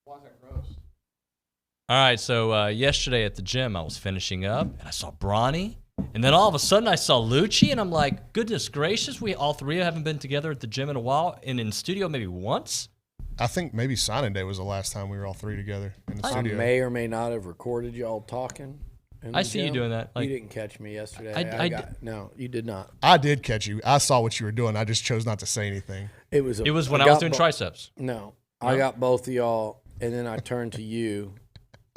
Why is that gross? All right, so yesterday at the gym, I was finishing up, and I saw Bronny, and then all of a sudden I saw Lucci, and I'm like, goodness gracious, we all three haven't been together at the gym in a while, and in studio maybe once. I think maybe signing day was the last time we were all three together in the studio. I may or may not have recorded y'all talking. I see you doing that. You didn't catch me yesterday. No, you did not. I did catch you. I saw what you were doing. I just chose not to say anything. It was when I was doing triceps. No, I got both of y'all, and then I turned to you,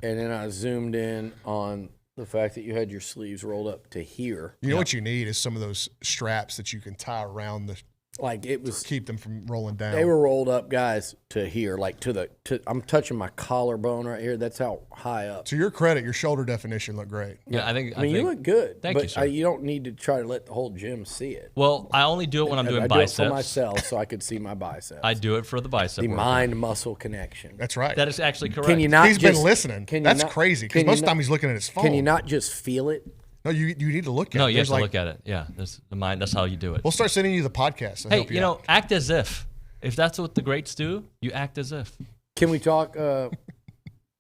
and then I zoomed in on the fact that you had your sleeves rolled up to here. You know what you need is some of those straps that you can tie around the. Like it was keep them from rolling down. They were rolled up, guys, to here, like to I'm touching my collarbone right here. That's how high up. To your credit, your shoulder definition looked great. Yeah, I mean, you look good. Thank you, sir. You don't need to try to let the whole gym see it. Well, I only do it when I'm doing biceps. I do it for myself, so I could see my biceps. I do it for the bicep. The mind-muscle connection. That's right. That is actually correct. Can you not? He's been listening. That's crazy because most of the time he's looking at his phone. Can you not just feel it? No, you need to look at it. No, you have There's to like- look at it. Yeah, there's the mind. That's how you do it. We'll start sending you the podcast. To Hey, help you know, out. act as if. If that's what the greats do, you act as if. Can we talk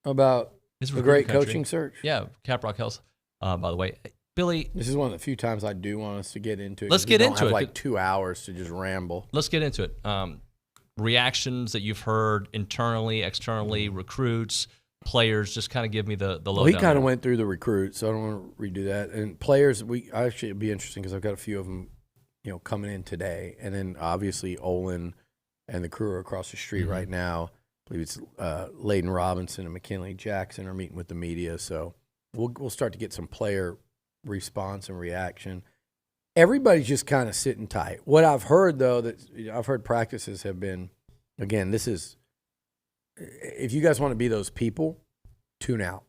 about It's the great recruiting coaching country. search? Yeah, Caprock Health. By the way, Billy. This is one of the few times I do want us to get into it. Let's 'cause we get don't into have it. like 2 hours to just ramble. Let's get into it. Reactions that you've heard internally, externally, recruits, players. Just kind of give me the lowdown. Well, he kind of went through the recruits, so I don't want to redo that. And players, it'd be interesting because I've got a few of them, coming in today, and then obviously Olin and the crew are across the street right now. I believe it's Layden Robinson and McKinley Jackson are meeting with the media, so we'll start to get some player response and reaction. Everybody's just kind of sitting tight. What I've heard, though, that I've heard practices have been, again, this is, if you guys want to be those people, tune out.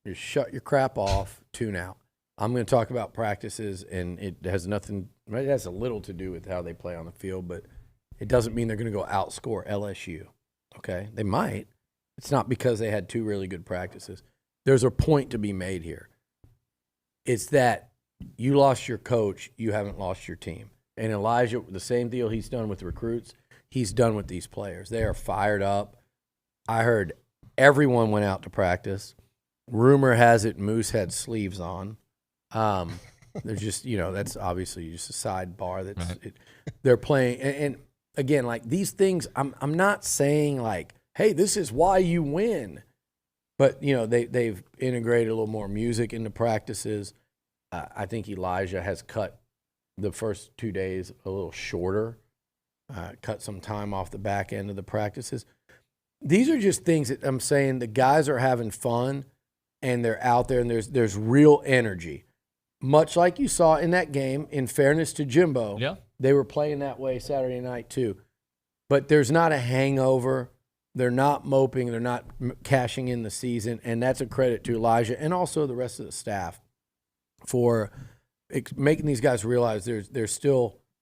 Just shut your crap off, tune out. I'm going to talk about practices, and it has a little to do with how they play on the field, but it doesn't mean they're going to go outscore LSU, okay? They might. It's not because they had 2 really good practices. There's a point to be made here. It's that you lost your coach, you haven't lost your team. And Elijah, the same deal he's done with recruits, he's done with these players. They are fired up. I heard everyone went out to practice. Rumor has it Moose had sleeves on. They're just, that's obviously just a sidebar. That's right. They're playing. And again, like these things, I'm not saying like, hey, this is why you win. But, they've integrated a little more music into practices. I think Elijah has cut the first 2 days a little shorter, cut some time off the back end of the practices. These are just things that I'm saying the guys are having fun and they're out there and there's real energy. Much like you saw in that game, in fairness to Jimbo, they were playing that way Saturday night too. But there's not a hangover. They're not moping. They're not cashing in the season. And that's a credit to Elijah and also the rest of the staff for making these guys realize there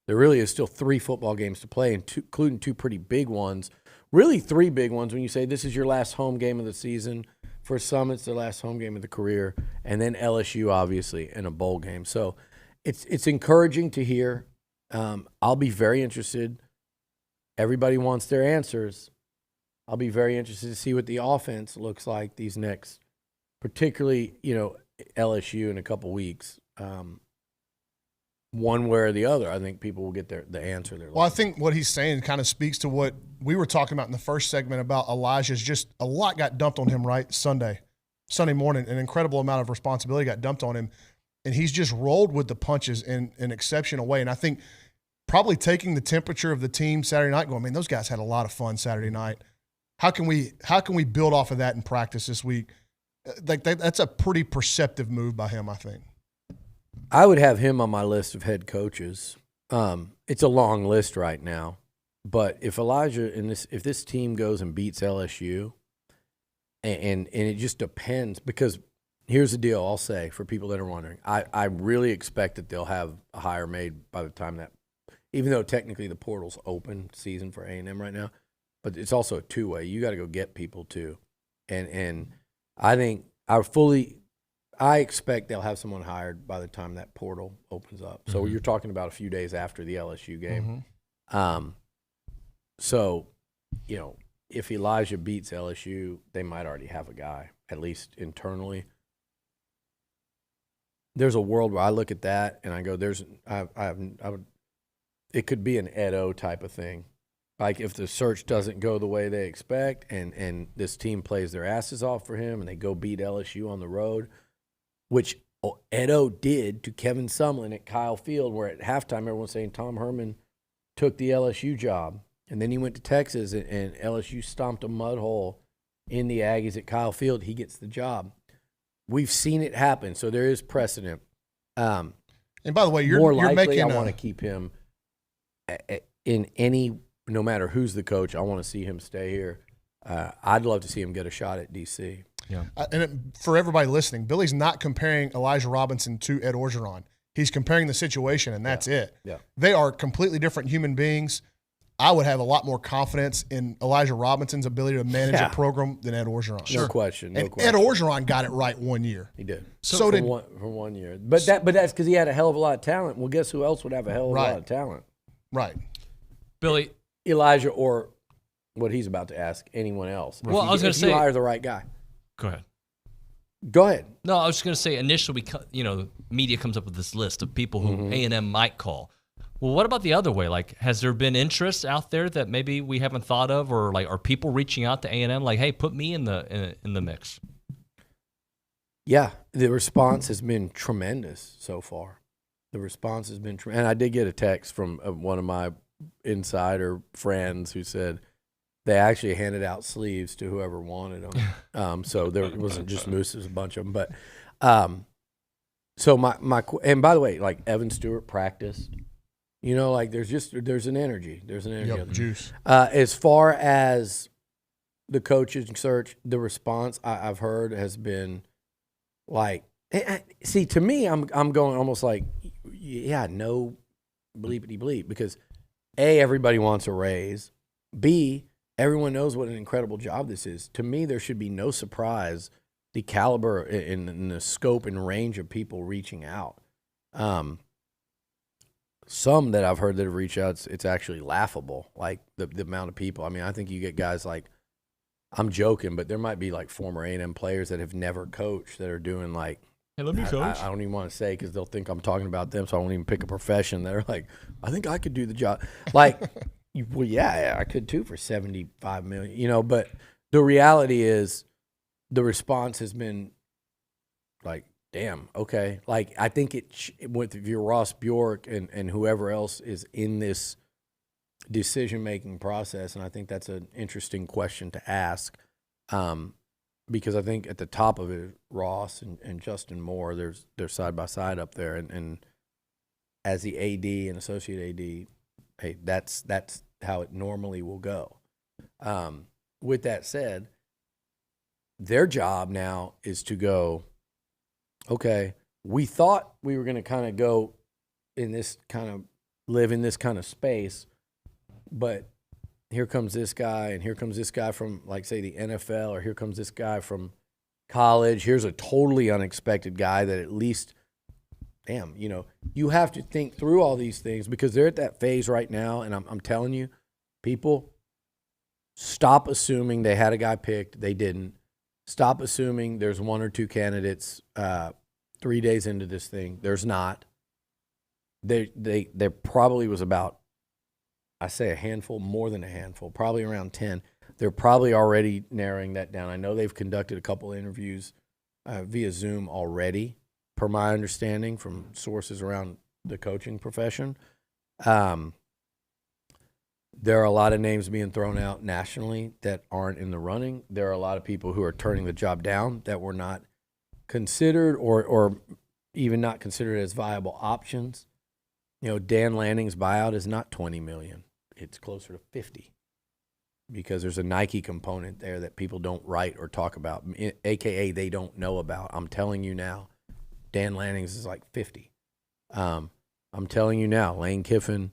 really is still 3 football games to play, and including 2 pretty big ones. Really 3 big ones when you say this is your last home game of the season. For some, it's their last home game of the career, and then LSU, obviously, in a bowl game. So it's encouraging to hear. I'll be very interested. Everybody wants their answers. I'll be very interested to see what the offense looks like these next, particularly, LSU in a couple weeks. One way or the other, I think people will get the answer they're looking for. Well, I think what he's saying kind of speaks to what we were talking about in the first segment about Elijah's. Just a lot got dumped on him, right? Sunday morning, an incredible amount of responsibility got dumped on him, and he's just rolled with the punches in an exceptional way. And I think probably taking the temperature of the team Saturday night, going, man, those guys had a lot of fun Saturday night. How can we build off of that in practice this week? Like that's a pretty perceptive move by him, I think. I would have him on my list of head coaches. It's a long list right now, but if Elijah if this team goes and beats LSU, and it just depends, because here's the deal. I'll say for people that are wondering, I really expect that they'll have a hire made by the time that, even though technically the portal's open season for A&M right now, but it's also a 2-way. You got to go get people too, and I think I expect they'll have someone hired by the time that portal opens up. So you're talking about a few days after the LSU game. So, if Elijah beats LSU, they might already have a guy, at least internally. There's a world where I look at that and I go, it could be an Edo type of thing. Like if the search doesn't go the way they expect and this team plays their asses off for him and they go beat LSU on the road, which Edo did to Kevin Sumlin at Kyle Field, where at halftime everyone's saying Tom Herman took the LSU job. And then he went to Texas and LSU stomped a mud hole in the Aggies at Kyle Field. He gets the job. We've seen it happen, so there is precedent. And by the way, you're likely, I want to keep him in any, no matter who's the coach, I want to see him stay here. I'd love to see him get a shot at DC. Yeah. For everybody listening, Billy's not comparing Elijah Robinson to Ed Orgeron. He's comparing the situation, and that's it. Yeah. They are completely different human beings. I would have a lot more confidence in Elijah Robinson's ability to manage a program than Ed Orgeron. No question. Ed Orgeron got it right 1 year. He did. So did for 1 year. But that's because he had a hell of a lot of talent. Well, guess who else would have a hell of a lot of talent? Right. Billy. Elijah, or what he's about to ask, anyone else. Well, I was going to say, you hire the right guy. Go ahead. Go ahead. No, I was just going to say, initially, media comes up with this list of people who A&M might call. Well, what about the other way? Like, has there been interest out there that maybe we haven't thought of, or like, are people reaching out to A&M like, hey, put me in the mix? Yeah, the response has been tremendous so far. The response has been tremendous. And I did get a text from one of my insider friends who said they actually handed out sleeves to whoever wanted them. So there wasn't just Moose, there's a bunch of them. But so my and by the way, like Evan Stewart practiced. Like there's an energy. There's an energy. Yep, juice. As far as the coaching search, the response I've heard has been like, see, to me, I'm going almost like, yeah, no bleepity bleep, because A, everybody wants a raise. B, everyone knows what an incredible job this is. To me, there should be no surprise the caliber and the scope and range of people reaching out. Some that I've heard that have reached out, it's actually laughable, like the amount of people. I mean, I think you get guys like, I'm joking, but there might be like former A&M players that have never coached that are doing like, hey, let me coach. I don't even want to say because they'll think I'm talking about them, so I won't even pick a profession. They're like, I think I could do the job. Like, well, yeah, I could too for $75 million, but the reality is the response has been like, damn, okay. Like, I think if you're Ross Bjork and whoever else is in this decision-making process, and I think that's an interesting question to ask, because I think at the top of it, Ross and Justin Moore, they're side by side up there, and as the AD and associate AD, hey, that's how it normally will go. With that said, their job now is to go, okay, we thought we were going to kind of go in this kind of live in this kind of space, but here comes this guy, and here comes this guy from, like, say, the NFL, or here comes this guy from college. Here's a totally unexpected guy that at least, damn, you have to think through all these things, because they're at that phase right now, and I'm telling you, people, stop assuming they had a guy picked. They didn't. Stop assuming there's one or two candidates 3 days into this thing. There's not. There probably was about, I say a handful, more than a handful, probably around 10. They're probably already narrowing that down. I know they've conducted a couple interviews via Zoom already, per my understanding from sources around the coaching profession. There are a lot of names being thrown out nationally that aren't in the running. There are a lot of people who are turning the job down that were not considered or even not considered as viable options. Dan Lanning's buyout is not $20 million. It's closer to 50, because there's a Nike component there that people don't write or talk about, AKA they don't know about. I'm telling you now, Dan Lanning's is like 50. I'm telling you now, Lane Kiffin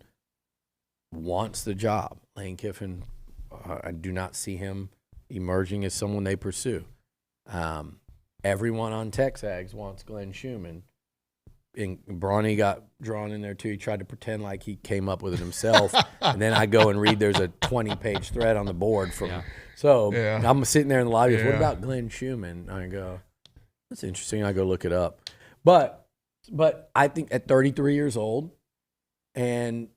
wants the job. Lane Kiffin, I do not see him emerging as someone they pursue. Everyone on TexAgs wants Glenn Schumann. And Brawny got drawn in there too. He tried to pretend like he came up with it himself. And then I go and read, there's a 20-page thread on the board from. Yeah. So I'm sitting there in the lobby. What about Glenn Schumann? I go, that's interesting. I go look it up. But I think at 33 years old, and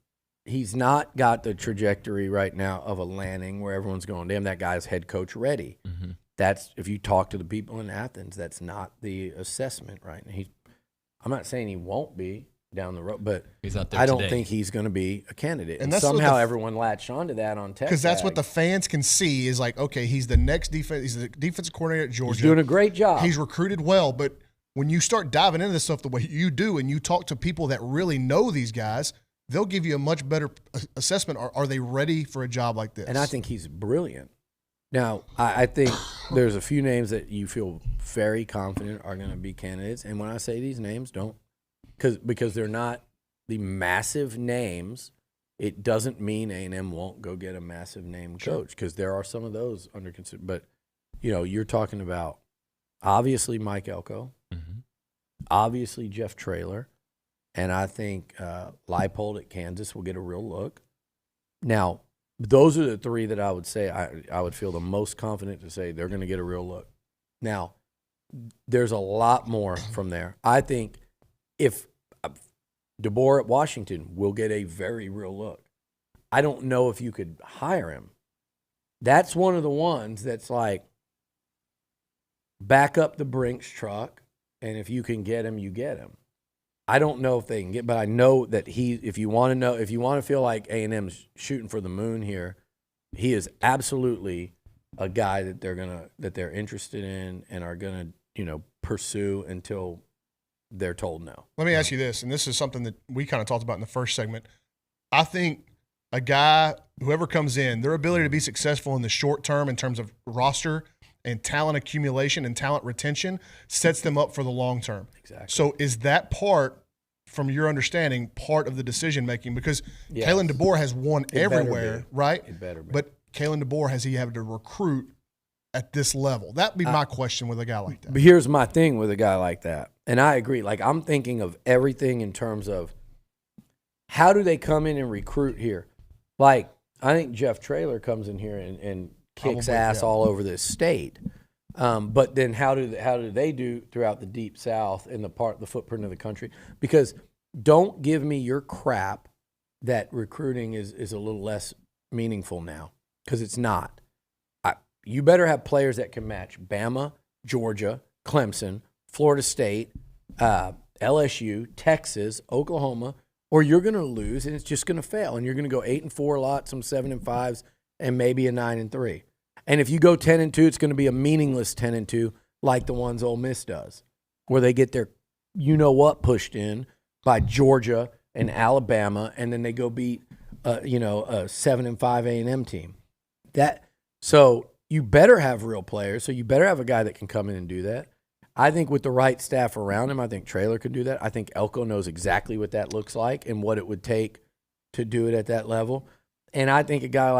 he's not got the trajectory right now of a Lanning where everyone's going, damn, that guy's head coach ready. Mm-hmm. That's, if you talk to the people in Athens, that's not the assessment right now. I'm not saying he won't be down the road, but he's not there I don't today. think he's going to be a candidate. And that's somehow everyone latched onto that on Texas. Because that's what the fans can see is like, okay, he's the next defense. He's the defensive coordinator at Georgia. He's doing a great job. He's recruited well, but when you start diving into this stuff the way you do, and you talk to people that really know these guys, they'll give you a much better assessment. Are they ready for a job like this? And I think he's brilliant. Now, I think there's a few names that you feel very confident are going to be candidates. And when I say these names, don't, because they're not the massive names It doesn't mean A&M won't go get a massive name coach, because there are some of those under consideration. But, you're talking about obviously Mike Elko, obviously Jeff Traylor, and I think Leipold at Kansas will get a real look. Now, those are the three that I would say I would feel the most confident to say they're going to get a real look. Now, there's a lot more from there. I think if DeBoer at Washington will get a very real look. I don't know if you could hire him. That's one of the ones that's like, back up the Brinks truck, and if you can get him, you get him. I don't know if they can get, but I know that if you want to feel like A&M's shooting for the moon here, he is absolutely a guy that they're interested in and are gonna, pursue until they're told no. Let me ask you this, and this is something that we kind of talked about in the first segment. I think a guy, whoever comes in, their ability to be successful in the short term in terms of roster and talent accumulation and talent retention sets them up for the long term. Exactly. So is that part, from your understanding, part of the decision making? Because Kalen DeBoer has won everywhere, right? It better be. But Kalen DeBoer, has he had to recruit at this level? That'd be my question with a guy like that. But here's my thing with a guy like that, and I agree. Like, I'm thinking of everything in terms of how do they come in and recruit here? Like, I think Jeff Traylor comes in here and kicks ass all over this state. But then how do they do throughout the Deep South and the footprint of the country? Because don't give me your crap that recruiting is a little less meaningful now, because it's not. You better have players that can match Bama, Georgia, Clemson, Florida State, LSU, Texas, Oklahoma, or you're going to lose and it's just going to fail. And you're going to go 8-4 a lot, some 7-5s, and maybe a 9-3. And if you go 10-2, it's going to be a meaningless 10-2 like the ones Ole Miss does, where they get their pushed in by Georgia and Alabama, and then they go beat a 7-5 A&M team. So you better have real players. So you better have a guy that can come in and do that. I think with the right staff around him, I think Traylor could do that. I think Elko knows exactly what that looks like and what it would take to do it at that level. And I think a guy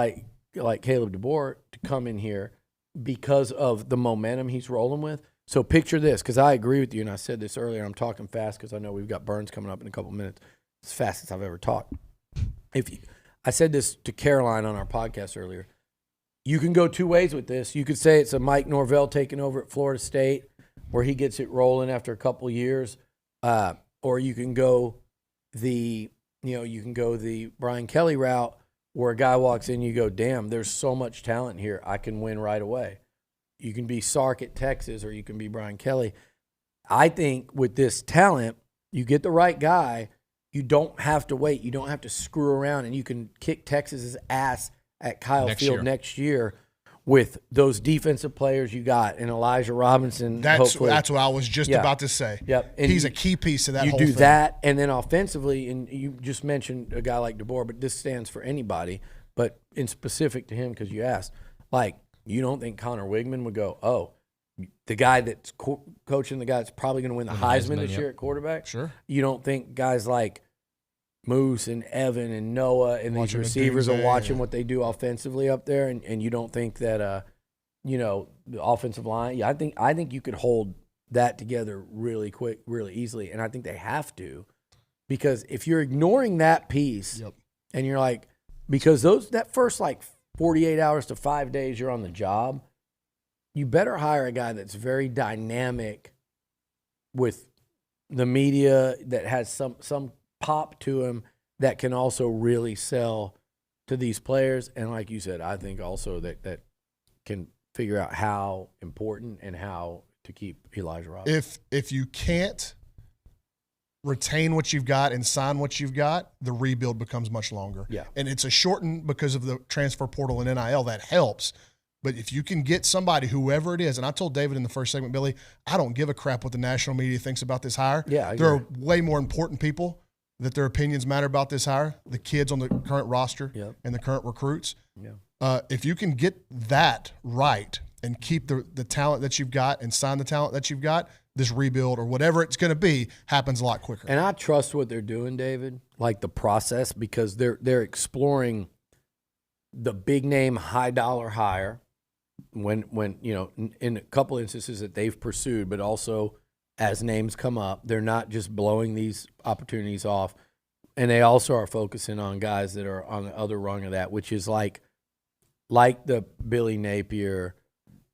like Caleb DeBoer to come in here because of the momentum he's rolling with. So picture this, because I agree with you, and I said this earlier. I'm talking fast because I know we've got Burns coming up in a couple minutes. It's the fastest I've ever talked. I said this to Caroline on our podcast earlier. You can go two ways with this. You could say it's a Mike Norvell taking over at Florida State, where he gets it rolling after a couple years, or you can go the Brian Kelly route, where a guy walks in, you go, damn, there's so much talent here, I can win right away. You can be Sark at Texas, or you can be Brian Kelly. I think with this talent, you get the right guy, you don't have to wait, you don't have to screw around, and you can kick Texas's ass at Kyle Field next year with those defensive players you got, and Elijah Robinson. That's what I was just about to say. Yep. And he's a key piece of that whole thing. You do that, and then offensively, and you just mentioned a guy like DeBoer, but this stands for anybody, but in specific to him because you asked, like, you don't think Connor Wigman would go, oh, the guy that's coaching the guy that's probably going to win the Heisman this year at quarterback? Sure. You don't think guys like Moose and Evan and Noah and these receivers are watching what they do offensively up there, and you don't think that the offensive line? Yeah, I think you could hold that together really quick, really easily, and I think they have to, because if you're ignoring that piece, and you're like, because that first 48 hours to 5 days you're on the job, you better hire a guy that's very dynamic with the media, that has some pop to him, that can also really sell to these players. And like you said, I think also that can figure out how important and how to keep Elijah Robinson. If you can't retain what you've got and sign what you've got, the rebuild becomes much longer. Yeah. And it's a shortened because of the transfer portal and NIL, that helps. But if you can get somebody, whoever it is, and I told David in the first segment, Billy, I don't give a crap what the national media thinks about this hire. Yeah, there are way more important people that their opinions matter about this hire, the kids on the current roster and the current recruits. Yeah. If you can get that right and keep the talent that you've got and sign the talent that you've got, this rebuild or whatever it's going to be happens a lot quicker. And I trust what they're doing, David, like the process, because they're exploring the big name, high dollar hire when in a couple instances that they've pursued, but also as names come up, they're not just blowing these opportunities off. And they also are focusing on guys that are on the other rung of that, which is like the Billy Napier,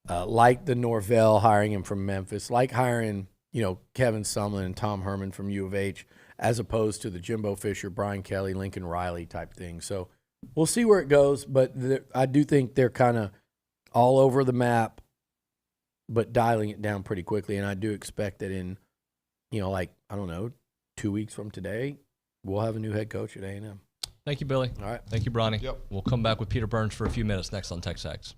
like the Norvell hiring him from Memphis, like hiring, Kevin Sumlin and Tom Herman from U of H, as opposed to the Jimbo Fisher, Brian Kelly, Lincoln Riley type thing. So we'll see where it goes, but I do think they're kind of all over the map, but dialing it down pretty quickly. And I do expect that in, 2 weeks from today, we'll have a new head coach at A&M. Thank you, Billy. All right. Thank you, Bronny. Yep. We'll come back with Peter Burns for a few minutes next on TexAgs.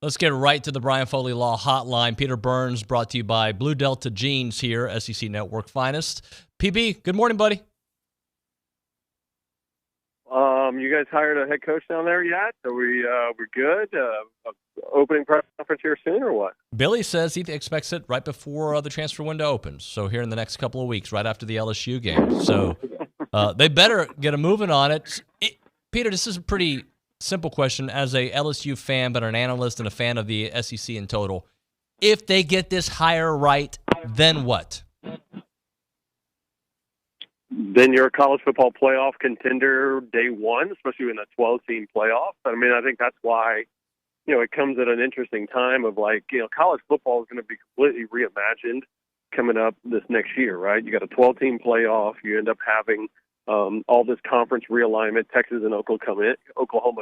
Let's get right to the Brian Foley Law Hotline. Peter Burns, brought to you by Blue Delta Jeans here, SEC Network finest. PB, good morning, buddy. You guys hired a head coach down there yet? Are we're good? Opening press conference here soon or what? Billy says he expects it right before the transfer window opens. So here in the next couple of weeks, right after the LSU game. So they better get a moving on it. Peter, this is a pretty simple question. As a LSU fan, but an analyst and a fan of the SEC in total, if they get this hire right, then what? then you're a college football playoff contender day one, especially in a 12-team playoff. I mean, I think that's why, it comes at an interesting time of college football is going to be completely reimagined coming up this next year, right? You got a 12-team playoff. You end up having all this conference realignment, Texas and Oklahoma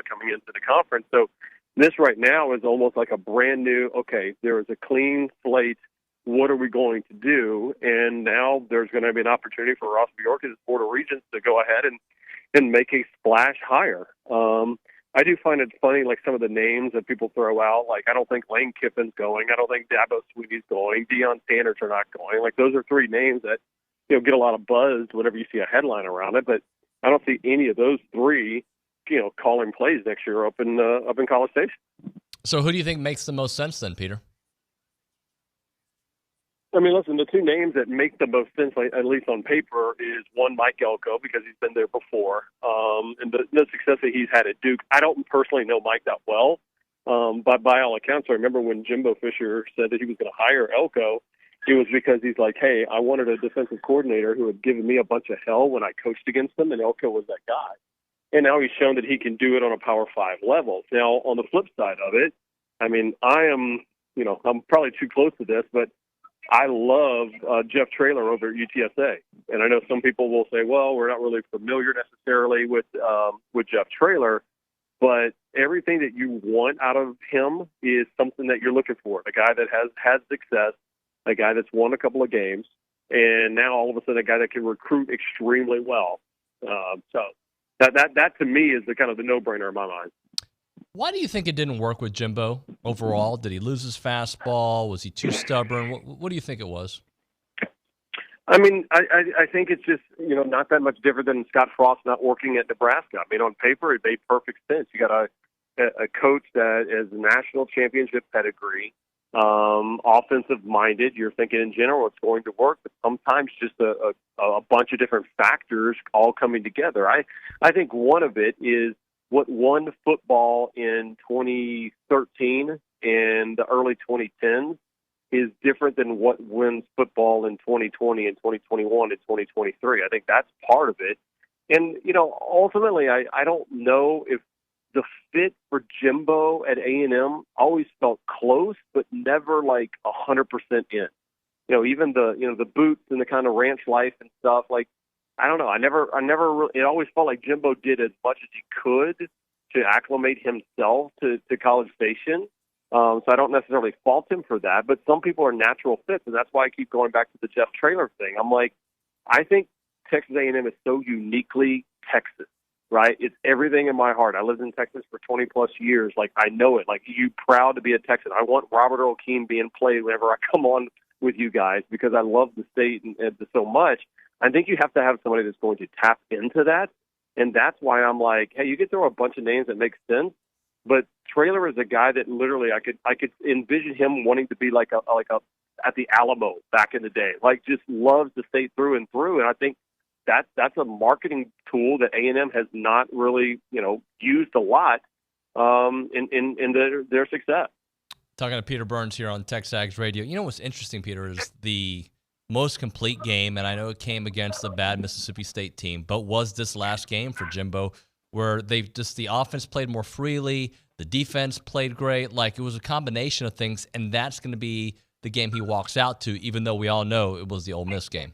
coming into the conference. So this right now is almost like a brand new, okay, there is a clean slate. What are we going to do? And now there's going to be an opportunity for Ross Bjork and his Board of Regents to go ahead and make a splash hire. I do find it funny, some of the names that people throw out. I don't think Lane Kiffin's going. I don't think Dabo Swinney's going. Deion Sanders are not going. Those are three names that, get a lot of buzz whenever you see a headline around it. But I don't see any of those three, calling plays next year up in College Station. So who do you think makes the most sense then, Peter? I mean, listen, the two names that make the most sense, at least on paper, is one, Mike Elko, because he's been there before, and the success that he's had at Duke. I don't personally know Mike that well, but by all accounts, I remember when Jimbo Fisher said that he was going to hire Elko, it was because he's like, hey, I wanted a defensive coordinator who had given me a bunch of hell when I coached against him, and Elko was that guy. And now he's shown that he can do it on a Power 5 level. Now, on the flip side of it, I mean, I'm probably too close to this, but I love Jeff Traylor over at UTSA, and I know some people will say, "Well, we're not really familiar necessarily with Jeff Traylor," but everything that you want out of him is something that you're looking for. A guy that has had success, a guy that's won a couple of games, and now all of a sudden a guy that can recruit extremely well. So that to me is the kind of the no-brainer in my mind. Why do you think it didn't work with Jimbo overall? Did he lose his fastball? Was he too stubborn? What do you think it was? I mean, I think it's just, not that much different than Scott Frost not working at Nebraska. I mean, on paper, it made perfect sense. You got a coach that is national championship pedigree, offensive-minded. You're thinking in general it's going to work, but sometimes just a bunch of different factors all coming together. I think one of it is what won football in 2013 and the early 2010s is different than what wins football in 2020 and 2021 and 2023. I think that's part of it. And, ultimately, I don't know if the fit for Jimbo at A&M always felt close, but never 100% in. Even the boots and the kind of ranch life and stuff, I don't know. I never really, it always felt like Jimbo did as much as he could to acclimate himself to College Station. So I don't necessarily fault him for that, but some people are natural fits, and that's why I keep going back to the Jeff Traylor thing. I'm like, I think Texas A&M is so uniquely Texas, right? It's everything in my heart. I lived in Texas for 20 plus years. I know it. You proud to be a Texan. I want Robert Earl Keen being played whenever I come on with you guys because I love the state and so much. I think you have to have somebody that's going to tap into that. And that's why I'm like, hey, you could throw a bunch of names that make sense, but Traylor is a guy that literally I could envision him wanting to be at the Alamo back in the day, just loves the state through and through. And I think that's a marketing tool that A&M has not really, used a lot in their success. Talking to Peter Burns here on TexAgs Radio. You know what's interesting, Peter, is the most complete game, and I know it came against a bad Mississippi State team, but was this last game for Jimbo where the offense played more freely, the defense played great, it was a combination of things, and that's going to be the game he walks out to, even though we all know it was the Ole Miss game.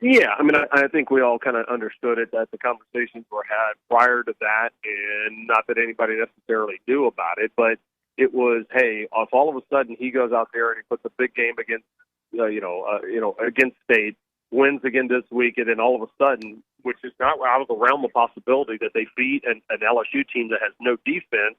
Yeah, I mean, I think we all kind of understood it, that the conversations were had prior to that, and not that anybody necessarily knew about it, but it was, hey, if all of a sudden he goes out there and he puts a big game against, against State, wins again this week, and then all of a sudden, which is not out of the realm of possibility, that they beat an LSU team that has no defense,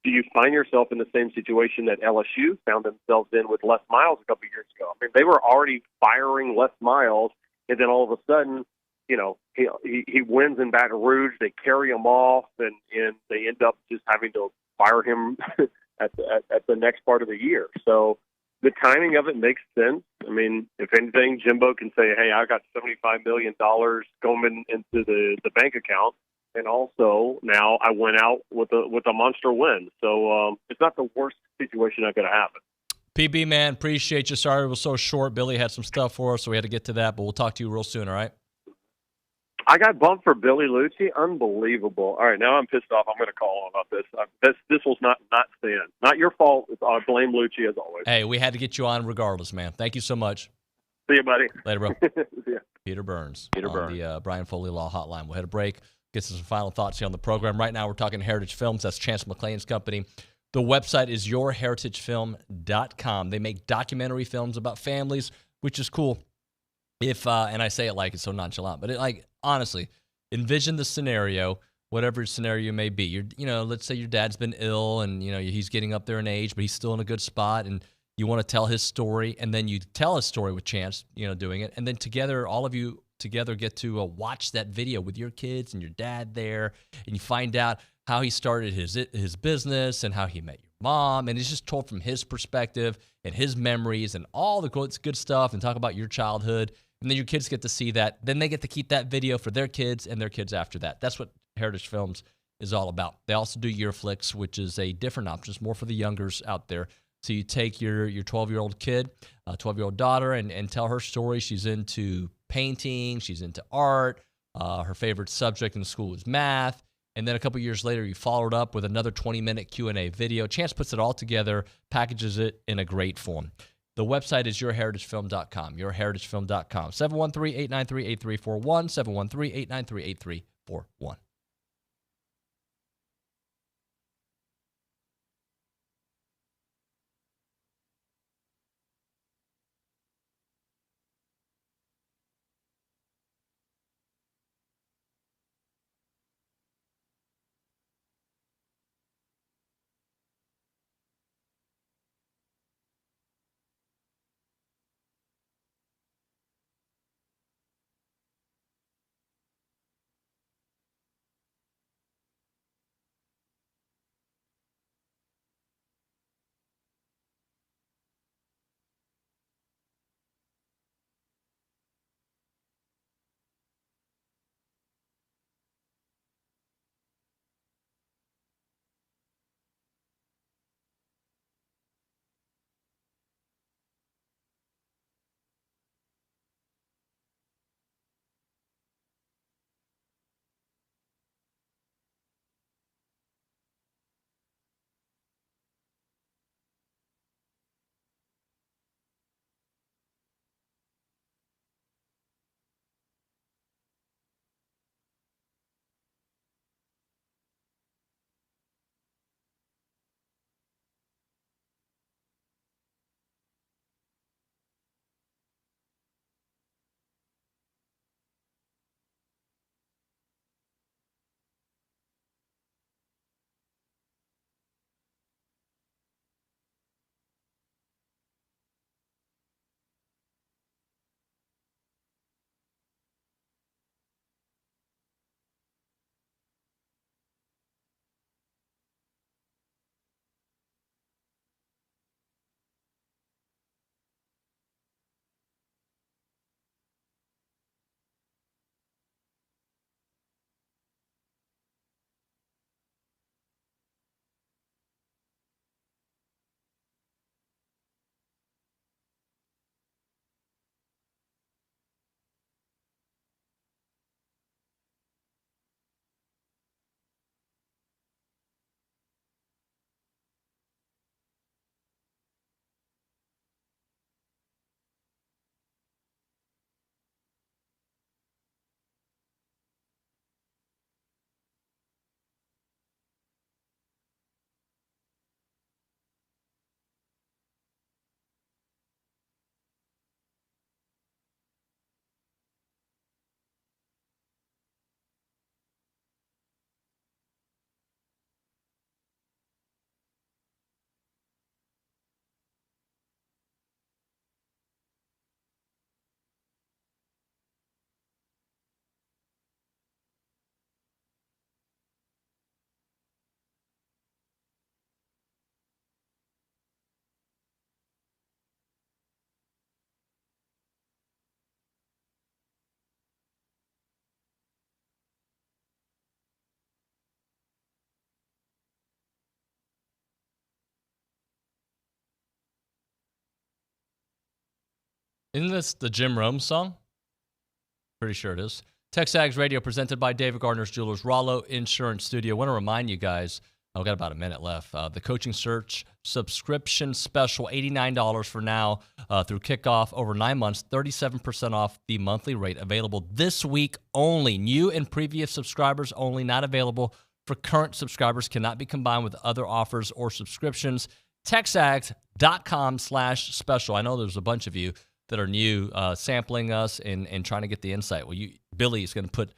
do you find yourself in the same situation that LSU found themselves in with Les Miles a couple of years ago? I mean, they were already firing Les Miles, and then all of a sudden, he wins in Baton Rouge. They carry him off, and they end up just having to fire him at the next part of the year. So the timing of it makes sense. I mean, if anything, Jimbo can say, hey, I got $75 million going into the bank account, and also now I went out with a monster win. So it's not the worst situation that could have happened. PB, man, appreciate you. Sorry it was so short. Billy had some stuff for us, so we had to get to that, but we'll talk to you real soon, all right? I got bumped for Billy Lucci. Unbelievable. All right, now I'm pissed off. I'm going to call on about this. This was not Stan. Not your fault. I blame Lucci as always. Hey, we had to get you on regardless, man. Thank you so much. See you, buddy. Later, bro. See ya. Peter Burns Peter on Burns. the Brian Foley Law Hotline. We'll hit a break, get some final thoughts here on the program. Right now we're talking Heritage Films. That's Chance McClain's company. The website is yourheritagefilm.com. They make documentary films about families, which is cool. If and I say it like it's so nonchalant, but honestly, envision the scenario, whatever scenario may be. Let's say your dad's been ill and he's getting up there in age, but he's still in a good spot, and you want to tell his story, and then you tell his story with Chance, doing it, and then together, all of you together get to watch that video with your kids and your dad there, and you find out how he started his business and how he met your mom, and it's just told from his perspective and his memories and all the good stuff, and talk about your childhood. And then your kids get to see that. Then they get to keep that video for their kids and their kids after that. That's what Heritage Films is all about. They also do Year Flicks, which is a different option. It's more for the youngers out there. So you take your 12-year-old kid, 12-year-old daughter, and tell her story. She's into painting. She's into art. Her favorite subject in school is math. And then a couple years later, you follow it up with another 20-minute Q&A video. Chance puts it all together, packages it in a great form. The website is yourheritagefilm.com, yourheritagefilm.com, 713-893-8341, 713-893-8341. Isn't this the Jim Rome song? Pretty sure it is. TexAgs Radio presented by David Gardner's Jewelers, Rollo Insurance Studio. I want to remind you guys, I've got about a minute left. The Coaching Search subscription special, $89 for now through kickoff over 9 months, 37% off the monthly rate. Available this week only. New and previous subscribers only, not available for current subscribers. Cannot be combined with other offers or subscriptions. TexAgs.com/special. I know there's a bunch of you that are new, sampling us and trying to get the insight. Well, Billy is going to put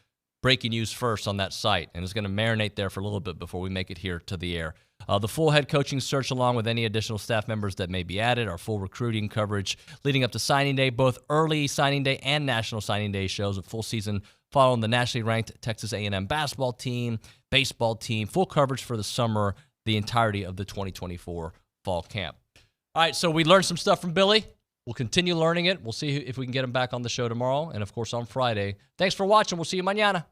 breaking news first on that site and is going to marinate there for a little bit before we make it here to the air. The full head coaching search, along with any additional staff members that may be added, our full recruiting coverage leading up to signing day, both early signing day and national signing day shows, a full season following the nationally ranked Texas A&M basketball team, baseball team, full coverage for the summer, the entirety of the 2024 fall camp. All right, so we learned some stuff from Billy. We'll continue learning it. We'll see if we can get him back on the show tomorrow and, of course, on Friday. Thanks for watching. We'll see you mañana.